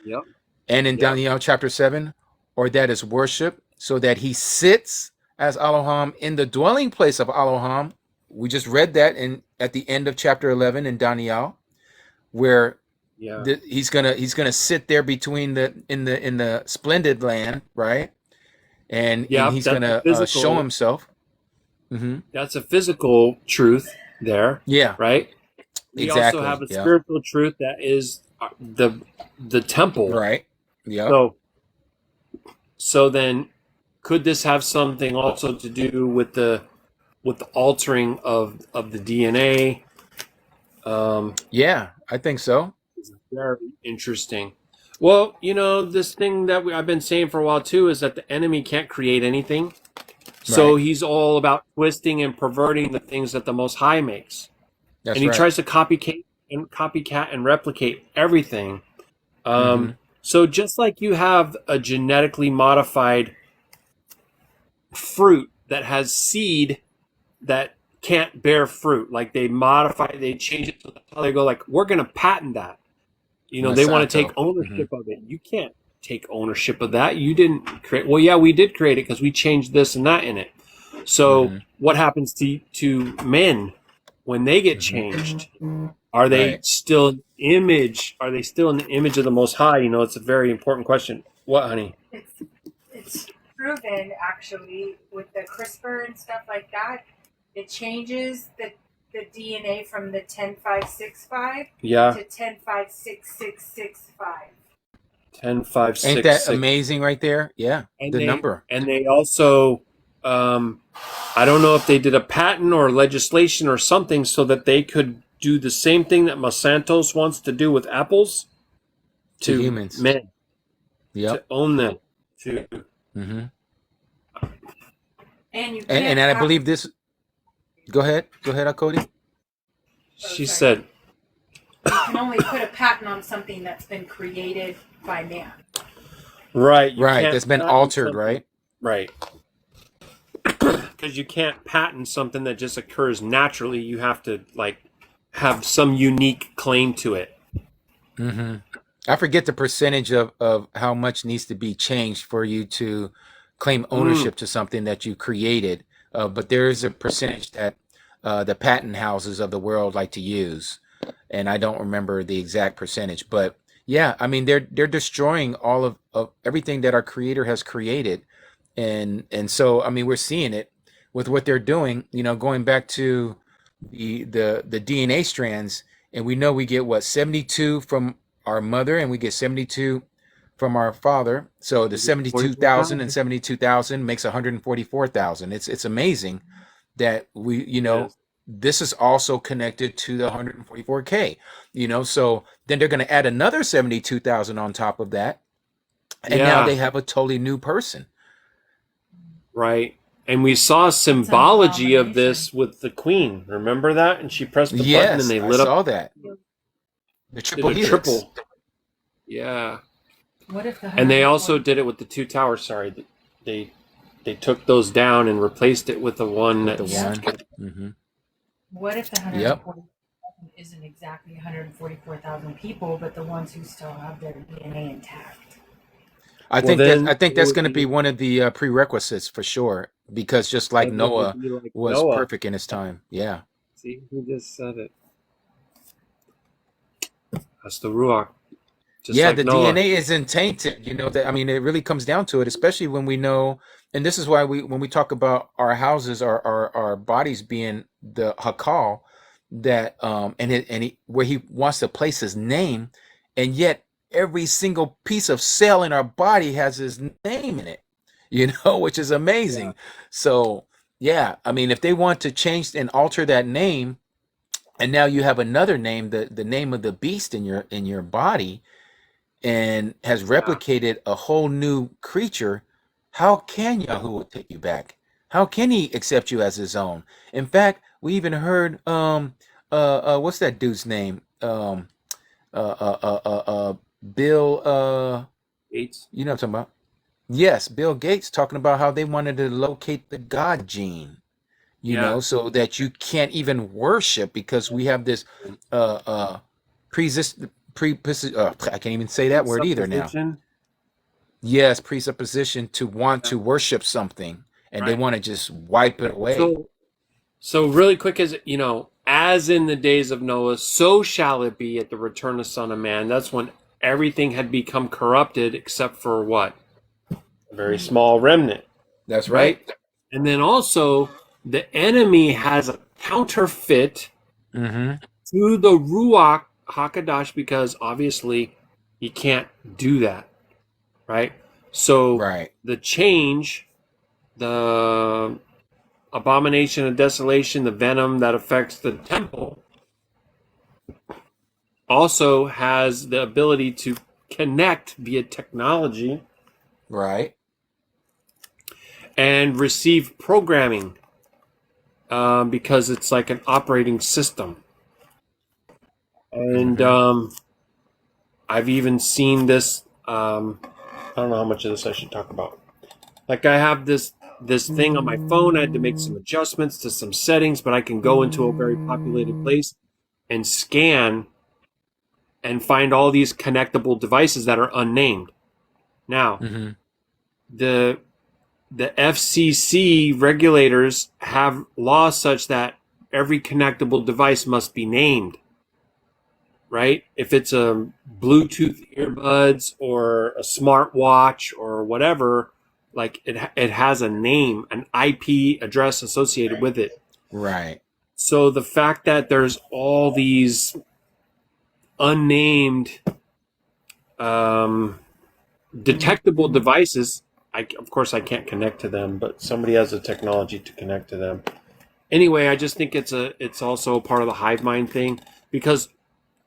Yep. and in Yep. Daniel chapter 7? Or that is worship, so that he sits as Elohim in the dwelling place of Elohim. We just read that at the end of chapter 11 in Daniel, where Yeah. he's gonna sit there between in the splendid land, right? And he's gonna show himself. Mm-hmm. That's a physical truth there. Yeah. Right. We Exactly. also have a spiritual truth that is the temple. Right. Yeah. So then, could this have something also to do with the altering of the DNA? Yeah, I think so. It's very interesting. Well, this thing that I've been saying for a while too is that the enemy can't create anything. So he's all about twisting and perverting the things that the Most High makes. That's and he right. tries to copycat and replicate everything. So just like you have a genetically modified fruit that has seed that can't bear fruit, like they change it to the color, they go like, we're going to patent that. They want to take ownership of it. You can't take ownership of that. You didn't create. Well, yeah, we did create it because we changed this and that in it. So what happens to men when they get changed? Are they still an image? Are they still in the image of the Most High? It's a very important question. What, honey? It's proven actually with the CRISPR and stuff like that. It changes the DNA from the 10,565 to 10,56665. 10,566. Ain't that amazing right there? Yeah, and the number. And they also, I don't know if they did a patent or legislation or something so that they could do the same thing that Monsanto's wants to do with apples to humans, men. Yep. To own them. And I believe this. Go ahead, Cody. She said, you can only put a patent on something that's been created by man. Right. That's been altered, right? Right. Because you can't patent something that just occurs naturally. You have to have some unique claim to it. I forget the percentage of how much needs to be changed for you to claim ownership to something that you created. But there is a percentage that the patent houses of the world like to use. And I don't remember the exact percentage. But yeah, I mean, they're destroying all of everything that our Creator has created. And so, I mean, we're seeing it with what they're doing, going back to the DNA strands. And we know we get 72 from our mother and we get 72 from our father. So the 72,000 and 72,000 makes 144,000. It's amazing that we, this is also connected to the 144K, so then they're going to add another 72,000 on top of that. And now they have a totally new person. Right. And we saw symbology of this with the queen. Remember that? And she pressed the button and they lit up. I saw that. The triple. Yeah. What if and they also did it with the two towers. Sorry, they took those down and replaced it with the one. What if the 140,000 isn't exactly 144,000 people, but the ones who still have their DNA intact? I think that's going to be one of the prerequisites for sure, because just like Noah was perfect in his time. Yeah. See, who just said it? That's the Ruach. Like the Noah. DNA isn't tainted. I mean, it really comes down to it, especially when we know, and this is why when we talk about our houses, our bodies being the Hakal, that where he wants to place his name, and yet every single piece of cell in our body has his name in it, which is amazing. Yeah. So yeah, I mean, if they want to change and alter that name, and now you have another name, the name of the beast in your body, and has replicated a whole new creature, how can Yahuwah take you back? How can he accept you as his own? In fact, we even heard what's that dude's name? Bill Gates. You know what I'm talking about? Yes, Bill Gates talking about how they wanted to locate the God gene, Yeah. so that you can't even worship because we have this presist I can't even say that word either now. Presupposition. Yes, presupposition to want Yeah. to worship something, and they Right. want to just wipe it away. So really quick, as in the days of Noah, so shall it be at the return of Son of Man. That's when everything had become corrupted except for what? A very small remnant, That's right? right. And then also the enemy has a counterfeit Mm-hmm. to the Ruach Hakodesh because obviously he can't do that, right? So Right. the change, the abomination of desolation, the venom that affects the temple, also has the ability to connect via technology Right. and receive programming because it's like an operating system. And Mm-hmm. I've even seen this. I don't know how much of this I should talk about. Like I have this thing on my phone. I had to make some adjustments to some settings, but I can go into a very populated place and scan and find all these connectable devices that are unnamed. Now, Mm-hmm. the FCC regulators have laws such that every connectable device must be named, right? If it's a Bluetooth earbuds or a smartwatch or whatever, like it has a name, an IP address associated with it. Right. So the fact that there's all these unnamed detectable devices, of course I can't connect to them, but somebody has the technology to connect to them. Anyway, I just think it's also a part of the hive mind thing because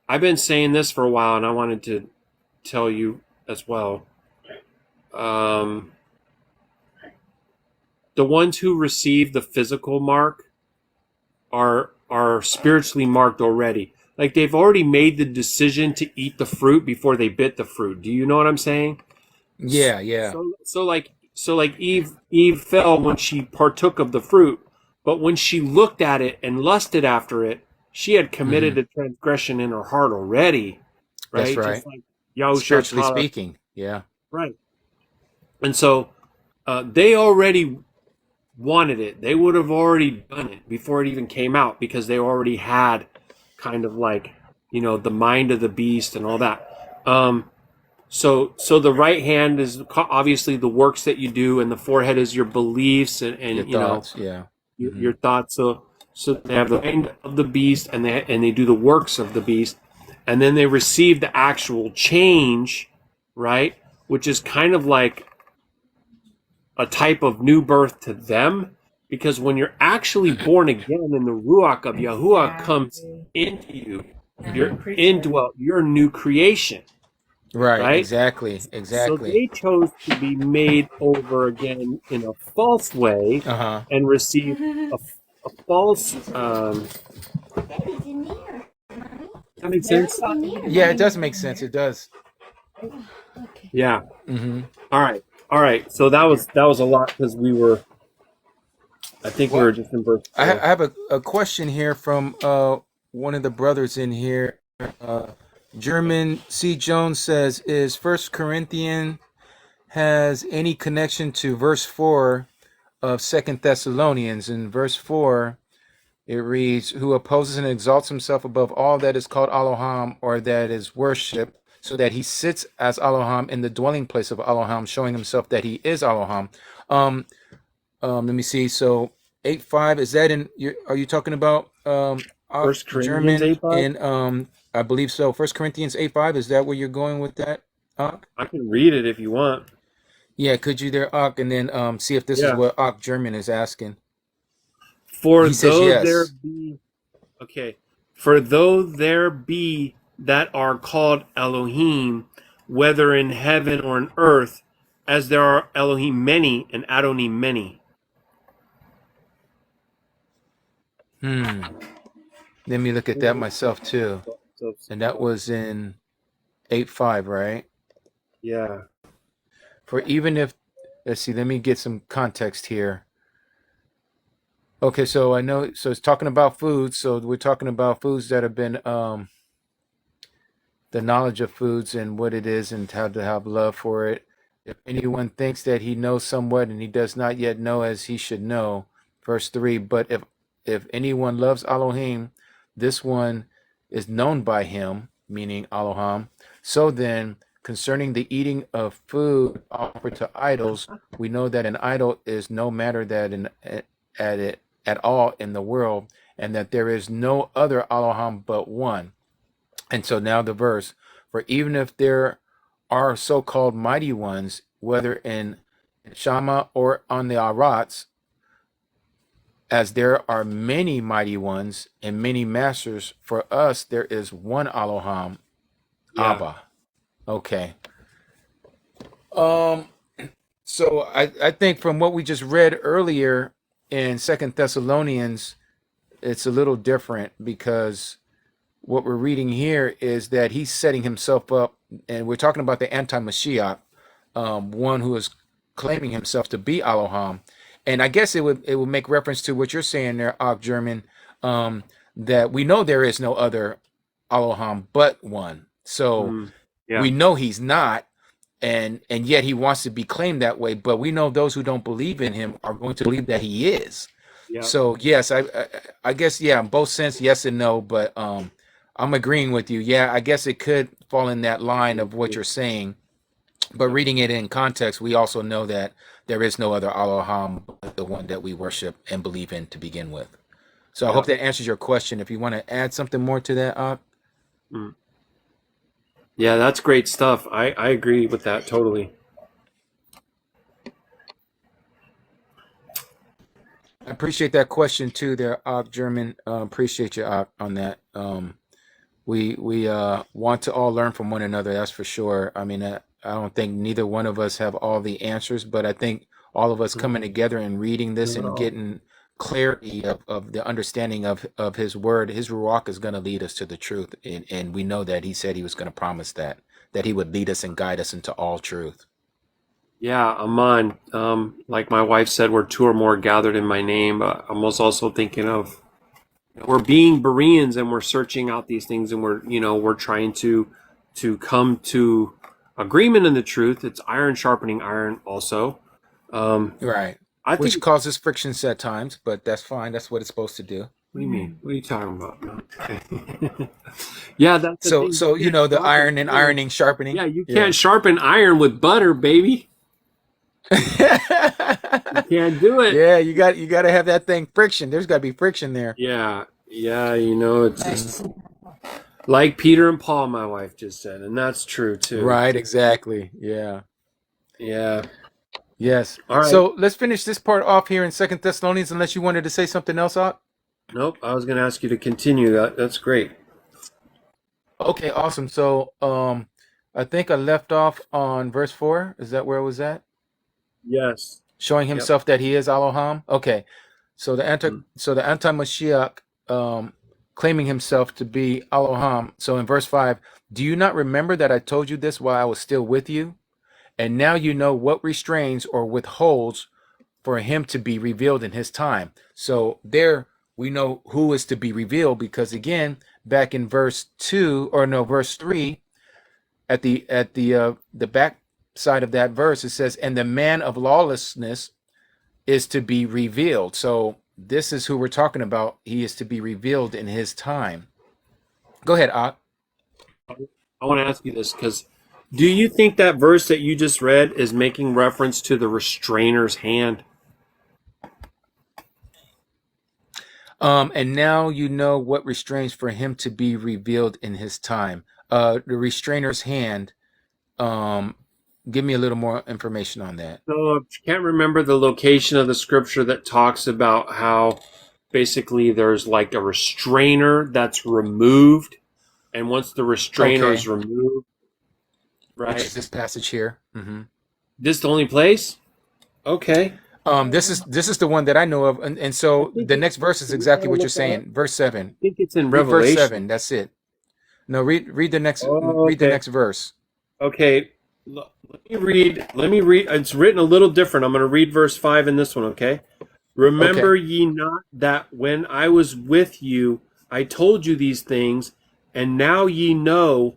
I've been saying this for a while and I wanted to tell you as well. The ones who receive the physical mark are spiritually marked already. Like they've already made the decision to eat the fruit before they bit the fruit. Do you know what I'm saying? Yeah. Yeah. So like Eve fell when she partook of the fruit, but when she looked at it and lusted after it, she had Mm-hmm. committed a transgression in her heart already, That's right? Just right. like Yahusha Spiritually taught us, speaking. Yeah. right? And so they already wanted it. They would have already done it before it even came out because they already had kind of like the mind of the beast and all that. So the right hand is obviously the works that you do, and the forehead is your beliefs Your and thoughts. Yeah. Mm-hmm. your thoughts. So they have the mind of the beast, and they do the works of the beast, and then they receive the actual change, right? Which is kind of like a type of new birth to them, because when you're actually born again and the Ruach of Yahuah comes into you, you're indwelt, you're a new creation, Right. right? Exactly. So Exactly. they chose to be made over again in a false way Uh-huh. and receive a false. That makes sense. Yeah, it does make sense. It does. Yeah. Mm-hmm. All right. All right. So that was a lot because I think we Well, were just in verse I 4. have a question here from one of the brothers in here. Uh, German C. Jones says, "Is First Corinthians has any connection to verse 4 of Second Thessalonians?" In verse 4, it reads, "Who opposes and exalts himself above all that is called Elohim or that is worshipped, so that he sits as Elohim in the dwelling place of Elohim, showing himself that he is Elohim." Um, let me see. So 8:5, is that in? Are you talking about First Corinthians German 8:5. in I believe so. First Corinthians 8:5. Is that where you're going with that? I can read it if you want. Yeah. Could you there, and then see if this is Yeah. what German is asking. For He says though there yes. be Okay. For though there be that are called Elohim, whether in heaven or in earth, as there are Elohim many and Adonim many. Hmm. Let me look at that myself too. So, And that was in 8:5, right? yeah. For even if let's see, let me get some context here. Okay, so I know, so it's talking about foods. So we're talking about foods that have been, the knowledge of foods and what it is and how to have love for it. If anyone thinks that he knows somewhat and he does not yet know as he should know, verse 3, but if anyone loves Elohim, this one is known by him, meaning Elohim. So then, concerning the eating of food offered to idols, we know that an idol is no matter at all in the world, and that there is no other Elohim but one. And so now the verse, for even if there are so-called mighty ones, whether in Shama or on the Arats, as there are many mighty ones and many masters, for us there is one Elohim, Abba. Okay. So I think from what we just read earlier in Second Thessalonians, it's a little different, because what we're reading here is that he's setting himself up, and we're talking about the anti-Mashiach, one who is claiming himself to be Elohim. And I guess it would make reference to what you're saying there, Og German, that we know there is no other Elohim but one. So we know he's not, and yet he wants to be claimed that way. But we know those who don't believe in him are going to believe that he is. Yeah. So yes, I guess, yeah, in both sense, yes and no. But I'm agreeing with you. Yeah, I guess it could fall in that line of what you're saying. But reading it in context, we also know that there is no other Elohim but the one that we worship and believe in to begin with. So I hope that answers your question. If you want to add something more to that, Yeah, that's great stuff. I agree with that totally. I appreciate that question too there, Og German. Appreciate you, Og, on that. We want to all learn from one another, that's for sure. I mean, I don't think neither one of us have all the answers, but I think all of us coming together and reading this and getting clarity of the understanding of his word, his Ruach is going to lead us to the truth. And we know that he said he was going to promise that he would lead us and guide us into all truth. Yeah, Aman. Like my wife said, we're two or more gathered in my name. I was also thinking of, we're being Bereans and we're searching out these things, and we're trying to come to agreement in the truth. It's iron sharpening iron also. Right. Which causes frictions at times, but that's fine. That's what it's supposed to do. What do you mean? What are you talking about? Yeah, that's so the iron and ironing, sharpening. Yeah, you can't sharpen iron with butter, baby. You can't do it. Yeah, you got to have that thing friction. There's got to be friction there. Yeah, it's just like Peter and Paul, my wife just said, and that's true too. Right, exactly. Yeah. Yes. All right. So let's finish this part off here in 2 Thessalonians, unless you wanted to say something else, Ott? Nope, I was going to ask you to continue. That's great. Okay, awesome. So I think I left off on verse 4. Is that where I was at? Yes. Showing himself that he is Elohim. Okay. So the anti-Mashiach claiming himself to be Elohim. So in verse 5, do you not remember that I told you this while I was still with you? And now you know what restrains or withholds for him to be revealed in his time. So there we know who is to be revealed, because again, back in verse 3, at the back side of that verse, it says, and the man of lawlessness is to be revealed. So this is who we're talking about. He is to be revealed in his time. Go ahead, Ak. I want to ask you this, because do you think that verse that you just read is making reference to the restrainer's hand? And now you know what restrains for him to be revealed in his time. The restrainer's hand, give me a little more information on that. So I can't remember the location of the scripture that talks about how basically there's like a restrainer that's removed, and once the restrainer is removed, right? Which is this passage here. Mm-hmm. This the only place? Okay. This is the one that I know of, and so the next verse is exactly what you're saying. Verse 7. I think it's in Revelation. Verse 7. That's it. No, read the next. Read the next verse. Okay. Let me read. It's written a little different. I'm going to read verse 5 in this one, okay? Okay. Remember ye not that when I was with you, I told you these things, and now ye know,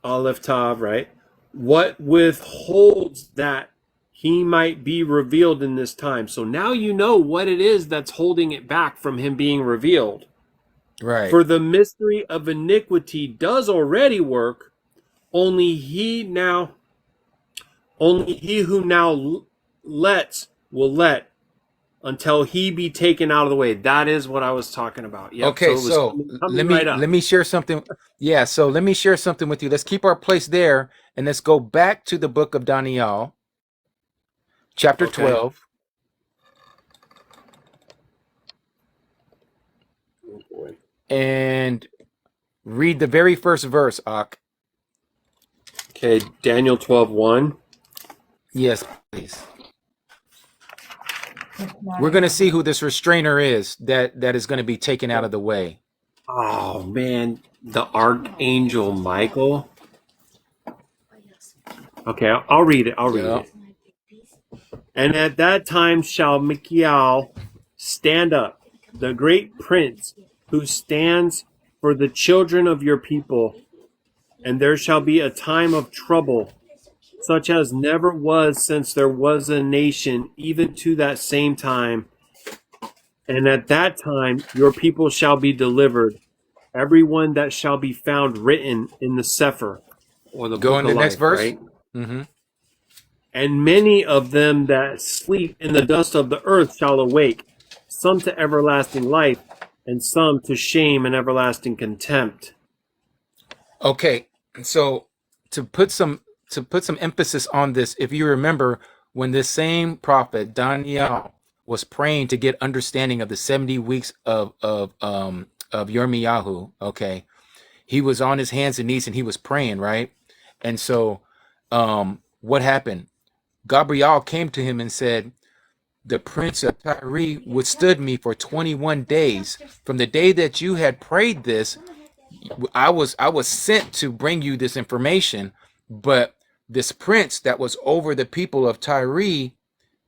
Aleph Tav, right? What withholds that he might be revealed in this time. So now you know what it is that's holding it back from him being revealed. Right. For the mystery of iniquity does already work, only he who now lets will let until he be taken out of the way. That is what I was talking about. Yep. Okay, So it was so coming right up. let me share something. Yeah, so let me share something with you. Let's keep our place there and let's go back to the book of Daniel, chapter Okay. 12. Oh boy. And read the very first verse, Ak. Okay. Daniel 12:1. Yes, please. We're going to see who this restrainer is that is going to be taken out of the way. Oh man, the archangel Michael. Okay, I'll read it. I'll read Yeah. it. And at that time shall Michael stand up, the great prince who stands for the children of your people, and there shall be a time of trouble, such as never was since there was a nation, even to that same time. And at that time your people shall be delivered, every one that shall be found written in the Sefer, or the Go book in of the next life, verse. right? Mm-hmm. And many of them that sleep in the dust of the earth shall awake, some to everlasting life, and some to shame and everlasting contempt. Okay, so to put some emphasis on this, if you remember when this same prophet Daniel was praying to get understanding of the 70 weeks of Yirmiyahu, okay, he was on his hands and knees and he was praying, right? And so what happened? Gabriel came to him and said, the prince of Tyre withstood me for 21 days. From the day that you had prayed this, I was sent to bring you this information, but this prince that was over the people of Tyre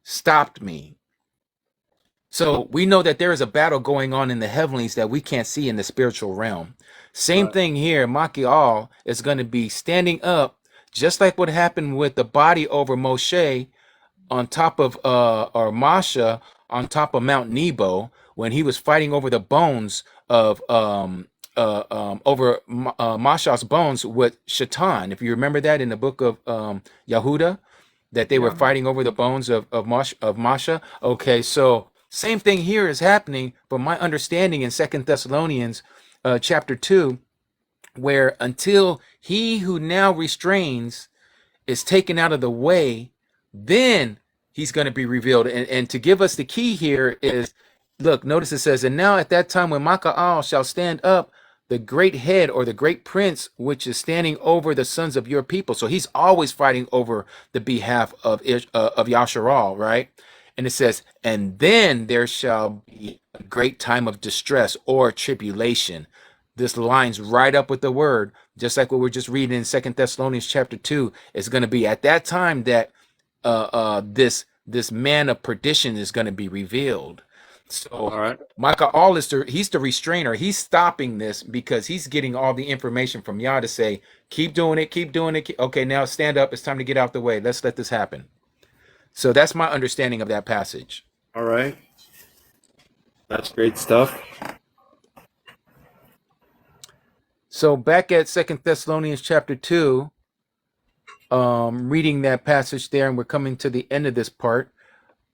stopped me. So we know that there is a battle going on in the heavenlies that we can't see in the spiritual realm. Same Right. thing here. Machial is going to be standing up, just like what happened with the body over Moshe on top of or Masha on top of Mount Nebo when he was fighting over the bones of over Masha's bones with Shaitan. If you remember that in the book of Yahuda, that they were Yeah. fighting over the bones of Masha. Okay, so same thing here is happening, but my understanding in Second Thessalonians chapter 2, where until he who now restrains is taken out of the way, then he's going to be revealed. And to give us the key here is, look, notice it says, and now at that time when Maka'al shall stand up, the great head or the great prince, which is standing over the sons of your people. So he's always fighting over the behalf of Yashar'Al, right? And it says, and then there shall be a great time of distress or tribulation. This lines right up with the word, just like what we're just reading in Second Thessalonians chapter 2. It's going to be at that time that this man of perdition is going to be revealed. So All right. Micah All is he's the restrainer. He's stopping this because he's getting all the information from Yah to say, keep doing it, keep doing it. Okay, now stand up. It's time to get out the way. Let's let this happen. So that's my understanding of that passage. All right. That's great stuff. So back at Second Thessalonians chapter 2, reading that passage there, and we're coming to the end of this part.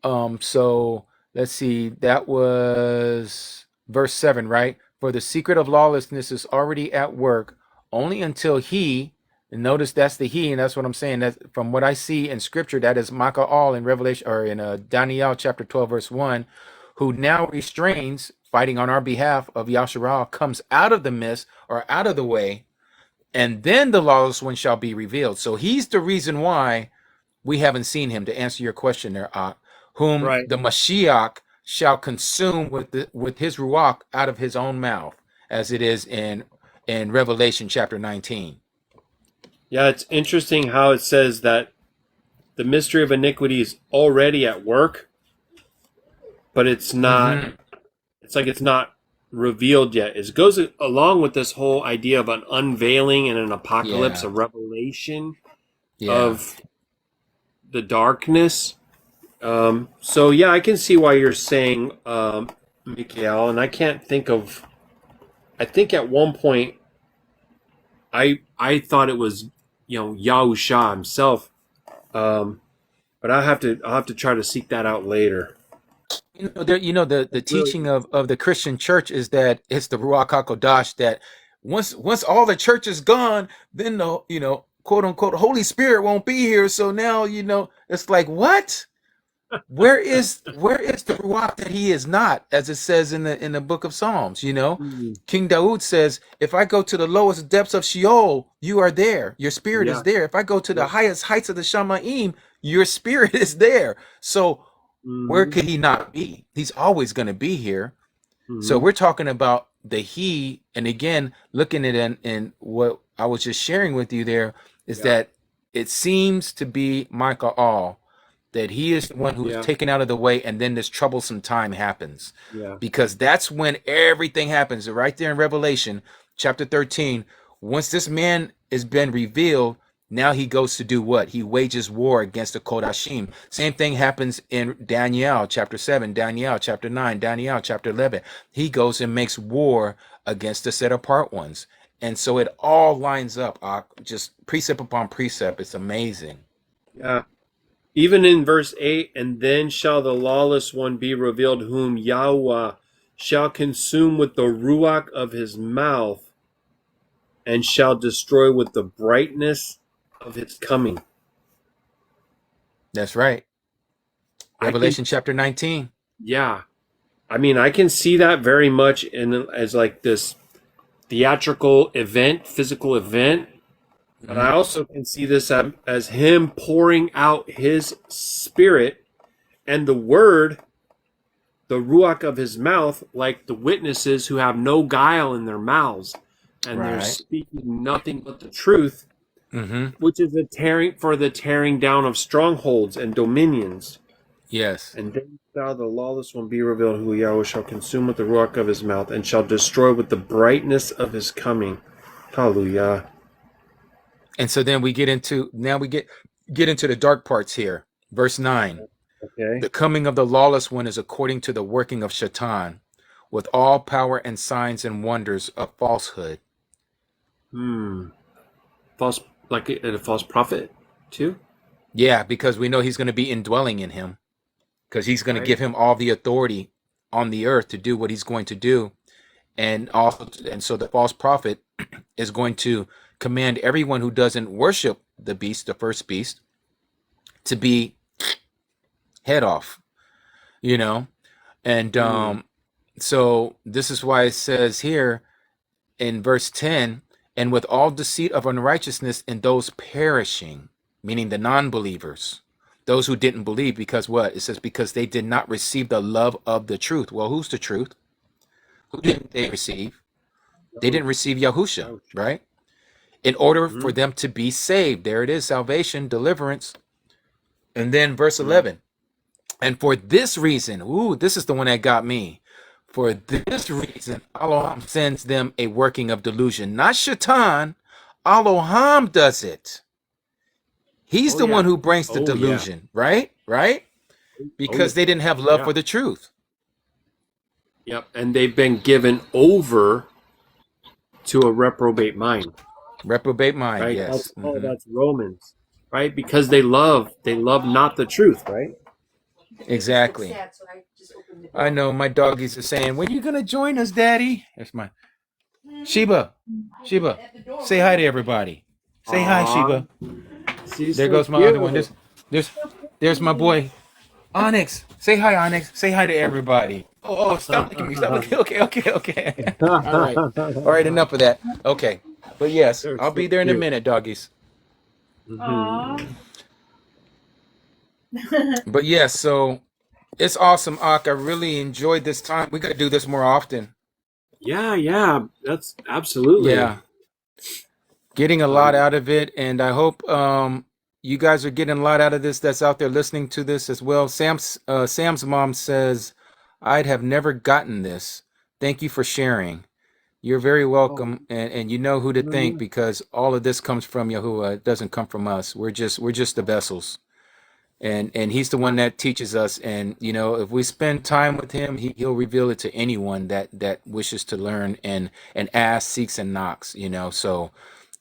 So let's see, that was verse 7, right? For the secret of lawlessness is already at work, only until he, and notice that's the he, and that's what I'm saying. That from what I see in scripture, that is Micah all in Revelation or in Daniel chapter 12, verse 1, who now restrains, fighting on our behalf of Yashar'Al, comes out of the midst or out of the way, and then the lawless one shall be revealed. So he's the reason why we haven't seen him, to answer your question there, whom Right. the Mashiach shall consume with his Ruach out of his own mouth, as it is in Revelation chapter 19. Yeah, it's interesting how it says that the mystery of iniquity is already at work, but it's not. Mm-hmm. It's like it's not revealed yet. It goes along with this whole idea of an unveiling and an apocalypse, Yeah. a revelation Yeah. of the darkness. So yeah, I can see why you're saying, Mikhail, and I can't think of. I think at one point, I thought it was Yahusha himself, but I'll have to try to seek that out later. The Really? teaching of the Christian church is that it's the Ruach Hakodesh that once all the church is gone, then the quote unquote Holy Spirit won't be here. So now it's like, what? Where is the Ruach that he is not, as it says in the book of Psalms? Mm, King Daud says, if I go to the lowest depths of Sheol, you are there. Your spirit yeah. is there. If I go to the Yep. highest heights of the Shamaim, your spirit is there. So where Mm-hmm. could he not be? He's always going to be here. So Mm-hmm. we're talking about the he, and again, looking at it in what I was just sharing with you there, is Yeah. that it seems to be Michael All, that he is the one who is Yeah. taken out of the way, and then this troublesome time happens. Yeah. Because that's when everything happens. Right there in Revelation chapter 13, once this man has been revealed, now he goes to do what? He wages war against the Qadashayam. Same thing happens in Daniel chapter 7, Daniel chapter 9, Daniel chapter 11. He goes and makes war against the set apart ones. And so it all lines up, just precept upon precept. It's amazing. Yeah. Even in verse 8, and then shall the lawless one be revealed, whom Yahweh shall consume with the ruach of his mouth, and shall destroy with the brightness of his coming. That's right. I can, Revelation chapter 19. yeah. I mean, I can see that very much as like this theatrical event, physical event, but I Mhm. also can see this as him pouring out his spirit and the word, the ruach of his mouth, like the witnesses who have no guile in their mouths, and they're Right. speaking nothing but the truth, Mm-hmm. which is the tearing down of strongholds and dominions. Yes. And then shall the lawless one be revealed, who Yahweh shall consume with the ruach of his mouth, and shall destroy with the brightness of his coming. Hallelujah. And so then we get into the dark parts here. Verse 9. Okay. The coming of the lawless one is according to the working of Shaitan, with all power and signs and wonders of falsehood. False, like a false prophet, too. Yeah, because we know he's going to be indwelling in him, because he's going to Right. give him all the authority on the earth to do what he's going to do. And so the false prophet is going to command everyone who doesn't worship the beast, the first beast, to be head off, you know? And so this is why it says here in verse 10, and with all deceit of unrighteousness in those perishing, meaning the non-believers, those who didn't believe, because what? It says, because they did not receive the love of the truth. Well, who's the truth? Who didn't they receive? They didn't receive Yahusha, right? In order for them to be saved. There it is, salvation, deliverance. And then verse 11, and for this reason, this is the one that got me. For this reason, Elohim sends them a working of delusion. Not Shaitan. Elohim does it. He's Oh the one yeah. who brings the Oh yeah. delusion, right? Right? Oh yeah. Because they didn't have love Yeah. for the truth. Yep. And they've been given over to a reprobate mind. Reprobate mind, Right. yes. That's Romans. Right. Because they love not the truth. Right. Exactly. I know my doggies are saying, when are you going to join us, Daddy? That's my Sheba. Sheba, say hi to everybody. Say hi, Aw, Sheba. she's There so goes my other one. cute. There's my boy, Onyx. Say hi, Onyx. Say hi to everybody. Oh, stop looking at me. Stop looking. Okay. All right. Enough of that. Okay. But yes, They're I'll so be there in a cute. minute, doggies. Mhm. But yes, so it's awesome, Ak. I really enjoyed this time. We got to do this more often. Yeah. Yeah. That's absolutely. Yeah. getting a lot out of it, and I hope you guys are getting a lot out of this that's out there listening to this as well. Sam's mom says, "I'd have never gotten this. Thank you for sharing. You're very welcome, and you know who to thank because all of this comes from Yahuwah. It doesn't come from us. We're just the vessels." And he's the one that teaches us, and if we spend time with him, he'll reveal it to anyone that wishes to learn and asks, seeks, and knocks. So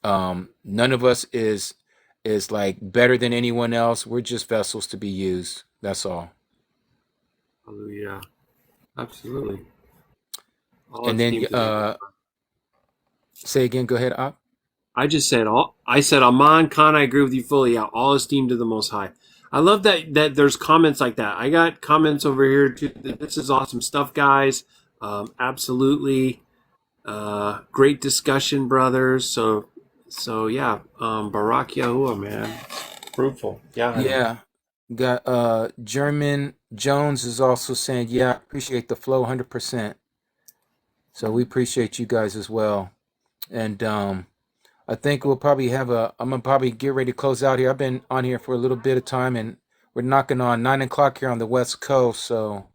none of us is like better than anyone else. We're just vessels to be used. That's all. Hallelujah. Absolutely. And then say again. Go ahead, Op. I just said I said Aman Khan. I agree with you fully. Yeah, all esteem to the Most High. I love that there's comments like that. I got comments over here too. This is awesome stuff, guys. Absolutely, great discussion, brothers. So yeah, Baruk Yahuah, man, fruitful. Yeah. Yeah. Got German Jones is also saying, yeah, I appreciate the flow 100%. So we appreciate you guys as well. And I think we'll probably I'm gonna probably get ready to close out here. I've been on here for a little bit of time, and we're knocking on 9 o'clock here on the West Coast. So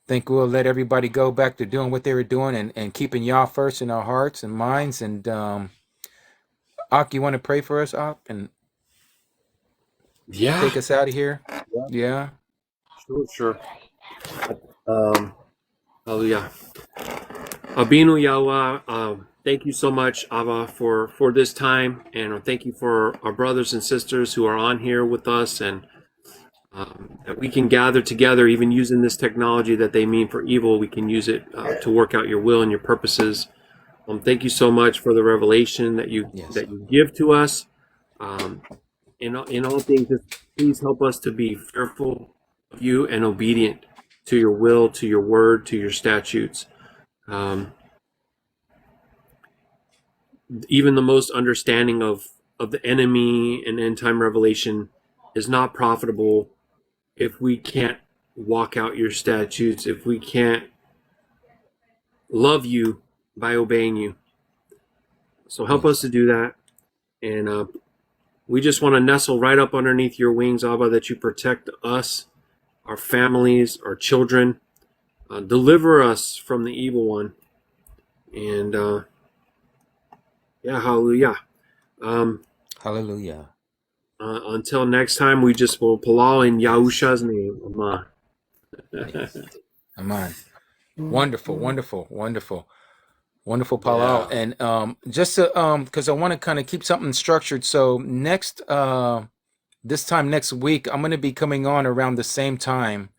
think we'll let everybody go back to doing what they were doing and keeping Yah first in our hearts and minds. And Ak, you want to pray for us, Ak, and Yeah. take us out of here? Yeah. Sure. Hallelujah. Abinu Yahweh, thank you so much, Abba, for this time, and thank you for our brothers and sisters who are on here with us, and that we can gather together, even using this technology that they mean for evil. We can use it to work out your will and your purposes. Thank you so much for the revelation that you give to us. In all things, just please help us to be fearful of you and obedient to your will, to your word, to your statutes. Even the most understanding of the enemy and end time revelation is not profitable if we can't walk out your statutes, if we can't love you by obeying you. So help us to do that. And we just want to nestle right up underneath your wings, Abba, that you protect us, our families, our children. Deliver us from the evil one. And yeah, hallelujah. Hallelujah. Until next time, we just will palal in Yahusha's name. Amen. Amen. Wonderful, Palal. Yeah. And just to because I want to kind of keep something structured. So this time next week, I'm going to be coming on around the same time.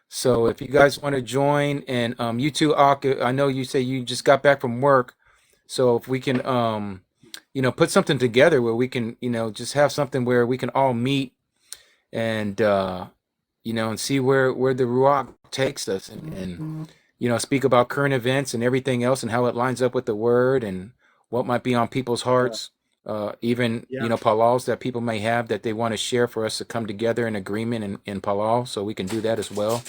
So if you guys want to join, and you too, Ak, I know you say you just got back from work. So if we can put something together where we can just have something where we can all meet and and see where the Ruach takes us, and speak about current events and everything else and how it lines up with the word and what might be on people's hearts, even palals that people may have that they want to share, for us to come together in agreement in palal, so we can do that as well.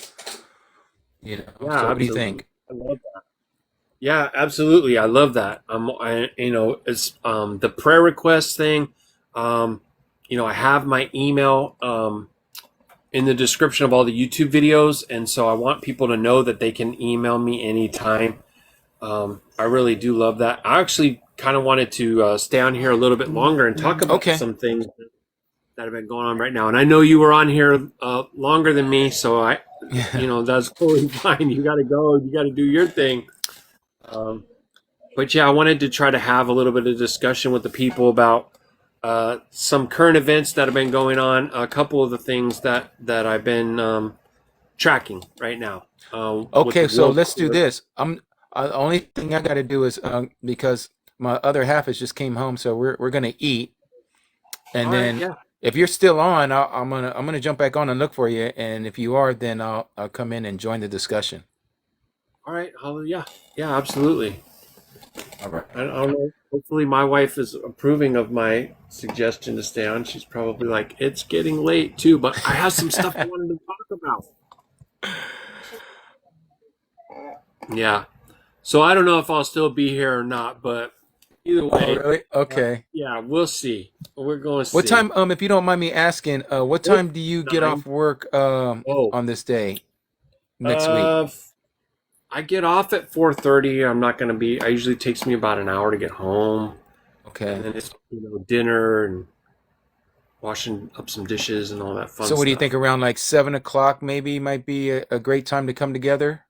So what do you think? I love that. Yeah, absolutely. I love that. It's the prayer request thing. I have my email in the description of all the YouTube videos, and so I want people to know that they can email me anytime. I really do love that. I actually kind of wanted to stay on here a little bit longer and talk about some things that have been going on right now. And I know you were on here longer than me, so that's totally fine. You got to go. You got to do your thing. But yeah, I wanted to try to have a little bit of discussion with the people about some current events that have been going on. A couple of the things that I've been tracking right now. Okay, so let's do this. The only thing I got to do is because my other half has just came home, so we're gonna eat, and then if you're still on, I'm gonna jump back on and look for you, and if you are, then I'll come in and join the discussion. All right, yeah, absolutely. All right. I don't know. Hopefully, my wife is approving of my suggestion to stay on. She's probably like, it's getting late too, but I have some stuff I wanted to talk about. Yeah. So I don't know if I'll still be here or not, but Either Oh, way, really? Okay. yeah, we'll see. We're going to What see. time, if you don't mind me asking, what Oh, time do you get 9. off work Oh, on this day next week? uh, I get off at 4:30. I'm not going to be. I usually takes me about an hour to get home, and Okay. then it's dinner and washing up some dishes and all that fun So what do you stuff. think, around like 7 o'clock maybe might be a great time to come together?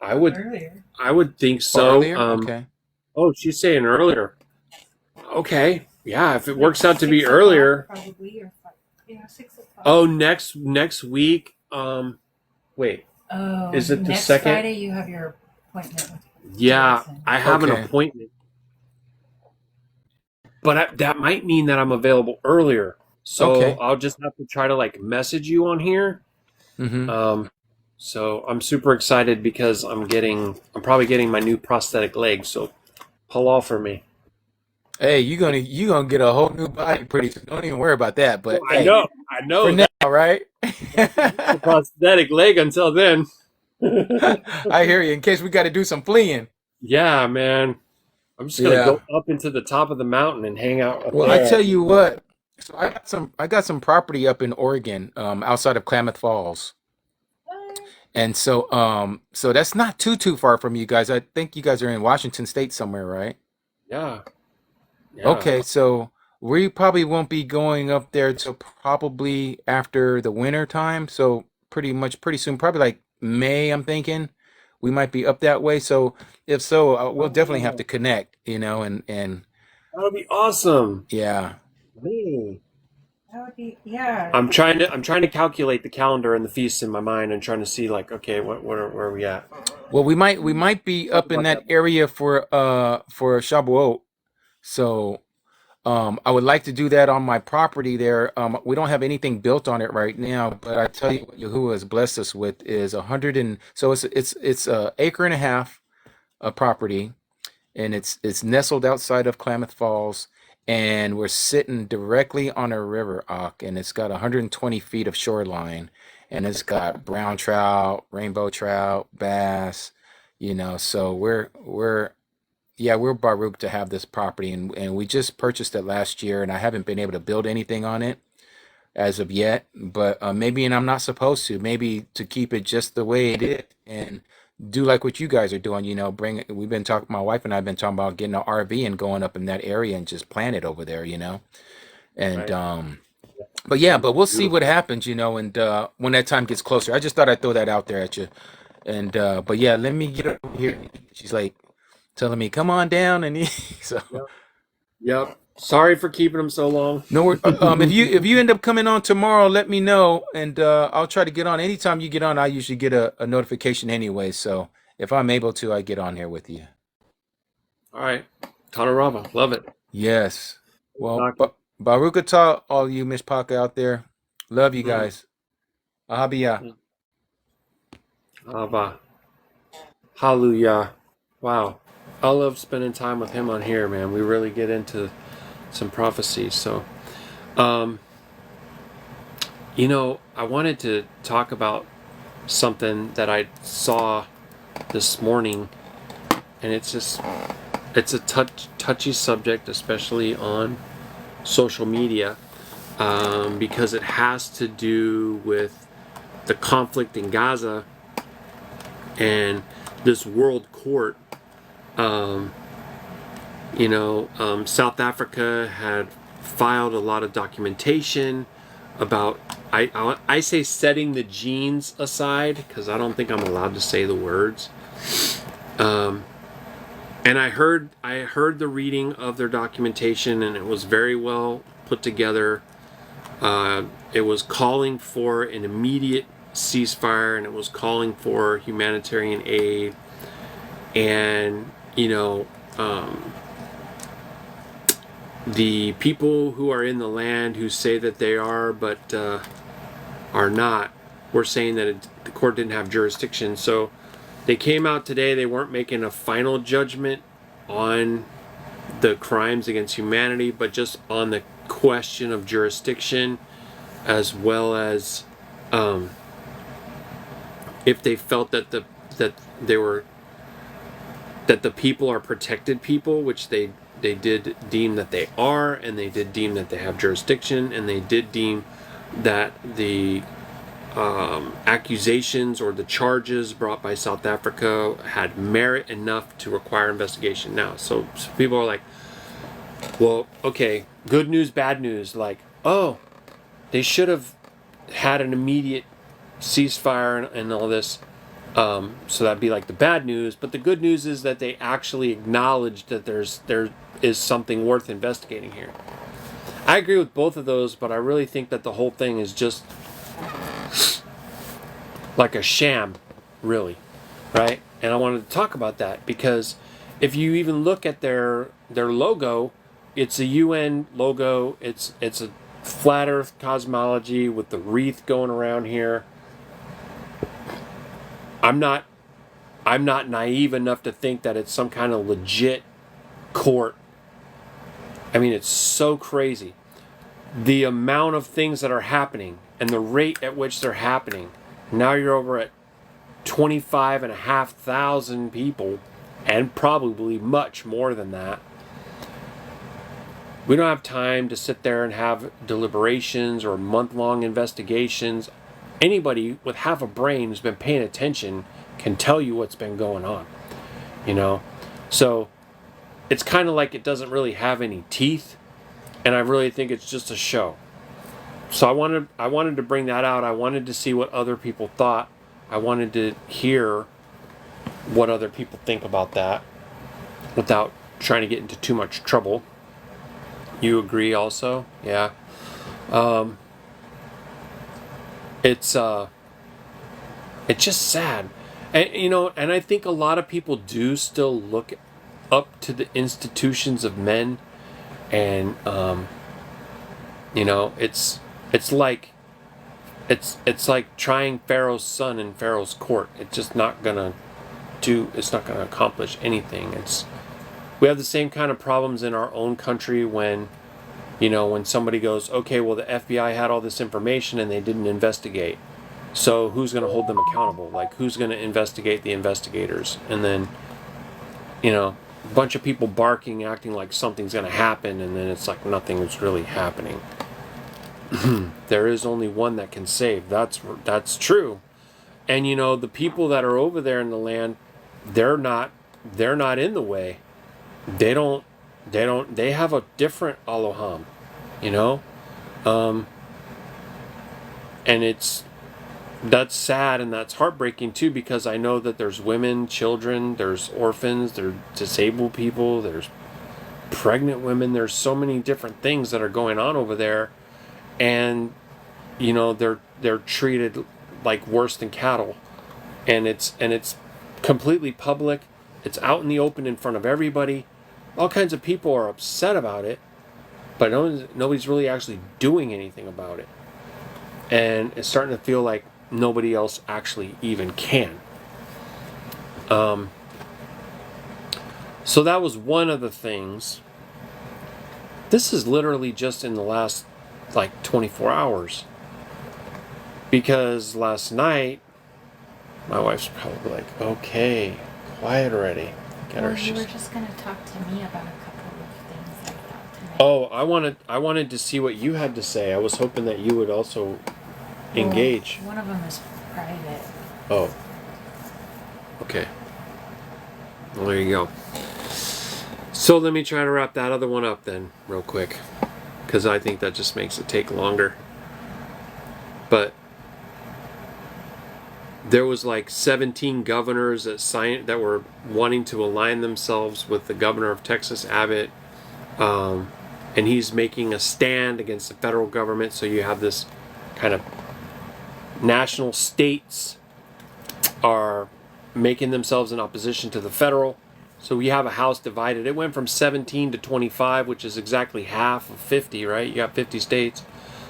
I would Earlier. I would think Or so. earlier? Okay. Oh, she's saying earlier. Okay, yeah. If it works out to be 6 o'clock, earlier. probably, or 6 o'clock. Oh, next week. Wait. Oh, Is it the next second? Friday you have your appointment with Yeah, Jason. I have an Okay. appointment, but that might mean that I'm available earlier. So Okay. I'll just have to try to like message you on here. Mm-hmm. So I'm super excited because I'm probably getting my new prosthetic leg. So pull off for me. Hey, you gonna get a whole new body pretty soon. Don't even worry about that. But I hey, know for now, that. right? The prosthetic leg until then. I hear you. In case we got to do some fleeing. Yeah, man. I'm just gonna Yeah. go up into the top of the mountain and hang out up Well, I there. tell you what. So I got some property up in Oregon, outside of Klamath Falls. And so that's not too far from you guys. I think you guys are in Washington State somewhere, right? Yeah, yeah. Okay, so we probably won't be going up there till probably after the winter time. So pretty soon, probably like May, I'm thinking. We might be up that way. So if so, we'll definitely have to Oh, connect, and that would be awesome. yeah. Man. That would be, yeah. I'm trying to calculate the calendar and the feasts in my mind and trying to see like, okay, where are we at? Well, we might be Talk up in about that. that area for Shabuot. So I would like to do that on my property there. We don't have anything built on it right now, but I tell you what Yahuwah has blessed us with is 100, and so it's a acre and a half of property, and it's nestled outside of Klamath Falls, and we're sitting directly on a river, and it's got 120 feet of shoreline, and it's got brown trout, rainbow trout, bass, so we're Baruch to have this property, and we just purchased it last year, and I haven't been able to build anything on it as of yet, but maybe, and I'm not supposed to, maybe to keep it just the way it is and do like what you guys are doing, we've been talking, my wife and I have been talking about getting an RV and going up in that area and just plant it over there, and Right? but yeah, That'd but be we'll see what beautiful. happens, and when that time gets closer. I just thought I'd throw that out there at you. And but yeah, let me get over here. She's like telling me, "Come on down," and so Yep. Yep. Sorry for keeping them so long. no. If you end up coming on tomorrow, let me know, and I'll try to get on. Anytime you get on, I usually get a notification anyway. So if I'm able to, I get on here with you. All right. Tanorama. Love it. Yes. Well, Talking. Baruch Atah, all you Mishpaka out there, love you Mm. guys. Ahabiyah. Ava. Hallelujah. Wow. I love spending time with him on here, man. We really get into some prophecies. So, um, I wanted to talk about something that I saw this morning, and it's a touchy subject, especially on social media, because it has to do with the conflict in Gaza and this world court. Um, South Africa had filed a lot of documentation about, I say setting the genes aside because I don't think I'm allowed to say the words. And I heard the reading of their documentation, and it was very well put together. It was calling for an immediate ceasefire, and it was calling for humanitarian aid, and the people who are in the land who say that they are but are not were saying that the court didn't have jurisdiction. So they came out today. They weren't making a final judgment on the crimes against humanity, but just on the question of jurisdiction, as well as if they felt that that they were that the people are protected people, which they did deem that they are, and they did deem that they have jurisdiction, and they did deem that the accusations or the charges brought by South Africa had merit enough to require investigation. Now, so people are like, well, okay, good news, bad news. Like, oh, they should have had an immediate ceasefire and all this. So that'd be like the bad news. But the good news is that they actually acknowledged that there is something worth investigating here. I agree with both of those, but I really think that the whole thing is just like a sham, really, right? And I wanted to talk about that because if you even look at their logo, it's a UN logo. It's a flat Earth cosmology with the wreath going around here. I'm not naive enough to think that it's some kind of legit court. I mean, it's so crazy. The amount of things that are happening and the rate at which they're happening. Now you're over at 25,500 people, and probably much more than that. We don't have time to sit there and have deliberations or month-long investigations. Anybody with half a brain who's been paying attention can tell you what's been going on, you know? So it's kind of like it doesn't really have any teeth, and I really think it's just a show. So I wanted to bring that out. I wanted to see what other people thought. I wanted to hear what other people think about that without trying to get into too much trouble. You agree also? Yeah. It's just sad. And you know, and I think a lot of people do still look up to the institutions of men, and you know, it's like trying Pharaoh's son in Pharaoh's court. It's just not gonna accomplish anything. We have the same kind of problems in our own country when, you know, when somebody goes, okay, well, the FBI had all this information and they didn't investigate. So who's going to hold them accountable? Like, who's going to investigate the investigators? And then, you know, a bunch of people barking, acting like something's going to happen, and then it's like nothing's really happening. There is only one that can save. That's true. And, you know, the people that are over there in the land, they're not in the way. They have a different Elohim, you know? And that's sad and that's heartbreaking too, because I know that there's women, children, there's orphans, there's disabled people, there's pregnant women, there's so many different things that are going on over there, and you know, they're treated like worse than cattle, and it's completely public. It's out in the open in front of everybody. All kinds of people are upset about it, but nobody's really actually doing anything about it. And it's starting to feel like nobody else actually even can. So that was one of the things. This is literally just in the last, like, 24 hours. Because last night, my wife's probably like, okay, quiet already. Well, you were just going to talk to me about a couple of things like that tonight. Oh, I wanted to see what you had to say. I was hoping that you would also engage. One of them is private. Oh. Okay. Well, there you go. So let me try to wrap that other one up then, real quick, because I think that just makes it take longer. But there was like 17 governors that were wanting to align themselves with the governor of Texas, Abbott, and he's making a stand against the federal government. So you have this kind of national states are making themselves in opposition to the federal. So we have a House divided. It went from 17 to 25, which is exactly half of 50, right? You got 50 states.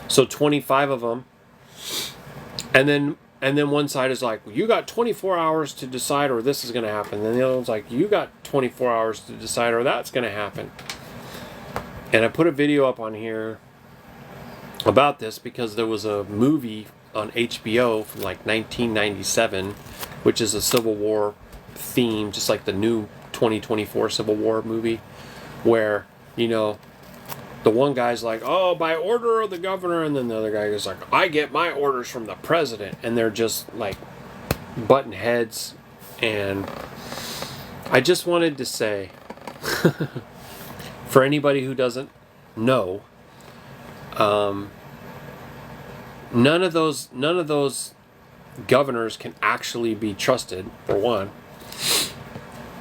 So 25 of them. And then one side is like, well, you got 24 hours to decide or this is going to happen. And then the other one's like, you got 24 hours to decide or that's going to happen. And I put a video up on here about this because there was a movie on HBO from like 1997, which is a Civil War theme, just like the new 2024 Civil War movie, where, you know, the one guy's like, oh, by order of the governor, and then the other guy is like, I get my orders from the president, and they're just like butting heads. And I just wanted to say, for anybody who doesn't know, none of those governors can actually be trusted, for one.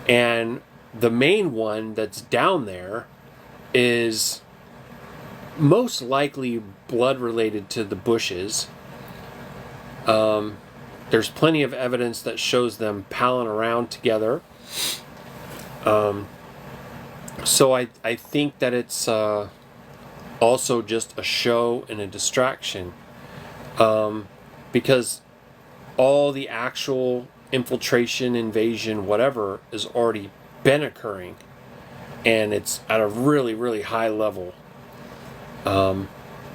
And the main one that's down there is most likely blood related to the Bushes. There's plenty of evidence that shows them palling around together. So I think that it's also just a show and a distraction, because all the actual infiltration, invasion, whatever, has already been occurring, and it's at a really, really high level. I'm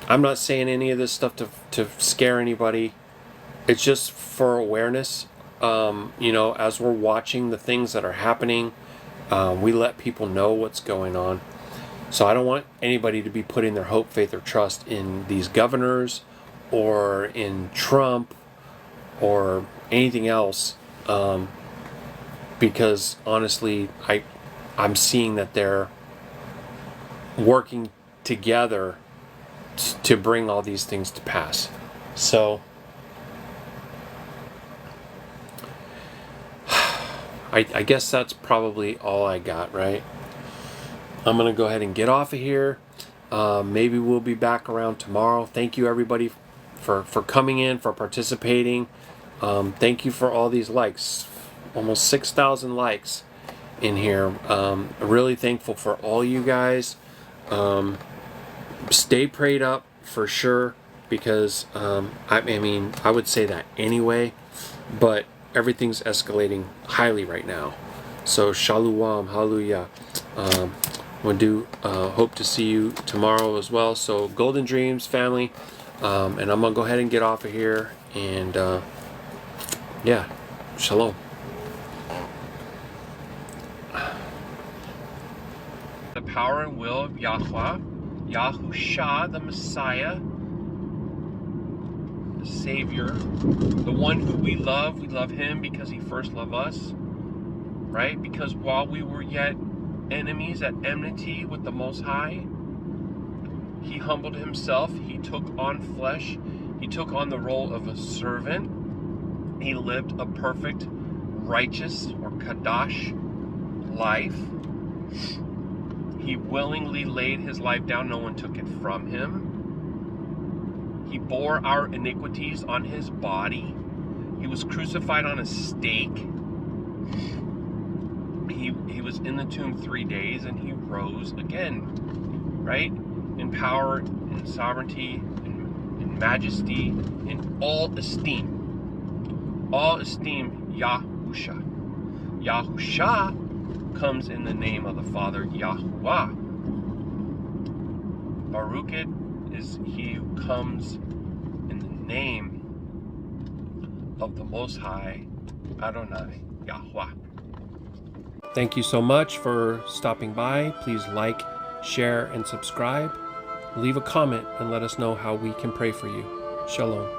not saying any of this stuff to scare anybody. It's just for awareness. You know, as we're watching the things that are happening, we let people know what's going on. So I don't want anybody to be putting their hope, faith, or trust in these governors or in Trump or anything else, because honestly, I'm seeing that they're working together to bring all these things to pass. So I guess that's probably all I got, right? I'm going to go ahead and get off of here. Maybe we'll be back around tomorrow. Thank you, everybody, for coming in, for participating. Thank you for all these likes. Almost 6,000 likes in here. Really thankful for all you guys. Stay prayed up for sure, because I mean, I would say that anyway, but everything's escalating highly right now. So Shalom, hallelujah. Hope to see you tomorrow as well. So golden dreams, family. And I'm gonna go ahead and get off of here. And yeah, shalom. The power and will of Yahuah, Yahusha, the Messiah, the Savior, the one who we love him because he first loved us, right? Because while we were yet enemies at enmity with the Most High, he humbled himself, he took on flesh, he took on the role of a servant, he lived a perfect, righteous, or Qadash life. He willingly laid his life down, no one took it from him. He bore our iniquities on his body. He was crucified on a stake. He was in the tomb 3 days, and he rose again, right? In power, in sovereignty, in majesty, in all esteem. All esteem, Yahusha. Yahusha comes in the name of the Father, Yahuah. Baruk is he who comes in the name of the Most High, Adonai, Yahuah. Thank you so much for stopping by. Please like, share, and subscribe. Leave a comment and let us know how we can pray for you. Shalom.